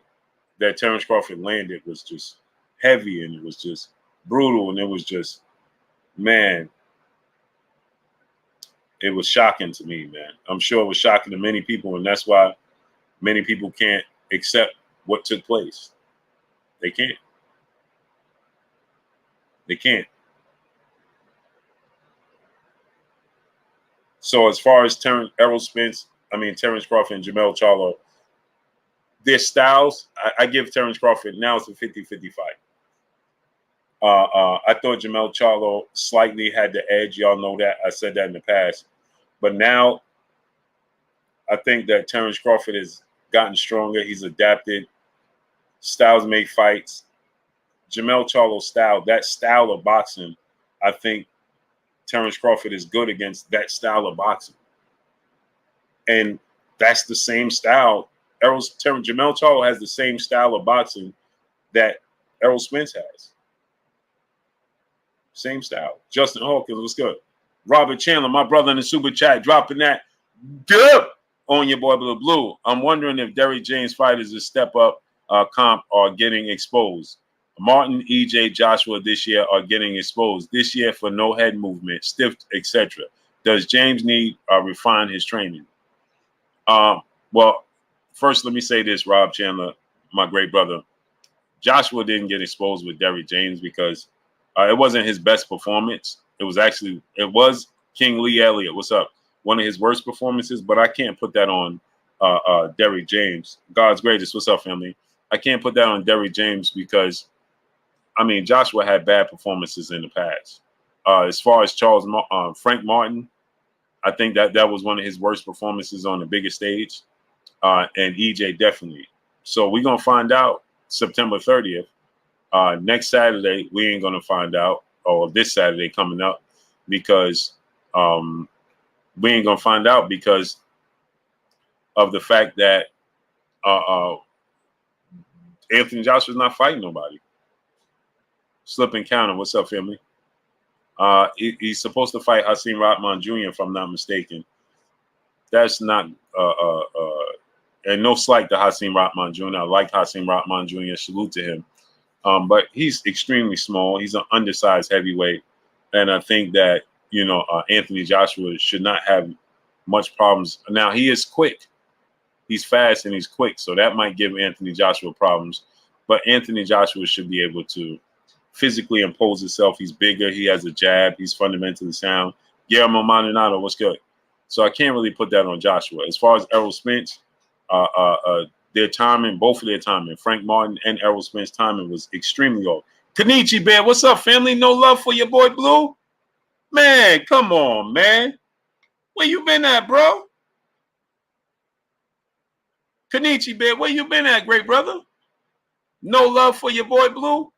that Terrence Crawford landed was just heavy, and it was just brutal, and it was just, man, it was shocking to me, man. I'm sure it was shocking to many people, and that's why many people can't accept what took place. They can't. They can't. So as far as Terrence Crawford and Jermell Charlo, their styles, I give Terrence Crawford, now it's a 50-50 fight. I thought Jermell Charlo slightly had the edge. Y'all know that. I said that in the past. But now I think that Terrence Crawford has gotten stronger. He's adapted. Styles make fights. Jermell Charlo's style, that style of boxing, I think Terrence Crawford is good against that style of boxing. And that's the same style. Jermell Charlo has the same style of boxing that Errol Spence has. Same style. Justin Hawkins, what's good? Robert Chandler, my brother in the super chat, dropping that dip on your boy Blue. I'm wondering if Derrick James fighters a step up comp are getting exposed. Martin, EJ, Joshua this year are getting exposed this year for no head movement, stiff, etc. Does James need refine his training? Well, first let me say this, Rob Chandler, my great brother. Joshua didn't get exposed with Derrick James because it wasn't his best performance. It was King Lee Elliott. What's up? One of his worst performances, but I can't put that on Derrick James. God's greatest. What's up, family? I can't put that on Derrick James because, I mean, Joshua had bad performances in the past. As far as Frank Martin, I think that was one of his worst performances on the biggest stage. And EJ definitely. So we're going to find out September 30th. Next Saturday, we ain't going to find out, or this Saturday coming up, because we ain't going to find out because of the fact that Anthony Joshua's not fighting nobody. Slip and counter. What's up, family? He's supposed to fight Hasim Rahman Jr., if I'm not mistaken. That's not and no slight to Hasim Rahman Jr. I like Hasim Rahman Jr. Salute to him. But he's extremely small. He's an undersized heavyweight. And I think that, Anthony Joshua should not have much problems. Now, he is quick. He's fast and he's quick. So that might give Anthony Joshua problems. But Anthony Joshua should be able to physically impose himself. He's bigger. He has a jab. He's fundamentally sound. Guillermo Maldonado, what's good? So I can't really put that on Joshua. As far as Errol Spence, their timing, both of their timing, Frank Martin and Errol Spence timing was extremely off. Kenichi Bear, what's up, family? No love for your boy Blue? Man, come on, man. Where you been at, bro? Kenichi Bear, where you been at, great brother? No love for your boy Blue?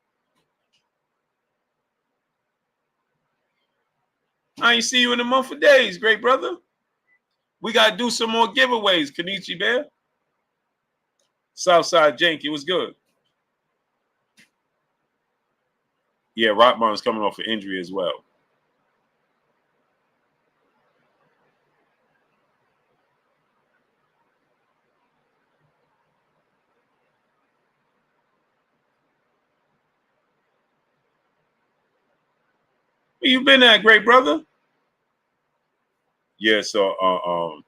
I ain't see you in a month of days, great brother. We got to do some more giveaways, Kenichi Bear. Southside Janky, was good. Yeah, Rockman's coming off an injury as well. Where you been at, great brother? Yeah, so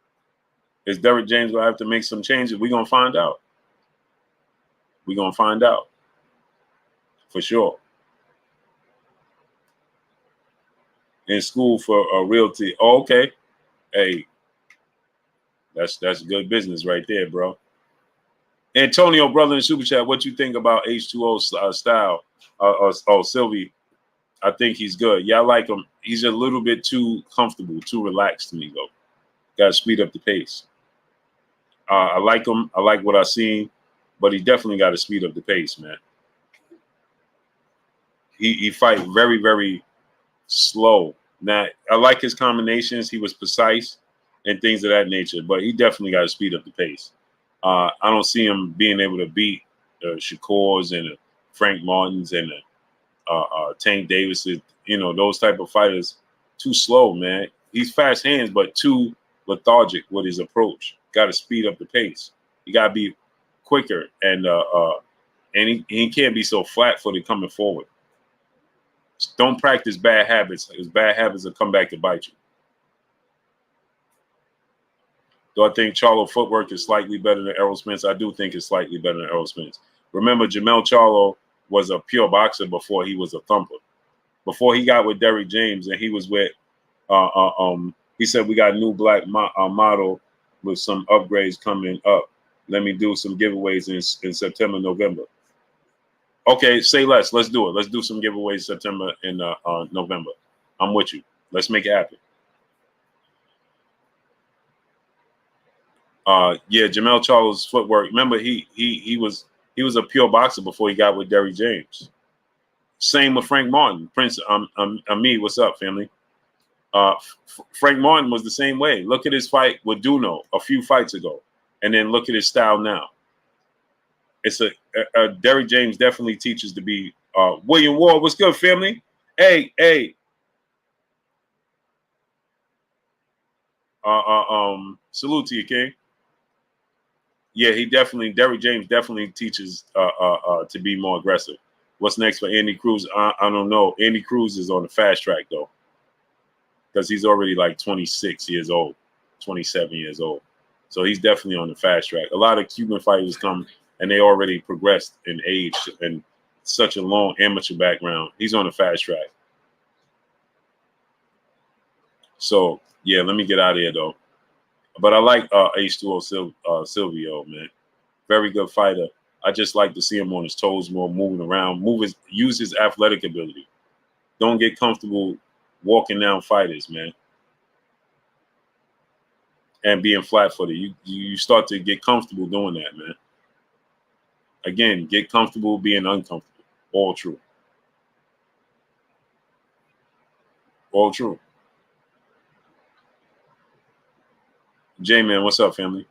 is Derrick James gonna have to make some changes? We're gonna find out. We're gonna find out. For sure. In school for a realty. Oh, okay. Hey, that's good business right there, bro. Antonio, brother in Super Chat, what you think about H2O style? Sylvie, I think he's good. Yeah, I like him. He's a little bit too comfortable, too relaxed to me, though. Got to speed up the pace. I like him. I like what I've seen, but he definitely got to speed up the pace, man. He fight very, very slow. Now, I like his combinations. He was precise and things of that nature, but he definitely got to speed up the pace. I don't see him being able to beat Shakur's and Frank Martins and Tank Davis, those type of fighters. Too slow, man. He's fast hands, but too lethargic with his approach. Got to speed up the pace. He got to be quicker, and he can't be so flat-footed coming forward. Don't practice bad habits. His bad habits will come back to bite you. Do I think Charlo footwork is slightly better than Errol Spence? I do think it's slightly better than Errol Spence. Remember, Jamel Charlo was a pure boxer before he was a thumper. Before he got with Derrick James, and he was with, he said, we got a new black model with some upgrades coming up. Let me do some giveaways in September, November. Okay, say less. Let's do it. Let's do some giveaways September and November. I'm with you. Let's make it happen. Yeah, Jamel Charlo's footwork. Remember, he was a pure boxer before he got with Derrick James. Same with Frank Martin. Prince Ami, what's up, family? Frank Martin was the same way. Look at his fight with Duno a few fights ago, and then look at his style now. It's Derrick James definitely teaches to be William Ward. What's good, family? Hey. Salute to you, King. Yeah, Derrick James definitely teaches to be more aggressive. What's next for Andy Cruz? I don't know. Andy Cruz is on the fast track, though. because he's already like 26 years old, 27 years old. So he's definitely on the fast track. A lot of Cuban fighters come and they already progressed in age and such a long amateur background. He's on the fast track. So yeah, let me get out of here though. But I like H2O Silvio, man. Very good fighter. I just like to see him on his toes more, moving around, use his athletic ability. Don't get comfortable walking down fighters, man, and being flat-footed. You start to get comfortable doing that, man. Again, get comfortable being uncomfortable. All true. All true. J-Man, what's up, family?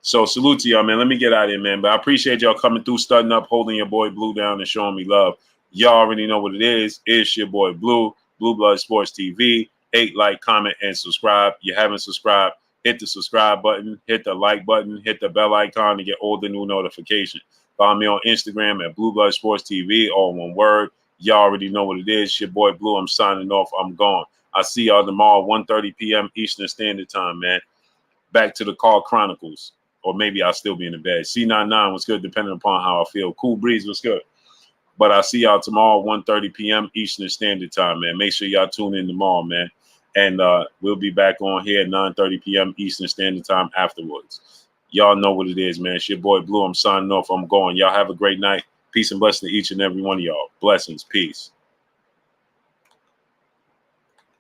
So salute to y'all, man. Let me get out of here, man. But I appreciate y'all coming through, studying up, holding your boy Blue down, and showing me love. Y'all already know what it is. It's your boy Blue, Blue Blood Sports TV. 8, like, comment, and subscribe. You haven't subscribed, hit the subscribe button, hit the like button, hit the bell icon to get all the new notifications. Follow me on Instagram at Blue Blood Sports TV, all one word. Y'all already know what it is. Your boy Blue. I'm signing off. I'm gone. I'll see y'all tomorrow, 1:30 p.m. Eastern Standard Time, man. Back to the Call Chronicles. Or maybe I'll still be in the bed. C99 was good, depending upon how I feel. Cool Breeze was good. But I'll see y'all tomorrow, 1:30 p.m. Eastern Standard Time, man. Make sure y'all tune in tomorrow, man. And we'll be back on here at 9:30 p.m. Eastern Standard Time afterwards. Y'all know what it is, man. It's your boy Blue. I'm signing off. I'm going. Y'all have a great night. Peace and blessings to each and every one of y'all. Blessings. Peace.